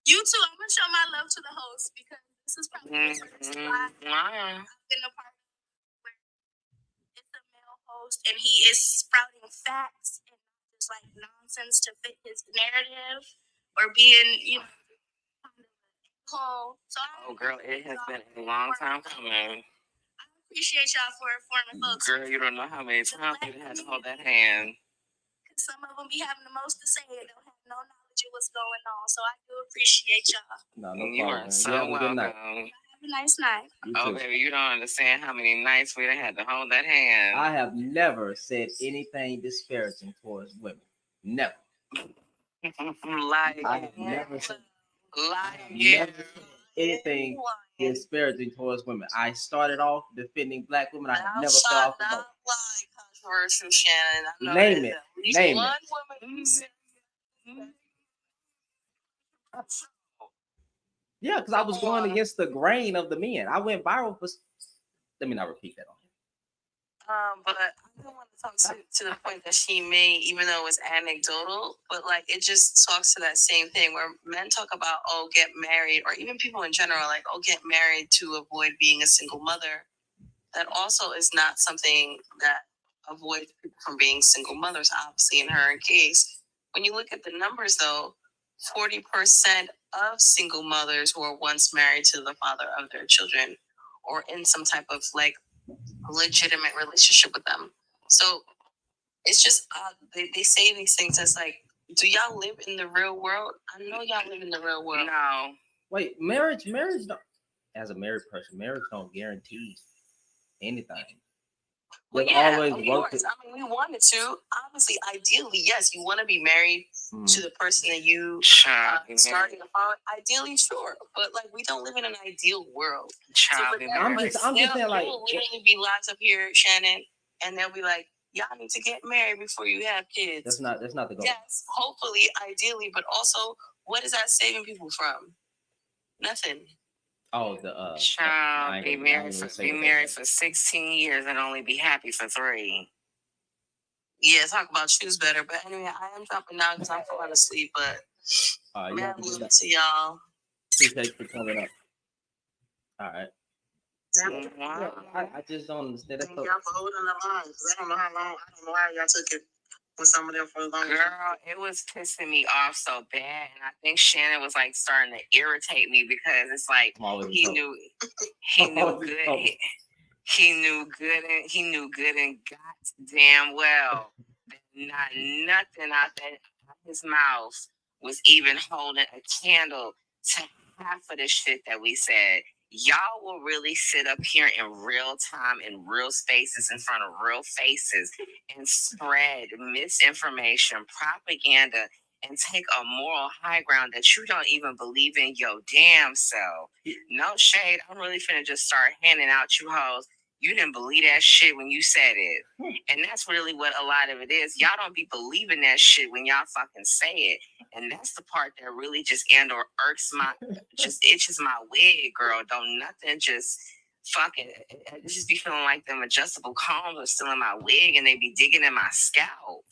You too. I'm gonna show my love to the host because this is probably the first live I've been a part of where it's a male host and he is sprouting facts and not just like nonsense to fit his narrative or being, you know, kind of cold. So Girl, it has been a long time coming. I appreciate y'all for informing folks. Girl, you don't know how many times we had to hold that hand. Because some of them be having the most to say and don't have no knowledge of what's going on. So I do appreciate y'all. No, no You problem. are so welcome. Have a nice night. Oh, baby, you don't understand how many nights we had to hold that hand. I have never said anything disparaging towards women. Never. Like, I have never said never said anything disparaging towards women. I started off defending black women. I have never fell off the boat. Controversial, Shannon. I know Name it. At least Name one it. woman. Yeah, because I was going against the grain of the men. I went viral for. Let me not repeat that on here. But I don't want to talk to the point that she made, even though it was anecdotal, but like it just talks to that same thing where men talk about, oh, get married, or even people in general, like, oh, get married to avoid being a single mother. That also is not something that avoids people from being single mothers, obviously, in her case. When you look at the numbers, though, 40% of single mothers were once married to the father of their children or in some type of like legitimate relationship with them. So it's just odd. They say these things as like, do y'all live in the real world? I know y'all live in the real world. No. Wait, marriage don't, as a married person, marriage don't guarantee anything. Well, There's yeah, always of work course. I mean, we wanted to. Obviously, ideally, yes, you want to be married to the person that you starting to follow. Ideally, sure, but like we don't live in an ideal world. I'm just saying, like, there will literally be lives up here, Shannon, and they'll be like, y'all need to get married before you have kids. That's not the goal. Yes, hopefully, ideally, but also, what is that saving people from? Nothing. Oh, the child, be married for 16 years and only be happy for 3. Yeah, talk about choose better. But anyway, I am dropping down because I'm falling asleep. But man, love to y'all. Appreciate you for coming up. All right. Yeah, I just don't understand. Thank y'all for holding the line because I don't know how y'all took it with some of them for long. Girl, it was pissing me off so bad, and I think Shannon was like starting to irritate me because it's like he knew good and goddamn well that not nothing out his mouth was even holding a candle to half of the shit that we said. Y'all will really sit up here in real time, in real spaces, in front of real faces, and spread misinformation, propaganda, and take a moral high ground that you don't even believe in your damn self. No shade. I'm really finna just start handing out you hoes. You didn't believe that shit when you said it. And that's really what a lot of it is. Y'all don't be believing that shit when y'all fucking say it. And that's the part that really just irks just itches my wig, girl. Don't nothing just fucking, I just be feeling like them adjustable combs are still in my wig and they be digging in my scalp.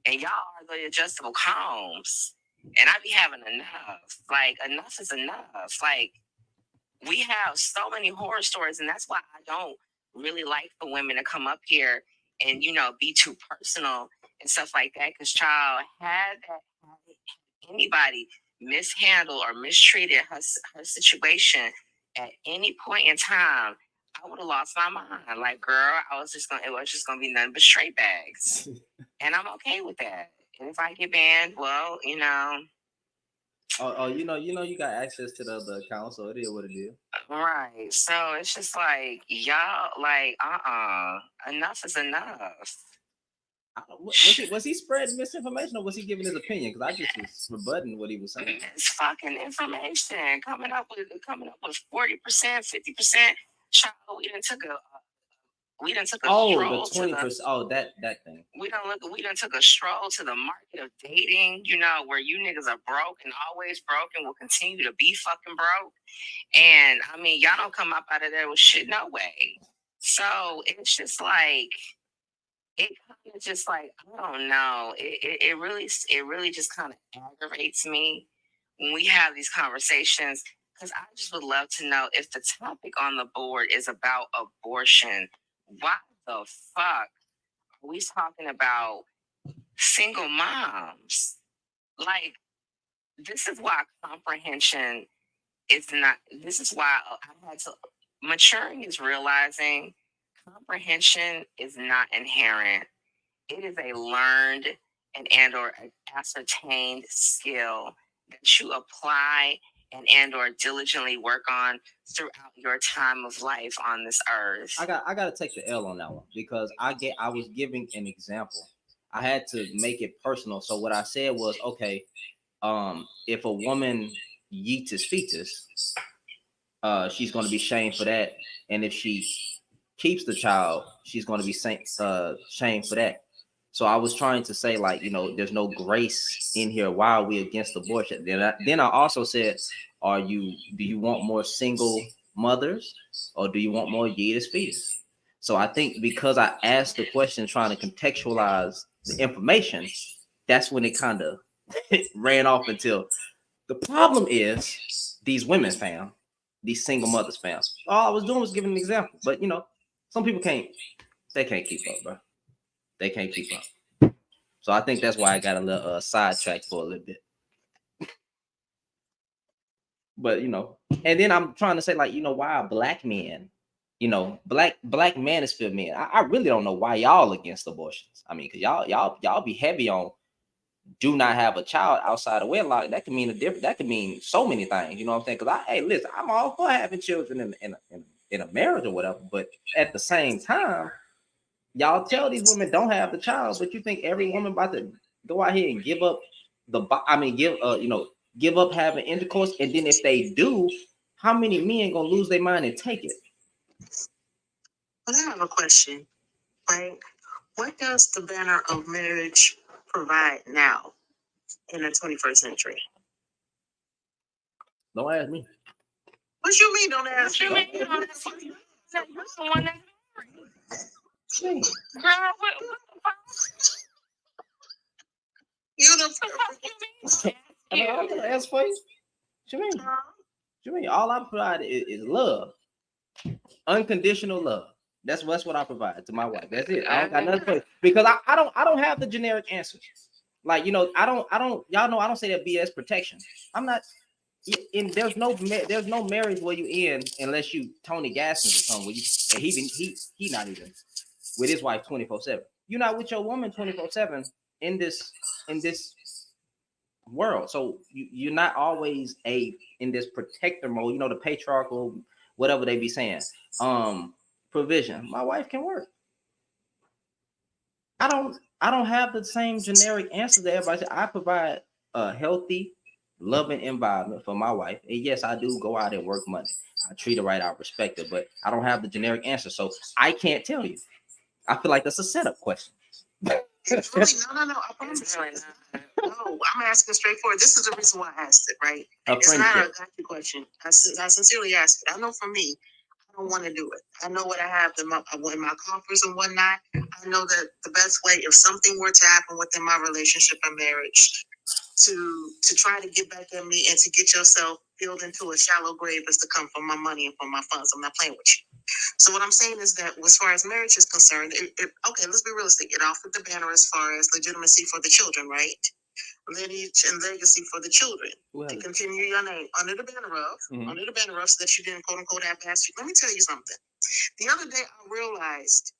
And y'all are the adjustable combs. And I be having enough. Like, enough is enough. Like, we have so many horror stories, and that's why I don't really like for women to come up here and, you know, be too personal and stuff like that. Because, child, had anybody mishandled or mistreated her situation at any point in time, I would have lost my mind. Like, girl, it was just gonna be nothing but straight bags, and I'm okay with that. And if I get banned, well, you know. You know, you got access to the other account, so it is what it is. Right. So it's just like y'all, like, enough is enough. Was he spreading misinformation or was he giving his opinion? Because I just was rebutting what he was saying. It's fucking information coming up with 40%, 50%. Child, we done took a We done took a Oh, stroll the to the 20%. Oh, that thing. we done took a stroll to the market of dating, you know, where you niggas are broke and always broke and will continue to be fucking broke. And I mean, y'all don't come up out of there with shit, no way. So it's just like it kind of just like I don't know. It really just kind of aggravates me when we have these conversations because I just would love to know if the topic on the board is about abortion. Why the fuck are we talking about single moms? Like, this is why comprehension is not, this is why I had to, maturing is realizing comprehension is not inherent. It is a learned and or ascertained skill that you apply and or diligently work on throughout your time of life on this earth. I got to take the L on that one because I was giving an example. I had to make it personal. So what I said was, okay, if a woman yeets his fetus, she's going to be shamed for that, and if she keeps the child, she's going to be shamed for that. So I was trying to say, like, you know, there's no grace in here. Why are we against abortion? Then I also said, do you want more single mothers or do you want more yeetus fetus? So I think because I asked the question trying to contextualize the information, that's when it kind of ran off until the problem is these women fam, these single mothers fam. All I was doing was giving an example, but you know, some people can't keep up, bro. They can't keep up. So I think that's why I got a little sidetracked for a little bit. But you know, and then I'm trying to say, like, you know, why black men, you know, black manosphere men. I really don't know why y'all against abortions. I mean, because y'all be heavy on do not have a child outside of wedlock. That could mean that could mean so many things. You know what I'm saying? Because hey, listen, I'm all for having children in a marriage or whatever. But at the same time, y'all tell these women don't have the child, but you think every woman about to go out here and give up give up having intercourse, and then if they do, how many men gonna lose their mind and take it? But I have a question, right? What does the banner of marriage provide now in the 21st century? Don't ask me. What you mean? Don't ask me. You're the one that girl, what the fuck? You the I'm gonna ask for you. What you mean? All I provide is love, unconditional love. That's what I provide to my wife. That's it. I don't got nothing for you because I don't have the generic answers. Like, you know, I don't y'all know I don't say that BS protection. I'm not in. There's no marriage where you in unless you Tony Gaskins or something. Where you and he not even with his wife 24/7. You're not with your woman 24/7 in this world. So you're not always in this protector mode. You know, the patriarchal whatever they be saying. Provision. My wife can work. I don't have the same generic answer that everybody says. I provide a healthy, loving environment for my wife. And yes, I do go out and work money. I treat her right, I respect her, but I don't have the generic answer. So I can't tell you. I feel like that's a setup question. It's really, no. I promise you. No, I'm asking straightforward. This is the reason why I asked it, right? It's not a gotcha question. I sincerely ask it. I know for me, I don't want to do it. I know what I have in my coffers and whatnot. I know that the best way, if something were to happen within my relationship or marriage, to try to get back at me and to get yourself filled into a shallow grave is to come from my money and from my funds. I'm not playing with you. So what I'm saying is that as far as marriage is concerned, okay, let's be realistic. It offered the banner as far as legitimacy for the children, right? Lineage and legacy for the children. To continue your name under the banner of, so that you didn't quote unquote have past. Let me tell you something. The other day I realized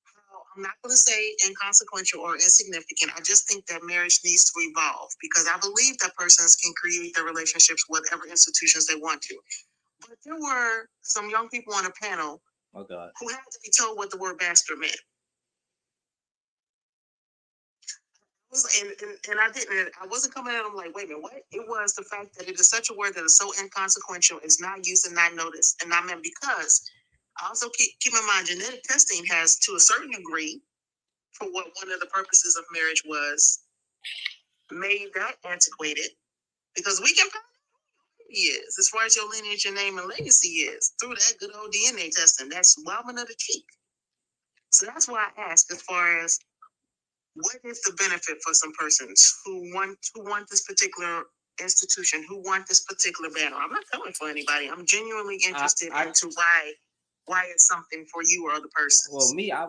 how, I'm not going to say inconsequential or insignificant. I just think that marriage needs to evolve because I believe that persons can create their relationships with whatever institutions they want to. But there were some young people on a panel who had to be told what the word bastard meant. And I wasn't coming at them like, wait a minute, what? It was the fact that it is such a word that is so inconsequential, it's not used and not noticed and not meant because Also, keep in mind, genetic testing has, to a certain degree, for what one of the purposes of marriage was, made that antiquated, because we can find out who he is, as far as your lineage, your name, and legacy is, through that good old DNA testing. That's swabbing of the cheek. So that's why I ask, as far as what is the benefit for some persons who want this particular institution, who want this particular banner. I'm not coming for anybody. I'm genuinely interested into why it's something for you or other persons. Well, me, I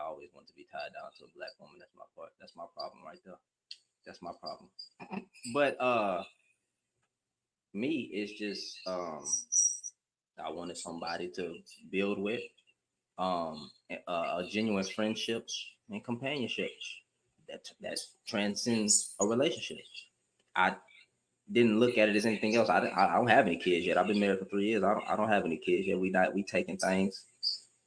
always want to be tied down to a black woman. That's my part. That's my problem right there. That's my problem. But me, it's just I wanted somebody to build with, a genuine friendship and companionship that transcends a relationship. I didn't look at it as anything else. I don't have any kids yet. I've been married for 3 years. I don't have any kids yet. We taking things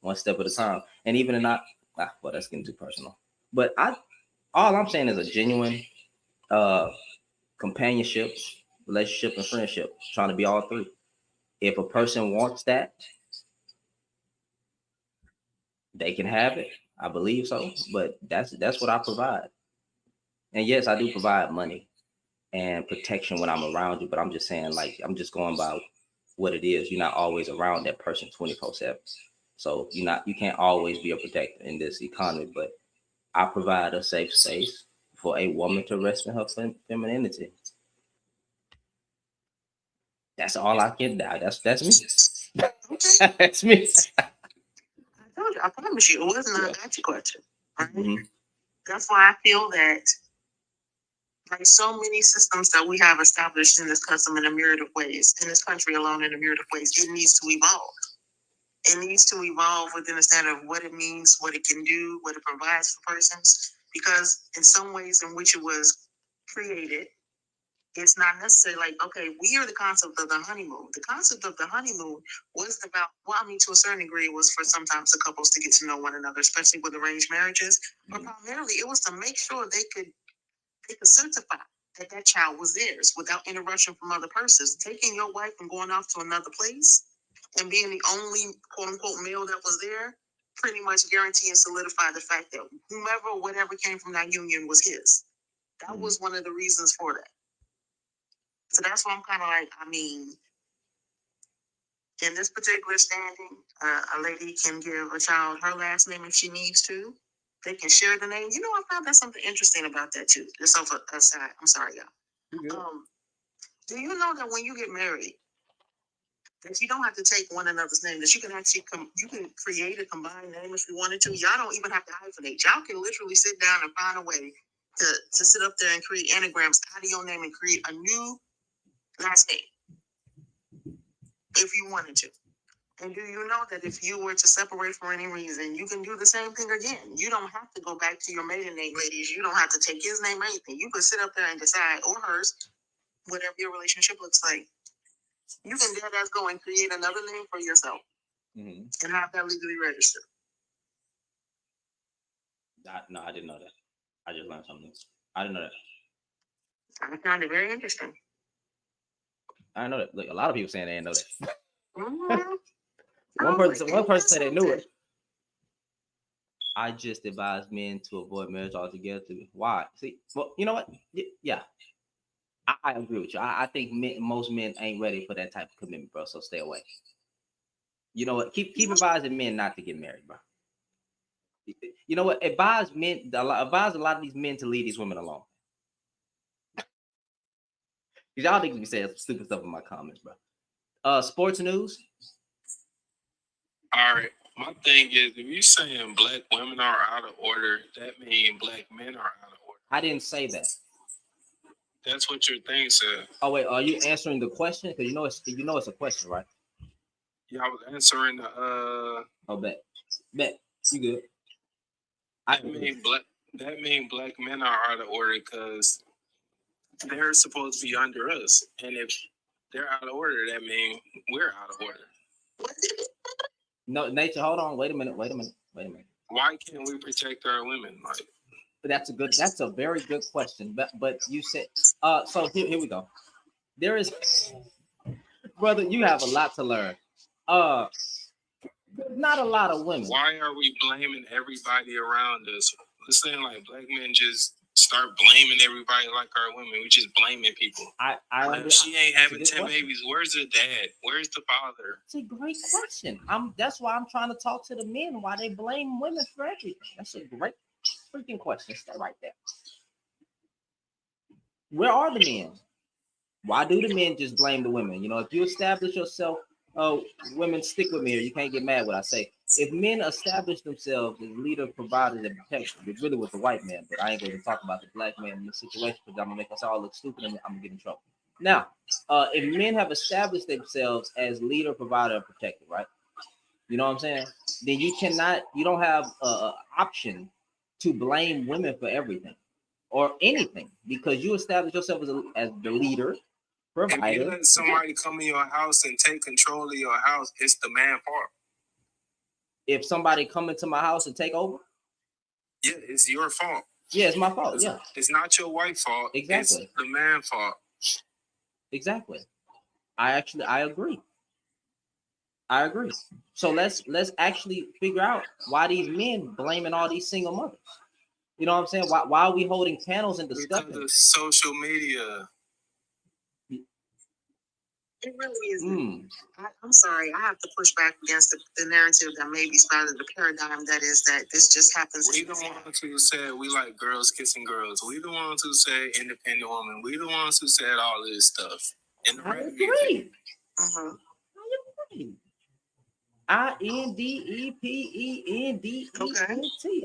one step at a time. And even in well, that's getting too personal. But all I'm saying is a genuine companionship, relationship, and friendship. Trying to be all three. If a person wants that, they can have it. I believe so. But that's what I provide. And yes, I do provide money and protection when I'm around you. But I'm just saying, like, I'm just going by what it is. You're not always around that person 24/7. So you can't always be a protector in this economy. But I provide a safe space for a woman to rest in her femininity. That's all I can do. That's me. That's me. I told you, I promise you, it wasn't a gotcha question. Right? Mm-hmm. That's why I feel that, like so many systems that we have established in this custom in a myriad of ways, in this country alone in a myriad of ways, it needs to evolve. It needs to evolve within the standard of what it means, what it can do, what it provides for persons. Because in some ways in which it was created, it's not necessarily like, okay, we are the concept of the honeymoon. The concept of the honeymoon was about, well, I mean, to a certain degree, it was for sometimes the couples to get to know one another, especially with arranged marriages. But primarily, it was to make sure they could certify that child was theirs without interruption from other persons. Taking your wife and going off to another place and being the only quote unquote male that was there pretty much guarantee and solidify the fact that whomever or whatever came from that union was his. That was one of the reasons for that. So that's why I'm kind of like, I mean, in this particular standing, a lady can give a child her last name if she needs to. They can share the name. You know, I found that something interesting about that too. Just off aside, I'm sorry, y'all. Do you know that when you get married, that you don't have to take one another's name? That you can actually you can create a combined name if you wanted to. Y'all don't even have to hyphenate. Y'all can literally sit down and find a way to sit up there and create anagrams out of your name and create a new last name if you wanted to. And do you know that if you were to separate for any reason, you can do the same thing again? You don't have to go back to your maiden name, ladies. You don't have to take his name or anything. You can sit up there and decide, or hers, whatever your relationship looks like. You can dead ass go and create another name for yourself and have that legally registered. No, I didn't know that. I just learned something. I didn't know that. I found it very interesting. I didn't know that. Look, a lot of people saying they didn't know that. Mm-hmm. One person said they knew it. I just advise men to avoid marriage altogether. Why? See, well, you know what? Yeah, I agree with you. I think most men ain't ready for that type of commitment, bro. So stay away. You know what? Keep advising men not to get married, bro. You know what? Advise a lot of these men to leave these women alone. Because y'all niggas be saying some stupid stuff in my comments, bro. Sports news. All right. My thing is, if you're saying black women are out of order, that means black men are out of order. I didn't say that. That's what your thing said. Oh wait, are you answering the question? Because you know it's a question, right? Yeah, I was answering the Oh, bet. You good? That mean black men are out of order because they're supposed to be under us, and if they're out of order, that means we're out of order. No, Nature, hold on. Wait a minute. Why can't we protect our women? Like, that's a very good question. But you said so here we go. There is, brother, you have a lot to learn. Not a lot of women. Why are we blaming everybody around us? It's saying like black men just start blaming everybody like our women. We just blaming people. If she ain't having 10 babies, where's the dad? Where's the father? It's a great question. That's why I'm trying to talk to the men why they blame women for everything. That's a great freaking question. Stay right there. Where are the men? Why do the men just blame the women? You know, if you establish yourself, women, stick with me here. You can't get mad when I say, if men establish themselves as leader, providers, and protectors, it really was the white man, but I ain't going to talk about the black man in this situation because I'm going to make us all look stupid and I'm going to get in trouble. Now, if men have established themselves as leader, provider, and protector, right? You know what I'm saying? Then you don't have an option to blame women for everything or anything because you establish yourself as the leader, provider. If you let somebody come in your house and take control of your house, it's the man's fault. If somebody come into my house and take over? Yeah, it's your fault. Yeah, it's my fault. Yeah. It's not your wife's fault. Exactly. It's the man's fault. Exactly. I agree. I agree. So let's actually figure out why these men blaming all these single mothers. You know what I'm saying? Why are we holding panels and discussing? Because of social media. It really isn't. I'm sorry. I have to push back against the narrative that may be spouted, the paradigm that is that this just happens. We the ones who said we like girls kissing girls. We the ones who say independent woman. We the ones who said all this stuff. And I agree. Mm-hmm. INDEPENDENT.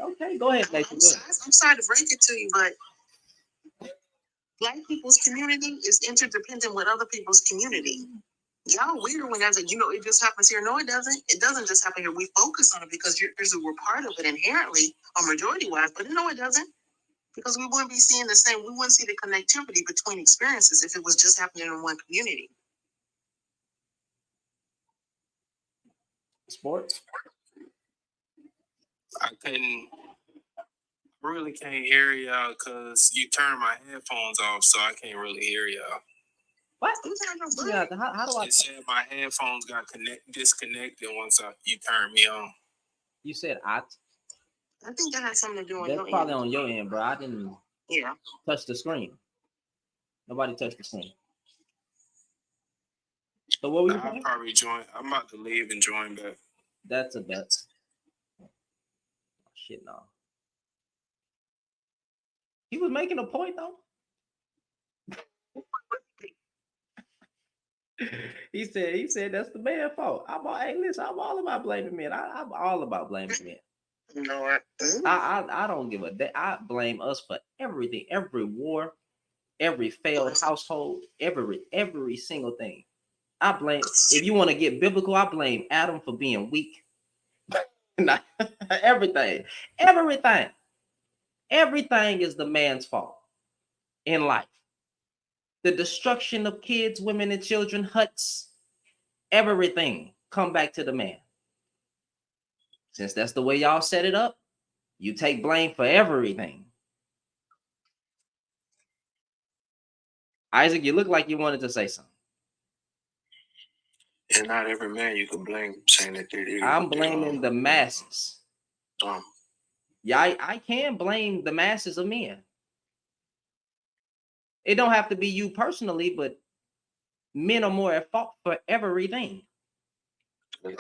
Okay, go ahead, Nathan. I'm sorry to break it to you, but Black people's community is interdependent with other people's community. Y'all weird when that's it just happens here. No, it doesn't. It doesn't just happen here. We focus on it because we're part of it inherently or majority wise, but no, it doesn't. Because we wouldn't be seeing we wouldn't see the connectivity between experiences if it was just happening in one community. Sports? I really can't hear y'all because you turned my headphones off, so I can't really hear y'all. What? Yeah, how do I? It said my headphones got disconnected once you turned me on. You said I think that has something to do with that's probably on your end, bro. I didn't touch the screen. Nobody touched the screen. So what were you saying? I'll probably join. I'm about to leave and join back. That's a bet. Oh, shit, no. He was making a point, though. He said that's the man's fault. I'm all about blaming men. I'm all about blaming men. No, I don't give a damn. I blame us for everything, every war, every failed household, every single thing. I blame. If you want to get biblical, I blame Adam for being weak. Everything is the man's fault in life. The destruction of kids, women, and children, huts, everything come back to the man. Since that's the way y'all set it up, you take blame for everything. Isaac, you look like you wanted to say something. And not every man you can blame saying that they did. I'm blaming the masses. Yeah, I can blame the masses of men. It don't have to be you personally, but men are more at fault for everything.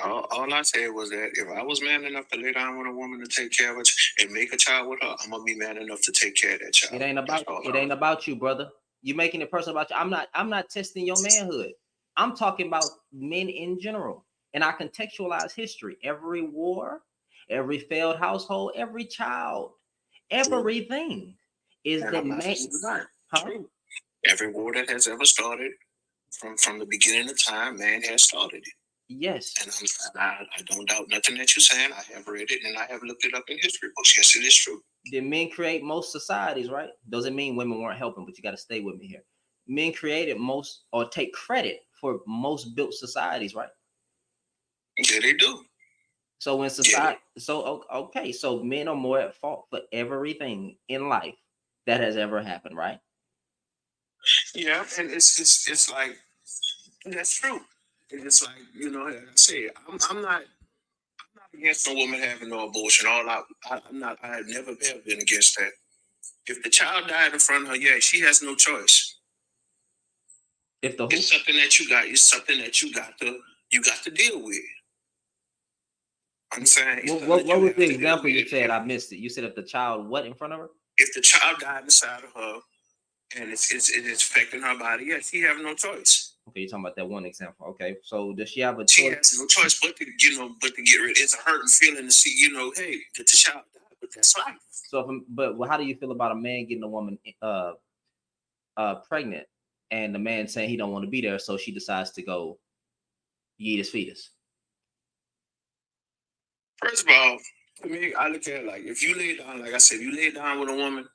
All I said was that if I was man enough to lay down with a woman to take care of it and make a child with her, I'm gonna be man enough to take care of that child. It ain't about you, brother. You're making it personal about you. I'm not testing your manhood. I'm talking about men in general. And I contextualize history. Every war, every failed household, every child, everything is the man. True. Every war that has ever started from the beginning of time, man has started it. Yes. And I don't doubt nothing that you're saying. I have read it and I have looked it up in history books. Yes, it is true. Did men create most societies, right? Doesn't mean women weren't helping, but you got to stay with me here. Men created most or take credit for most built societies, right? Yeah, they do. So when society, okay, so men are more at fault for everything in life that has ever happened, right? Yeah, and it's like that's true. it's like, you know, like I said, I'm not against no woman having no abortion. I have never ever been against that. If the child died in front of her, yeah, she has no choice. If the It's something that you got. It's something that you got to deal with. I'm saying. What was the example you said? I missed it. You said if the child what in front of her? If the child died inside of her, and it's affecting her body, yes, she have no choice. Okay, you're talking about that one example. Okay, so does she have a choice? She has no choice but to get rid. It's a hurting feeling to see, you know, hey, that the child died, but that's life. So, but how do you feel about a man getting a woman pregnant, and the man saying he don't want to be there, so she decides to go eat his fetus? First of all, to me, I look at it like if you lay down, like I said, you lay down with a woman,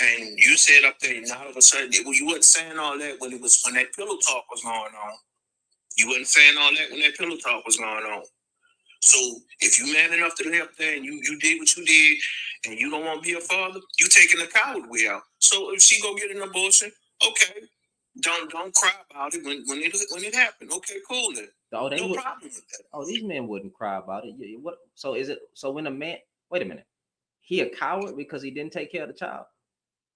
and you said up there, and all of a sudden, you wasn't saying all that when that pillow talk was going on. You wasn't saying all that when that pillow talk was going on. So if you man enough to lay up there and you did what you did, and you don't want to be a father, you taking the coward way out. So if she go get an abortion, okay, don't cry about it when it happened. Okay, cool then. No problem with that. Oh, these men wouldn't cry about it. What? So is it? So when a man, wait a minute, he a coward because he didn't take care of the child?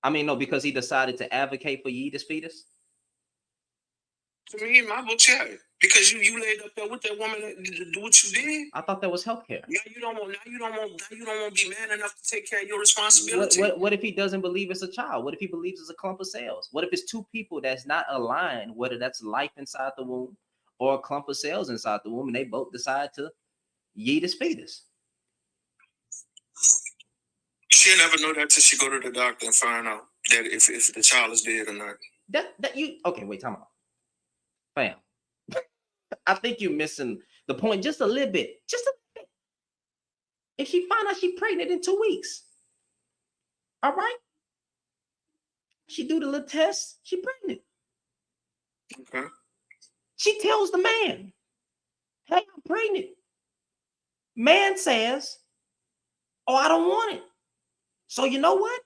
I mean, no, because he decided to advocate for you eat his fetus. To me, in my book, yeah, because you laid up there with that woman to do what you did. I thought that was healthcare. Now you don't want to be man enough to take care of your responsibility. What if he doesn't believe it's a child? What if he believes it's a clump of cells? What if it's two people that's not aligned, whether that's life inside the womb or a clump of cells inside the womb, and they both decide to eat his fetus? She'll never know that till she go to the doctor and find out that if the child is dead or not. That you okay? Wait, time out, fam. I think you're missing the point just a little bit. Just a little bit. If she find out she's pregnant in 2 weeks, all right, she do the little test, she pregnant. Okay. She tells the man, "Hey, I'm pregnant." Man says, "Oh, I don't want it." So you know what?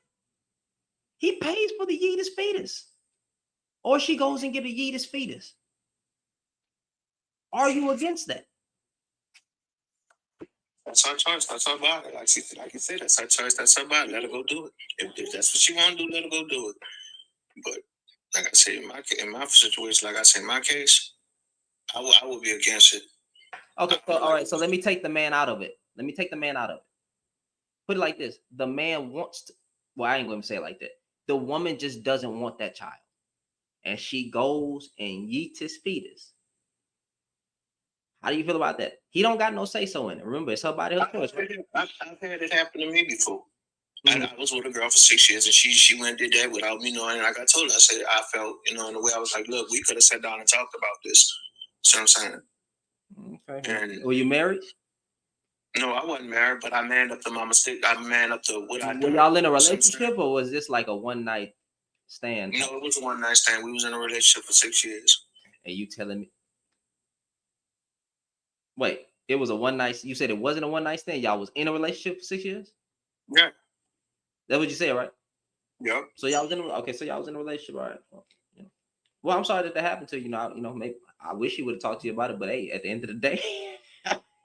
He pays for the yeetus fetus. Or she goes and get a yeetus fetus. Are you against that? That's her choice. That's her body. Like you said, that's her choice. That's her body. Let her go do it. If that's what she want to do, let her go do it. But like I said, in my situation, like I said, in my case, I would be against it. Okay, so all right. So let me take the man out of it. Put it like this: the man wants to. Well, I ain't going to say it like that. The woman just doesn't want that child, and she goes and yeets his fetus. How do you feel about that? He don't got no say so in it. Remember, it's her body, her choice. I've had it happen to me before. Mm-hmm. I was with a girl for 6 years, and she went and did that without me knowing. Like I told her, I said I felt, in a way. I was like, look, we could have sat down and talked about this. See what I'm saying? Okay. And were you married? No, I wasn't married, but I manned up to my mistake. I manned up to what I did. Were y'all in a relationship, or was this like a one night stand? No, it was a one night stand. We was in a relationship for 6 years. And you telling me? Wait, it was a one night. You said it wasn't a one night stand. Y'all was in a relationship for 6 years. Yeah, that's what you said, right? Yeah. So y'all was in so y'all was in a relationship, right? Well, I'm sorry that happened to you. Maybe I wish he would have talked to you about it, but hey, at the end of the day,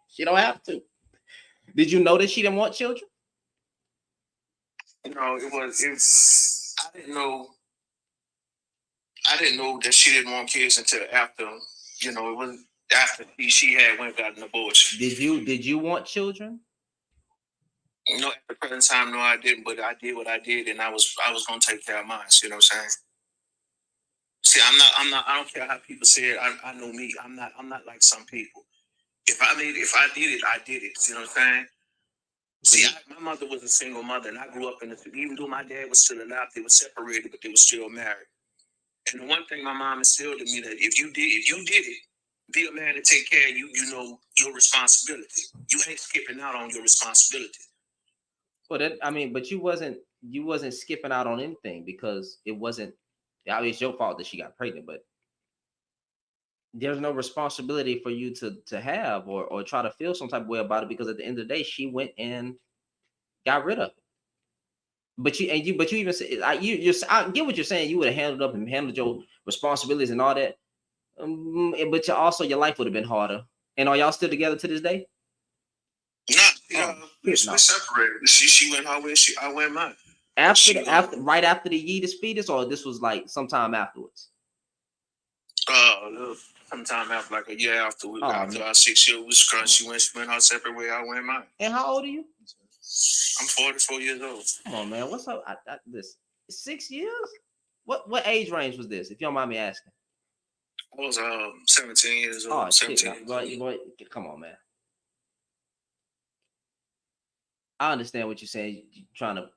she don't have to. Did you know that she didn't want children? No, I didn't know that she didn't want kids until after, it was after she had went and got an abortion. Did you want children? No, at the present time, no, I didn't. But I did what I did, and I was gonna take care of mine. You know what I'm saying? See, I'm not. I don't care how people say it. I know me. I'm not like some people. If I did it, I did it. You know what I'm saying? See, my mother was a single mother, and I grew up in even though my dad was still alive, they were separated, but they were still married. And the one thing my mom instilled in me that if you did it, be a man to take care of you. You know your responsibility. You ain't skipping out on your responsibility. Well, but you wasn't skipping out on anything because it wasn't. It's your fault that she got pregnant, but there's no responsibility for you to have or try to feel some type of way about it because at the end of the day, she went and got rid of it. But you even say I get what you're saying. You would have handled up and handled your responsibilities and all that. But your life would have been harder. And are y'all still together to this day? Nah, we're separated. She went her way. I went mine. Right after the Yeetus fetus, or this was like sometime afterwards? Sometime after, like a year after after our 6 years was crushed, she went her separate way. I went mine. And how old are you? I'm 44 years old. Come on, man. What's up? This 6 years? What age range was this? If you don't mind me asking. I was 17 years old. Oh, 17 shit, boy, come on, man. I understand what you're saying. You're trying to,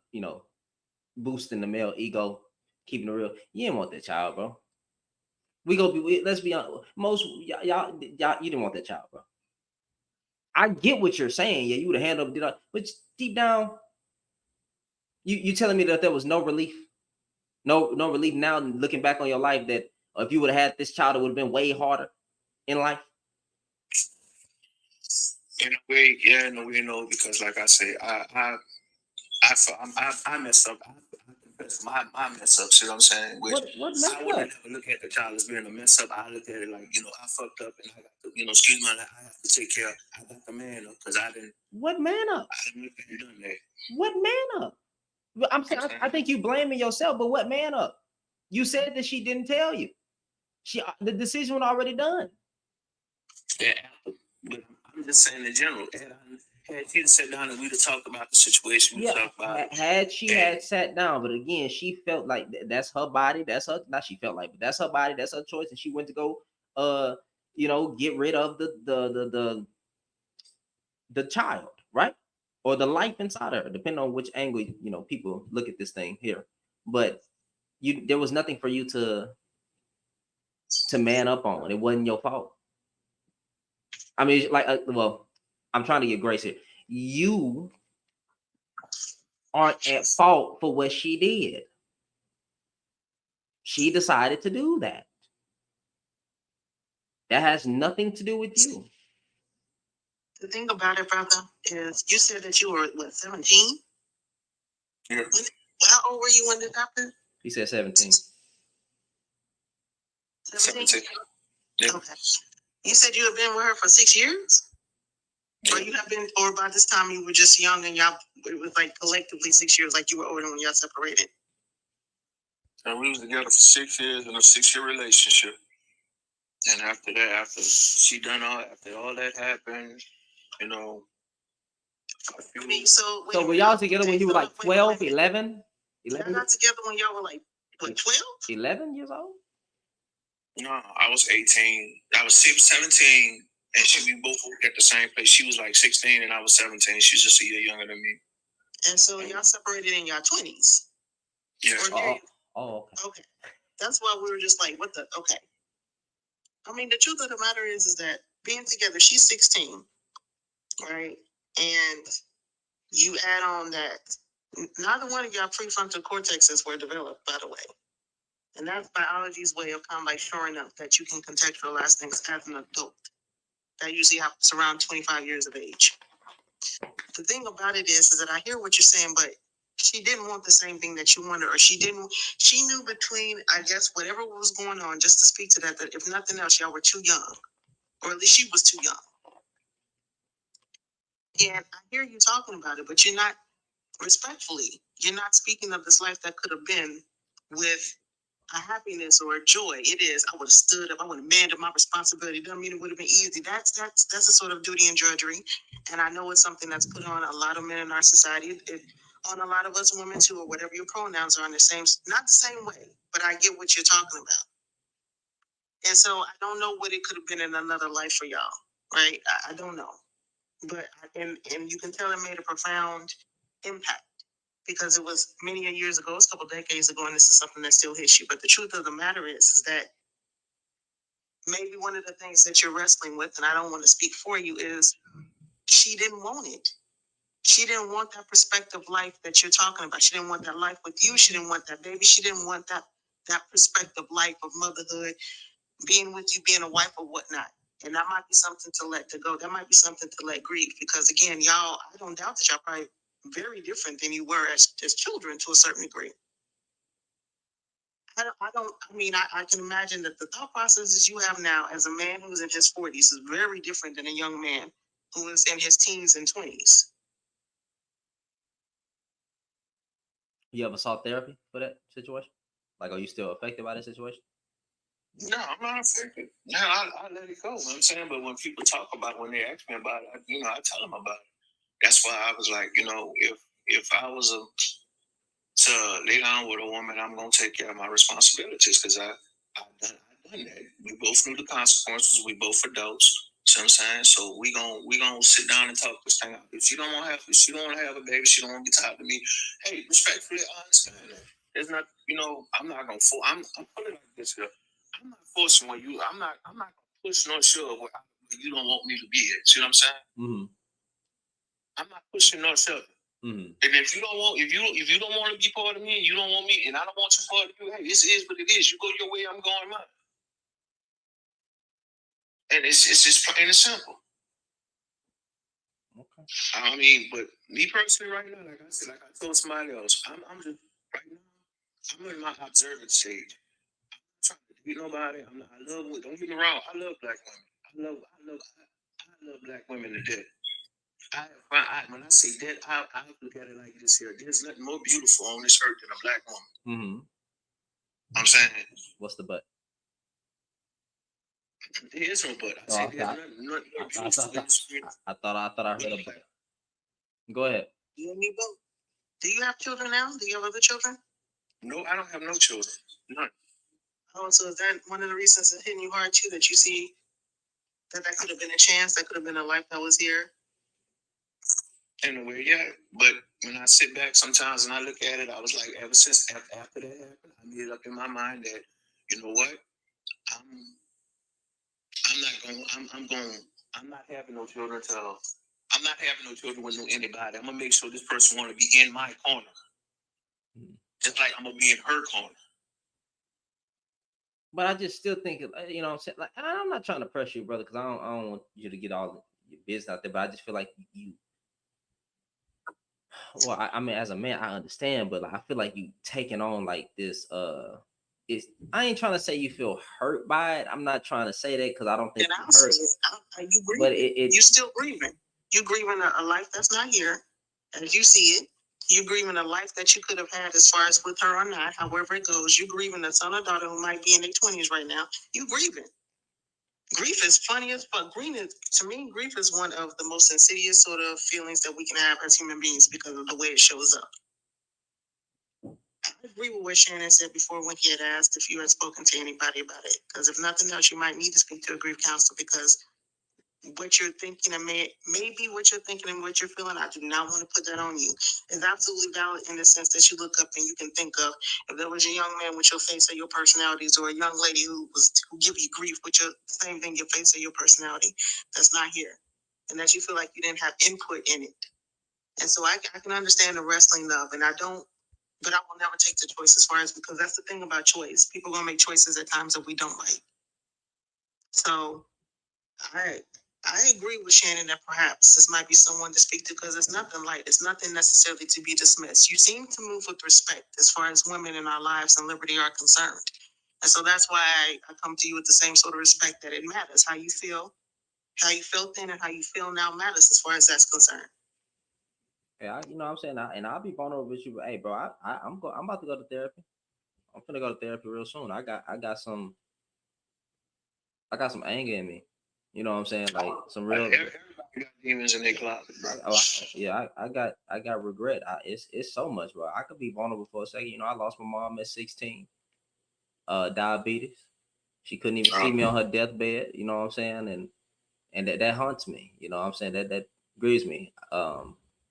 boosting the male ego, keeping it real. You didn't want that child, bro. Let's be honest. Most y'all, you didn't want that child, bro. I get what you're saying. Yeah, you would have handled it, but deep down, you telling me that there was no relief, no relief now. Looking back on your life, that if you would have had this child, it would have been way harder in life. In a way, yeah, in a way, no, because like I say, I messed up. I confess my mess up. See what I'm saying? Which I would never look at the child as being a mess up. I look at it like, I fucked up and I got to, excuse me, I have to take care. I got the man up because I didn't. What man up? I didn't look at it done that. What man up? I'm saying, I think you blaming yourself, but what man up? You said that she didn't tell you. The decision was already done. Yeah, but I'm just saying in general. Had she sat down and we'd have talked about the situation, had she had sat down, but again, she felt like that's her body, that's her. Not she felt like, but that's her body, that's her choice, and she went to go, get rid of the child, right, or the life inside of her, depending on which angle people look at this thing here. But there was nothing for you to man up on. It wasn't your fault. I mean, I'm trying to get grace here. You aren't at fault for what she did. She decided to do that. That has nothing to do with you. The thing about it, brother, is you said that you were, 17? Yeah. How old were you when this happened? He said 17. 17? Yeah. Okay. You said you had been with her for 6 years? Or you have been, or by this time you were just young and y'all, it was like collectively 6 years, like you were older when y'all separated? And we was together for 6 years in a 6-year relationship. And after that, after all that happened, So were y'all together when you were like 12, 11? Y'all got together when y'all were like 12? 11 years old? No, I was 18. I was 17, and we both worked at the same place. She was like 16, and I was 17. She's just a year younger than me. And so y'all separated in your 20s? Yeah. Okay. Okay. That's why we were just like, what the, okay. I mean, the truth of the matter is that being together, she's 16, right? And you add on that neither one of y'all prefrontal cortexes were developed, by the way. And that's biology's way of kind of like shoring up that you can contextualize things as an adult. That usually happens around 25 years of age. The thing about it is that I hear what you're saying, but she didn't want the same thing that you wanted, or she knew between, I guess, whatever was going on, just to speak to that if nothing else, y'all were too young, or at least she was too young. And I hear you talking about it, but you're not, respectfully, you're not speaking of this life that could have been with a happiness or a joy. It is, I would have stood up, I would have manned up my responsibility. Doesn't mean it would have been easy. That's a sort of duty and drudgery. And I know it's something that's put on a lot of men in our society, on a lot of us women too, or whatever your pronouns are, in the same, not the same way, but I get what you're talking about. And so I don't know what it could have been in another life for y'all, right? I don't know. But, and you can tell it made a profound impact, because it was many years ago, it's a couple decades ago, and this is something that still hits you. But the truth of the matter is that maybe one of the things that you're wrestling with, and I don't want to speak for you, is she didn't want it. She didn't want that perspective life that you're talking about. She didn't want that life with you. She didn't want that baby. She didn't want that perspective life of motherhood, being with you, being a wife or whatnot. And that might be something to let go. That might be something to let grieve. Because again, y'all, I don't doubt that y'all probably very different than you were as children to a certain degree. I can imagine that the thought processes you have now as a man who's in his 40s is very different than a young man who is in his teens and 20s. You ever sought therapy for that situation? Like, are you still affected by that situation? No, I'm not affected. No, I let it go. You know what I'm saying? But when people talk about, when they ask me about it, I tell them about it. That's why I was like, if I was to lay down with a woman, I'm gonna take care of my responsibilities because I done that. We both knew the consequences. We both adults. See what I'm saying? So we gonna sit down and talk this thing out. If she don't want to have a baby, she don't want to be tired of me. Hey, respectfully, I understand that. There's not, I'm not gonna force. I'm putting it like this here. I'm not forcing when you. I'm not gonna push no shove where you don't want me to be here. See what I'm saying? Mm-hmm. I'm not pushing no shove. Mm-hmm. And if you don't want, if you don't want to be part of me, and you don't want me, and I don't want you part of you, hey, this is what it is. You go your way, I'm going mine. And it's just plain and simple. Okay. I mean, but me personally, right now, like I said, like I told somebody else, I'm just right now. I'm in my observant stage. I'm trying to beat nobody. I love. Don't get me wrong. I love black women. I love black women to death. When I say that, I look at it like this here. There's nothing more beautiful on this earth than a black woman. Mm-hmm. I'm saying. What's the but? There is no but. I thought I heard a but. Go ahead. You and me both. Do you have children now? Do you have other children? No, I don't have no children. None. Oh, so is that one of the reasons it's hitting you hard too, that you see that could have been a chance, that could have been a life that was here? In a way, yeah. But when I sit back sometimes and I look at it, I was like, ever since after that happened, I made it up in my mind that, you know what? I'm not having no children till I'm not having no children with anybody. I'm gonna make sure this person want to be in my corner. Just like I'm gonna be in her corner. But I just still think, what I'm saying, like, I'm not trying to pressure you, brother, because I don't want you to get all your business out there. But I just feel like you. Well, I mean, as a man, I understand, but like, I feel like you taking on like this. I ain't trying to say you feel hurt by it. I'm not trying to say that because I don't think you're hurt. You grieving. But you're still grieving. You're grieving a life that's not here, as you see it. You're grieving a life that you could have had, as far as with her or not, however it goes. You're grieving a son or daughter who might be in their 20s right now. You grieving. Grief is funny as fuck. To me, grief is one of the most insidious sort of feelings that we can have as human beings because of the way it shows up. I agree with what Shannon said before when he had asked if you had spoken to anybody about it. Because if nothing else, you might need to speak to a grief counselor, because what you're thinking and maybe what you're thinking and what you're feeling, I do not want to put that on you. It's absolutely valid in the sense that you look up and you can think of, if there was a young man with your face or your personalities, or a young lady who give you grief with your same thing, your face or your personality, that's not here, and that you feel like you didn't have input in it. And so I can understand the wrestling of, but I will never take the choice, as far as, because that's the thing about choice. People are gonna make choices at times that we don't like. So I agree with Shannon that perhaps this might be someone to speak to, because it's nothing light. It's nothing necessarily to be dismissed. You seem to move with respect as far as women in our lives and liberty are concerned. And so that's why I come to you with the same sort of respect, that it matters. How you felt then and how you feel now matters as far as that's concerned. Yeah, what I'm saying, I'll be vulnerable with you. But hey, bro, I'm about to go to therapy. I'm gonna go to therapy real soon. I got some anger in me. You know what I'm saying? Like some real. Everybody got demons in their closet, bro. I got regret. It's so much, bro. I could be vulnerable for a second. I lost my mom at 16. Diabetes. She couldn't even see me on her deathbed. You know what I'm saying? And that haunts me. You know what I'm saying? That grieves me.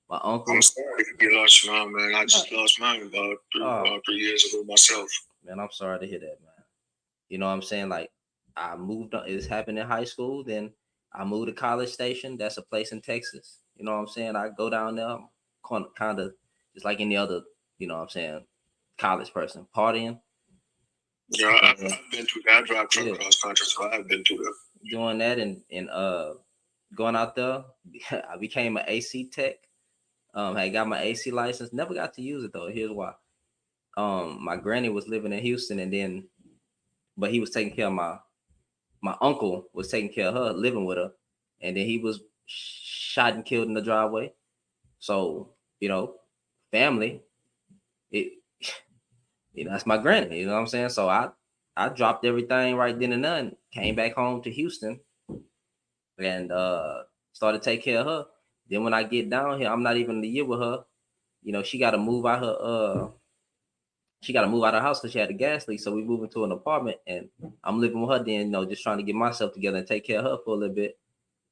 My uncle. I'm sorry you lost your mom, man. I just lost mine about 3 years ago myself. Man, I'm sorry to hear that, man. You know what I'm saying? Like, I moved on. It's happened in high school. Then I moved to College Station. That's a place in Texas. You know what I'm saying? I go down there, kind of just like any other, you know what I'm saying, college person, partying. Yeah, I've been through that. I drive truck cross country, so I've been through that. Doing that and going out there, I became an AC tech. I got my AC license. Never got to use it though. Here's why. my granny was living in Houston, and then but he was taking care of my uncle was taking care of her, living with her, and then he was shot and killed in the driveway. So, family, it that's my granny, you know what I'm saying? So I dropped everything right then and there, came back home to Houston and started taking care of her. Then when I get down here, I'm not even a year with her. She got to move out her house because she had a gas leak. So we moved into an apartment, and I'm living with her. Then just trying to get myself together and take care of her for a little bit.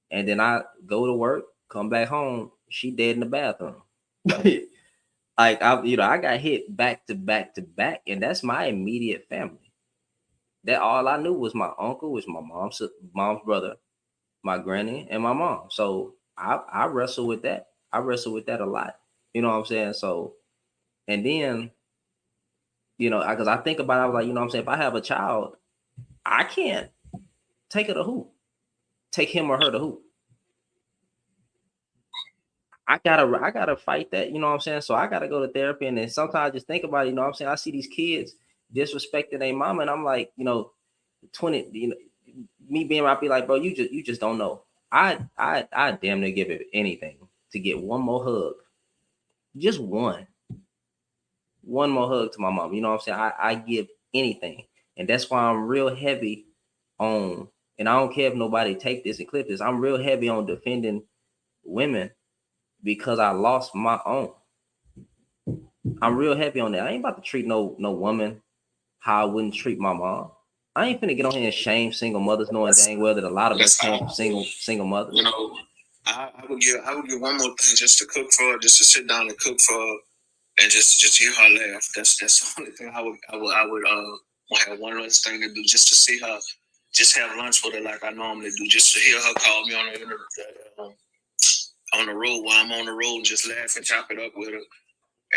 And then I go to work, come back home, she dead in the bathroom. Like I got hit back to back to back, and that's my immediate family. That all I knew was my uncle, was my mom's brother, my granny, and my mom. So I wrestle with that. I wrestle with that a lot. You know what I'm saying? So, and then because I think about it, I was like, what I'm saying, if I have a child, I can't take her to hoop, take him or her to hoop. I gotta fight that, you know what I'm saying? So I gotta go to therapy, and then sometimes I just think about it, you know what I'm saying? I see these kids disrespecting their mama, and I'm like, 20, me being right, I be like, bro, you just don't know. I damn near give it anything to get one more hug. Just one more hug to my mom. You know what I'm saying? I give anything. And that's why I'm real heavy on, and I don't care if nobody take this and clip this, I'm real heavy on defending women because I lost my own. I'm real heavy on that. I ain't about to treat no woman how I wouldn't treat my mom. I ain't finna get on here and shame single mothers, knowing dang well that a lot of us come from single mothers. I would give one more thing just to cook for her, just to sit down and cook for her, and just hear her laugh. That's the only thing I would have one last thing to do, just to see her, just have lunch with her like I normally do, just to hear her call me on the road while I'm on the road, and just laugh and chop it up with her.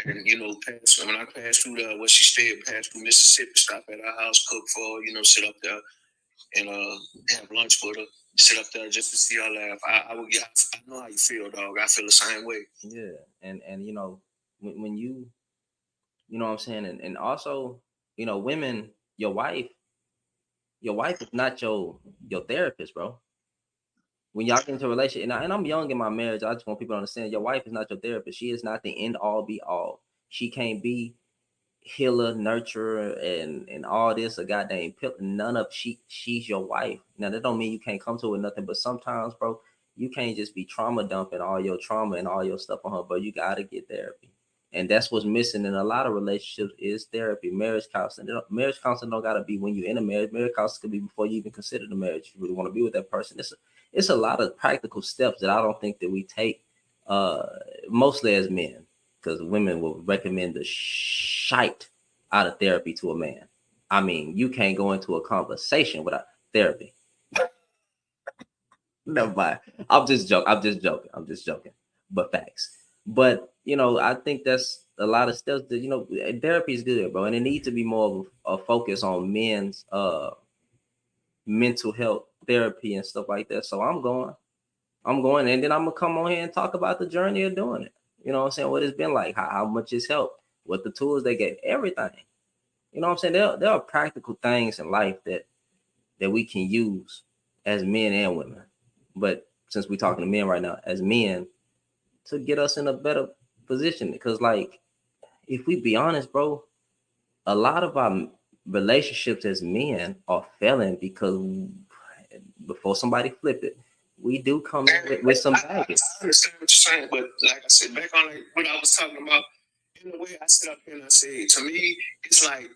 And when I pass through where she stayed, pass through Mississippi, stop at her house, cook for her, sit up there and have lunch with her, sit up there just to see her laugh. I know how you feel, dog. I feel the same way. Yeah, and when you know what I'm saying, and also women, your wife is not your therapist, bro. When y'all get into a relationship, and I'm young in my marriage, I just want people to understand your wife is not your therapist. She is not the end all be all. She can't be healer, nurturer, and all this a goddamn pill. None of she's your wife. Now that don't mean you can't come to her with nothing, but sometimes, bro, you can't just be trauma dumping all your trauma and all your stuff on her, bro. You gotta get therapy. And that's what's missing in a lot of relationships is therapy. Marriage counseling. Marriage counseling don't gotta be when you're in a marriage. Marriage counseling could be before you even consider the marriage. You really want to be with that person. It's a lot of practical steps that I don't think that we take, mostly as men, because women will recommend the shite out of therapy to a man. I mean, you can't go into a conversation without therapy. Never mind. I'm just joking. But facts. But I think that's a lot of stuff that therapy is good, bro, and it needs to be more of a focus on men's mental health therapy and stuff like that. So I'm going, and then I'm gonna come on here and talk about the journey of doing it. You know what I'm saying? What it's been like, how much it's helped, what the tools they get, everything. You know what I'm saying? There are practical things in life that we can use as men and women. But since we're talking to men right now, as men, to get us in a better position. Because like, if we be honest, bro, a lot of our relationships as men are failing because before somebody flip it, we do come in with some baggage. I understand what you're saying, but like I said, back on what I was talking about, in a way I sit up here and I say, to me, it's like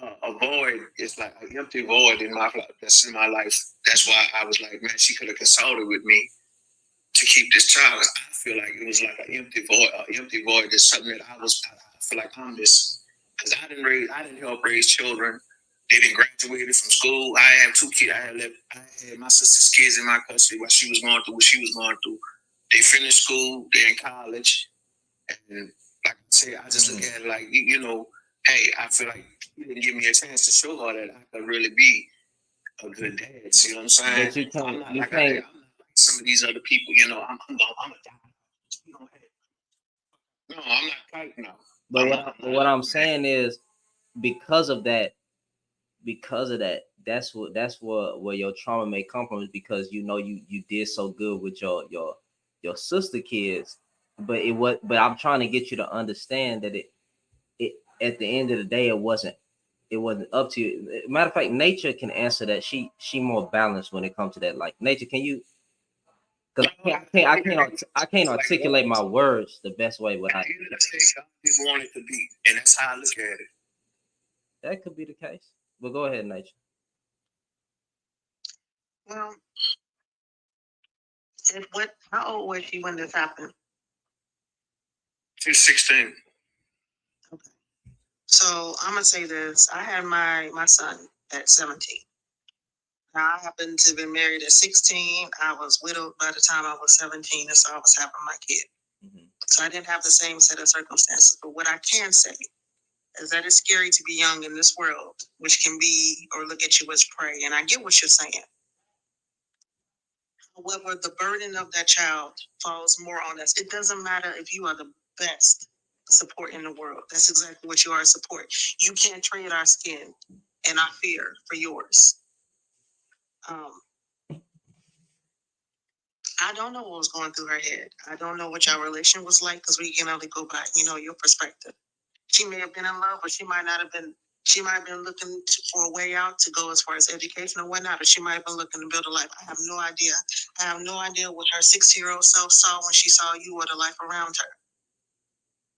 a void. It's like an empty void in my life. That's in my life. That's why I was like, man, she could have consulted with me to keep this child. I feel like it was like an empty void. An empty void is something that I feel like I'm missing because I didn't help raise children. They didn't graduate from school. I have 2 kids. I had my sister's kids in my custody while she was going through what she was going through. They finished school. They're in college, and like I say, I just look at it like hey, I feel like you didn't give me a chance to show her that I could really be a good dad. See what I'm saying? But you can't. I'm not like some of these other people. I'm a dad. No, I'm not like no. But what I'm saying is because of that, that's what where your trauma may come from, is because you did so good with your sister kids, but I'm trying to get you to understand that it at the end of the day it wasn't up to you. Matter of fact, nature can answer that. She more balanced when it comes to that. Like nature, can you? Because I can't articulate my words the best way without. People want it to be, and that's how I look at it. That could be the case. But go ahead, nature. Well, how old was she when this happened? She's 16. Okay. So I'm gonna say this. I had my son at 17. Now I happened to have been married at 16. I was widowed by the time I was 17, and so I was having my kid. So I didn't have the same set of circumstances. But what I can say is that it's scary to be young in this world, which can be or look at you as prey. And I get what you're saying. However, the burden of that child falls more on us. It doesn't matter if you are the best support in the world. That's exactly what you are, support. You can't trade our skin and our fear for yours. I don't know what was going through her head. I don't know what your relation was like, because we can only go by, your perspective. She may have been in love, or she might not have been. She might have been looking for a way out to go as far as education or whatnot, or she might have been looking to build a life. I have no idea. I have no idea what her 6-year-old self saw when she saw you or the life around her.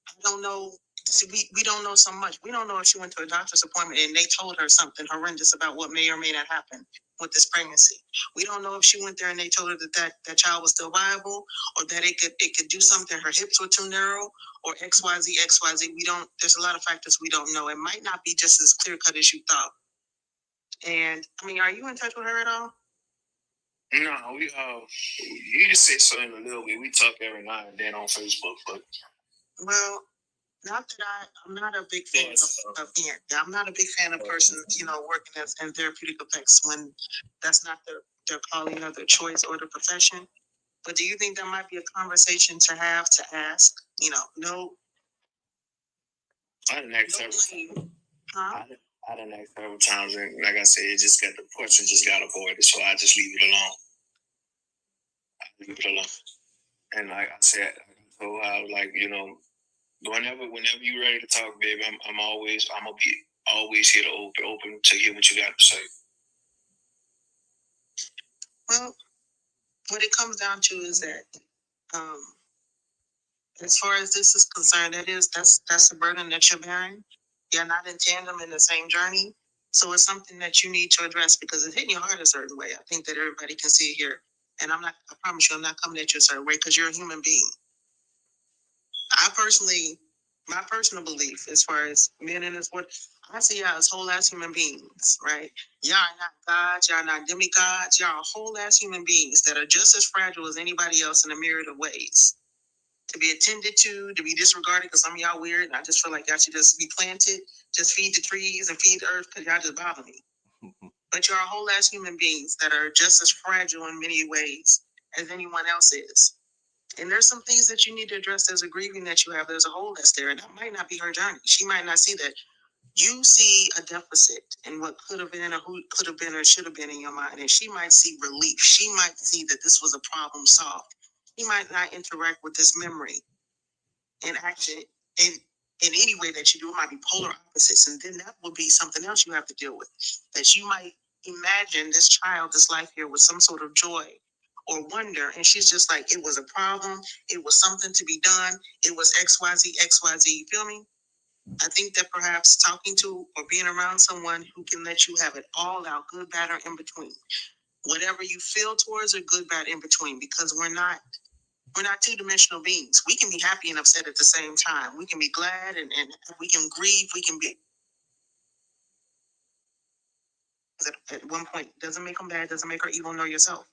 I don't know. See, we don't know so much. We don't know if she went to a doctor's appointment and they told her something horrendous about what may or may not happen with this pregnancy. We don't know if she went there and they told her that child was still viable, or that it could do something. Her hips were too narrow, or XYZ. We don't. There's a lot of factors we don't know. It might not be just as clear cut as you thought. And I mean, are you in touch with her at all? No, you just say something a little bit. We talk every now and then on Facebook, but well. Not that I'm not a big fan I'm not a big fan of persons, working in therapeutic effects when that's not their calling or their choice or their profession. But do you think that might be a conversation to have, to ask? No. I didn't ask several times. I didn't ask several times, and like I said, it just got the question just got avoided, so I just leave it alone. And like I said, I told her, like, whenever you're ready to talk, baby, I'm gonna be always here to open to hear what you got to say. Well, what it comes down to is that, as far as this is concerned, that's the burden that you're bearing. You're not in tandem in the same journey, so it's something that you need to address because it's hitting your heart a certain way. I think that everybody can see it here, and I promise you, I'm not coming at you a certain way because you're a human being. My personal belief as far as men in this world, I see y'all as whole ass human beings, right? Y'all are not gods, y'all are not demigods, y'all are whole ass human beings that are just as fragile as anybody else in a myriad of ways. To be attended to be disregarded because some of y'all weird, and I just feel like y'all should just be planted, just feed the trees and feed the earth because y'all just bother me. But you're a whole ass human beings that are just as fragile in many ways as anyone else is. And there's some things that you need to address. There's a grieving that you have. There's a hole that's there. And that might not be her journey. She might not see that. You see a deficit in what could have been or who could have been or should have been in your mind. And she might see relief. She might see that this was a problem solved. She might not interact with this memory in action in any way that you do. It might be polar opposites. And then that will be something else you have to deal with. That you might imagine this child, this life here with some sort of joy or wonder, and she's just like, it was a problem, it was something to be done, it was XYZ, you feel me? I think that perhaps talking to or being around someone who can let you have it all out, good, bad, or in between. Whatever you feel towards or good, bad, in between, because we're not two-dimensional beings. We can be happy and upset at the same time. We can be glad and we can grieve, we can be at one point. Doesn't make them bad, doesn't make her evil nor yourself.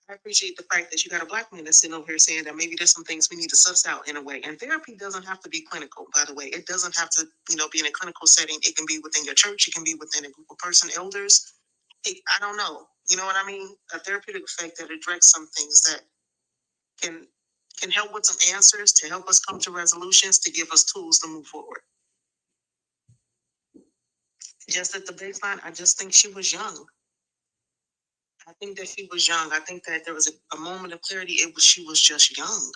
I appreciate the fact that you got a Black man that's sitting over here saying that maybe there's some things we need to suss out in a way. And therapy doesn't have to be clinical, by the way. It doesn't have to, be in a clinical setting. It can be within your church. It can be within a group of elders. I don't know. You know what I mean? A therapeutic effect that address some things that can can help with some answers, to help us come to resolutions, to give us tools to move forward. Just at the baseline, I just think she was young. I think that she was young. I think that there was a moment of clarity. She was just young.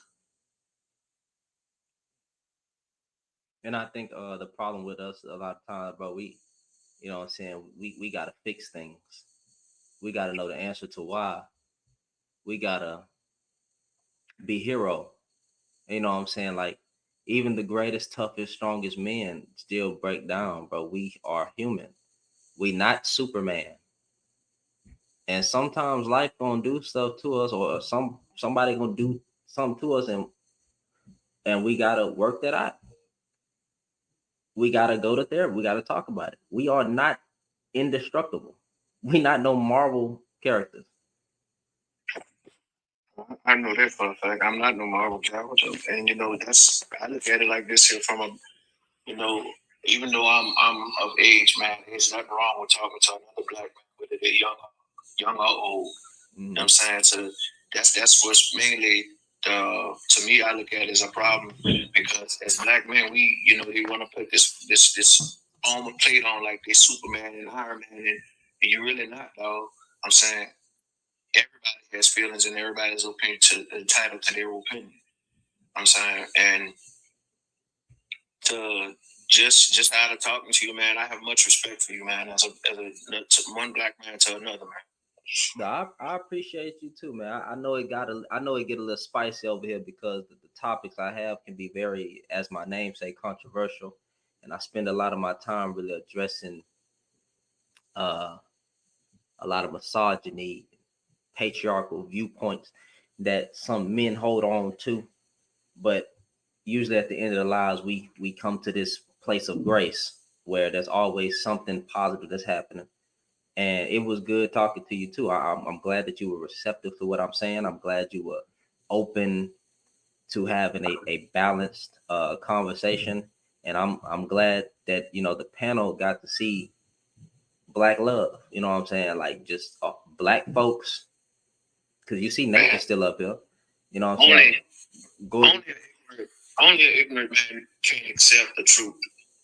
And I think the problem with us a lot of times, bro, you know what I'm saying, we gotta fix things. We gotta know the answer to why. We gotta be hero. You know what I'm saying? Like, even the greatest, toughest, strongest men still break down, bro. We are human. We not Superman. And sometimes life gonna do stuff to us, or somebody gonna do something to us, and we gotta work that out. We gotta go to therapy. We gotta talk about it. We are not indestructible. We not no Marvel characters. I know that for a fact. I'm not no Marvel character, and I look at it like this here from a, even though I'm of age, man, there's nothing wrong with talking to another black man, whether they're young or old. You know what I'm saying? So that's what's mainly to me, I look at it as a problem, because as black men, they want to put this armor plate on like they Superman and Iron Man, and you're really not, dog. I'm saying everybody has feelings and everybody's entitled to their opinion. I'm saying, and to just out of talking to you, man, I have much respect for you, man, as a one black man to another, man. No, I appreciate you too, man. I know it get a little spicy over here because the topics I have can be very, as my name say, controversial, and I spend a lot of my time really addressing a lot of misogyny, patriarchal viewpoints that some men hold on to, but usually at the end of the lives, we come to this place of grace where there's always something positive that's happening. And it was good talking to you too. I'm glad that you were receptive to what I'm saying. I'm glad you were open to having a balanced conversation. And I'm glad that the panel got to see black love. You know what I'm saying? Like, just black folks. Because you see Nathan still up here. You know what I'm saying? Only an ignorant man can't accept the truth.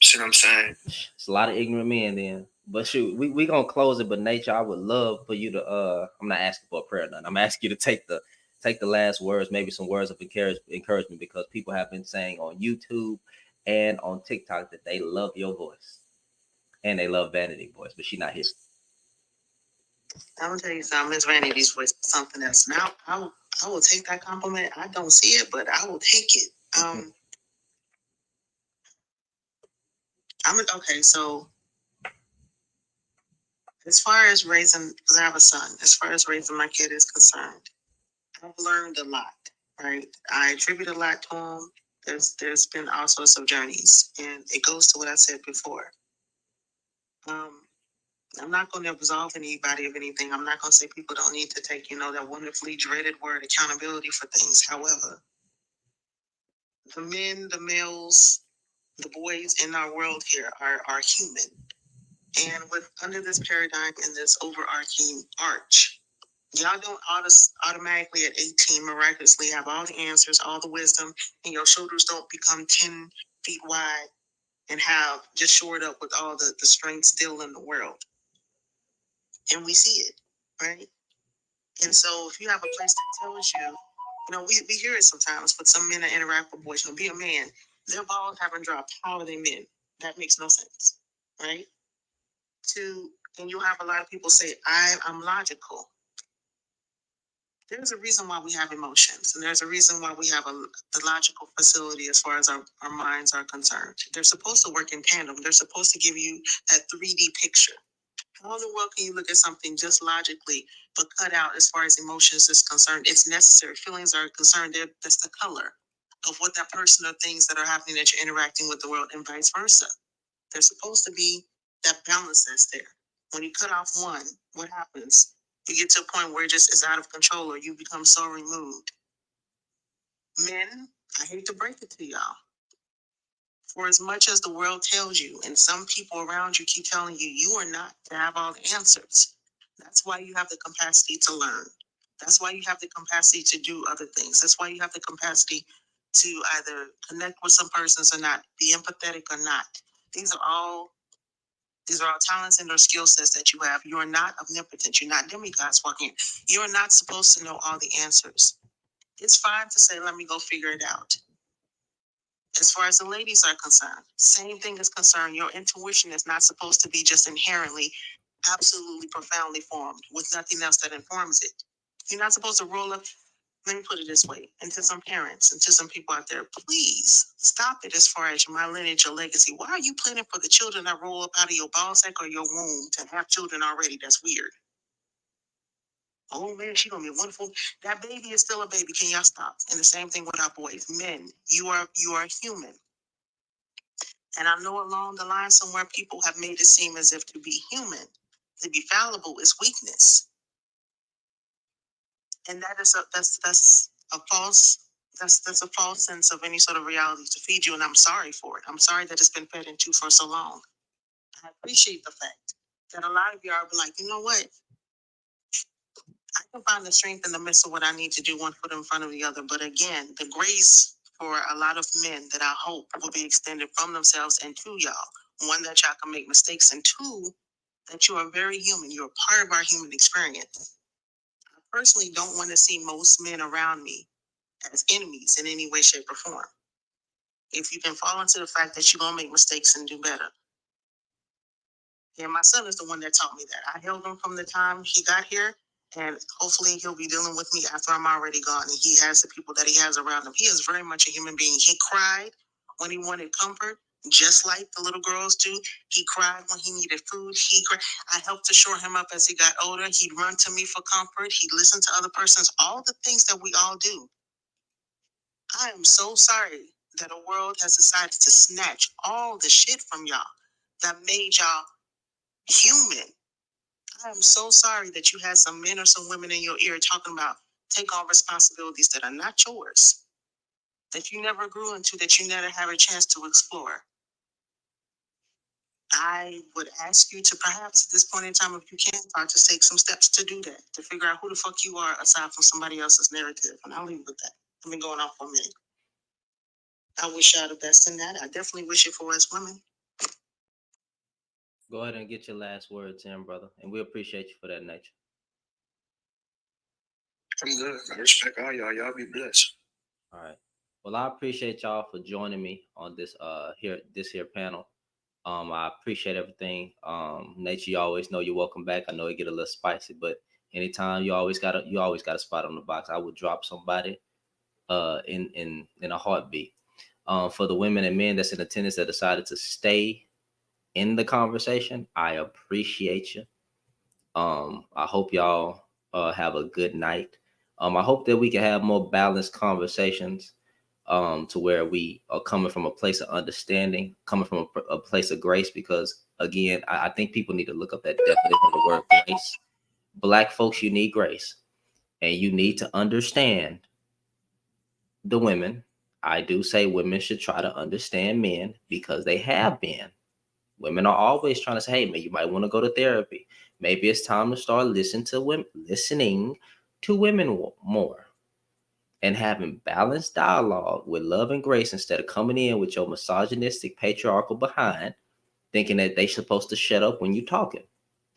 See what I'm saying? It's a lot of ignorant men then. But shoot, we gonna close it. But Nature, I would love for you to I'm not asking for a prayer, none. I'm asking you to take the last words, maybe some words of encouragement, because people have been saying on YouTube and on TikTok that they love your voice and they love Vanity's voice, but she's not here. I'm gonna tell you something. Miss Vanity's voice is something else. Now I will take that compliment. I don't see it, but I will take it. Okay. So as far as raising, because I have a son, as far as raising my kid is concerned, I've learned a lot. Right, I attribute a lot to him. There's been all sorts of journeys, and it goes to what I said before. I'm not going to absolve anybody of anything. I'm not going to say people don't need to take, that wonderfully dreaded word accountability for things. However, the men, the males, the boys in our world here are human. And under this paradigm and this overarching arch, y'all don't automatically at 18 miraculously have all the answers, all the wisdom, and your shoulders don't become 10 feet wide and have just shored up with all the strength still in the world. And we see it, right? And so if you have a place that tells you, we hear it sometimes, but some men that interact with boys, be a man, their balls haven't dropped. How are they men? That makes no sense, right? And you'll have a lot of people say, I'm logical. There's a reason why we have emotions, and there's a reason why we have the logical facility as far as our minds are concerned. They're supposed to work in tandem. They're supposed to give you that 3D picture. How in the world can you look at something just logically, but cut out as far as emotions is concerned? It's necessary. Feelings are concerned. That's the color of what that person or things that are happening that you're interacting with the world, and vice versa. There's supposed to be that balance that's there. When you cut off one, what happens? You get to a point where it just is out of control, or you become so removed. Men, I hate to break it to y'all. For as much as the world tells you, and some people around you keep telling you, you are not to have all the answers. That's why you have the capacity to learn. That's why you have the capacity to do other things. That's why you have the capacity to either connect with some persons or not, be empathetic or not. These are all talents and or skill sets that you have. You are not omnipotent. You're not demigods walking. You are not supposed to know all the answers. It's fine to say, let me go figure it out. As far as the ladies are concerned, same thing is concerned. Your intuition is not supposed to be just inherently, absolutely profoundly formed with nothing else that informs it. You're not supposed to roll up. Let me put it this way, and to some parents and to some people out there, please stop it as far as my lineage or legacy. Why are you planning for the children that roll up out of your ball sack or your womb to have children already? That's weird. Oh man, she's gonna be wonderful. That baby is still a baby. Can y'all stop? And the same thing with our boys. Men, you are human. And I know along the line somewhere people have made it seem as if to be human, to be fallible is weakness. And that's a false sense of any sort of reality to feed you, and I'm sorry for it. I'm sorry that it's been fed into for so long. I appreciate the fact that a lot of you are like, you know what? I can find the strength in the midst of what I need to do, one foot in front of the other. But again, the grace for a lot of men that I hope will be extended from themselves and to y'all. One, that y'all can make mistakes, and two, that you are very human. You're a part of our human experience. I personally don't want to see most men around me as enemies in any way, shape, or form. If you can fall into the fact that you're going to make mistakes and do better. And my son is the one that taught me that. I held him from the time he got here, and hopefully he'll be dealing with me after I'm already gone. And he has the people that he has around him. He is very much a human being. He cried when he wanted comfort, just like the little girls do. He cried when he needed food. I helped to shore him up as he got older. He'd run to me for comfort. He'd listen to other persons, all the things that we all do. I am so sorry that a world has decided to snatch all the shit from y'all that made y'all human. I am so sorry that you had some men or some women in your ear talking about take on responsibilities that are not yours, that you never grew into, that you never had a chance to explore. I would ask you to perhaps at this point in time, if you can, just take some steps to do that, to figure out who the fuck you are aside from somebody else's narrative. And I'll leave it with that. I've been going off for a minute. I wish y'all the best in that. I definitely wish it for us women. Go ahead and get your last words in, brother. And we appreciate you for that, nature. I'm good. I respect all y'all. Y'all be blessed. All right. Well, I appreciate y'all for joining me on this here panel. I appreciate everything. Nature, you always know you're welcome back. I know it get a little spicy, but anytime you always got a spot on the box. I would drop somebody in a heartbeat. For the women and men that's in attendance that decided to stay in the conversation, I appreciate you. I hope y'all have a good night. I hope that we can have more balanced conversations to where we are coming from a place of understanding, coming from a place of grace, because again, I think people need to look up that definition of the word grace. Black folks, you need grace, and you need to understand the women. I do say women should try to understand men because they have been. Women are always trying to say, hey, man, you might want to go to therapy. Maybe it's time to start listening to women more and having balanced dialogue with love and grace instead of coming in with your misogynistic, patriarchal behind, thinking that they're supposed to shut up when you're talking.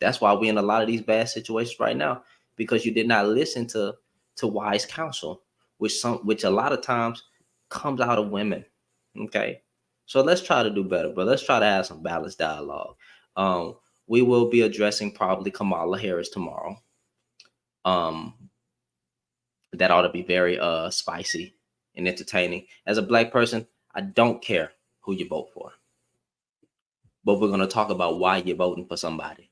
That's why we're in a lot of these bad situations right now, because you did not listen to wise counsel, which a lot of times comes out of women. Okay. So let's try to do better, but let's try to have some balanced dialogue. We will be addressing probably Kamala Harris tomorrow. That ought to be very spicy and entertaining. As a Black person, I don't care who you vote for, but we're going to talk about why you're voting for somebody.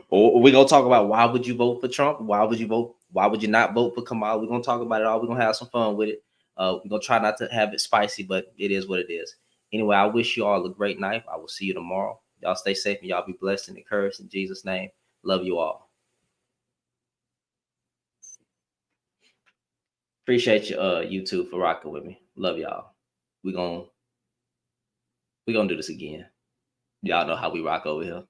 Or we're going to talk about why would you vote for Trump? Why would you not vote for Kamala? We're going to talk about it all. We're going to have some fun with it. We're going to try not to have it spicy, but it is what it is. Anyway, I wish you all a great night. I will see you tomorrow. Y'all stay safe and y'all be blessed and encouraged in Jesus' name. Love you all. Appreciate you too for rocking with me. Love y'all. We're gonna do this again. Y'all know how we rock over here.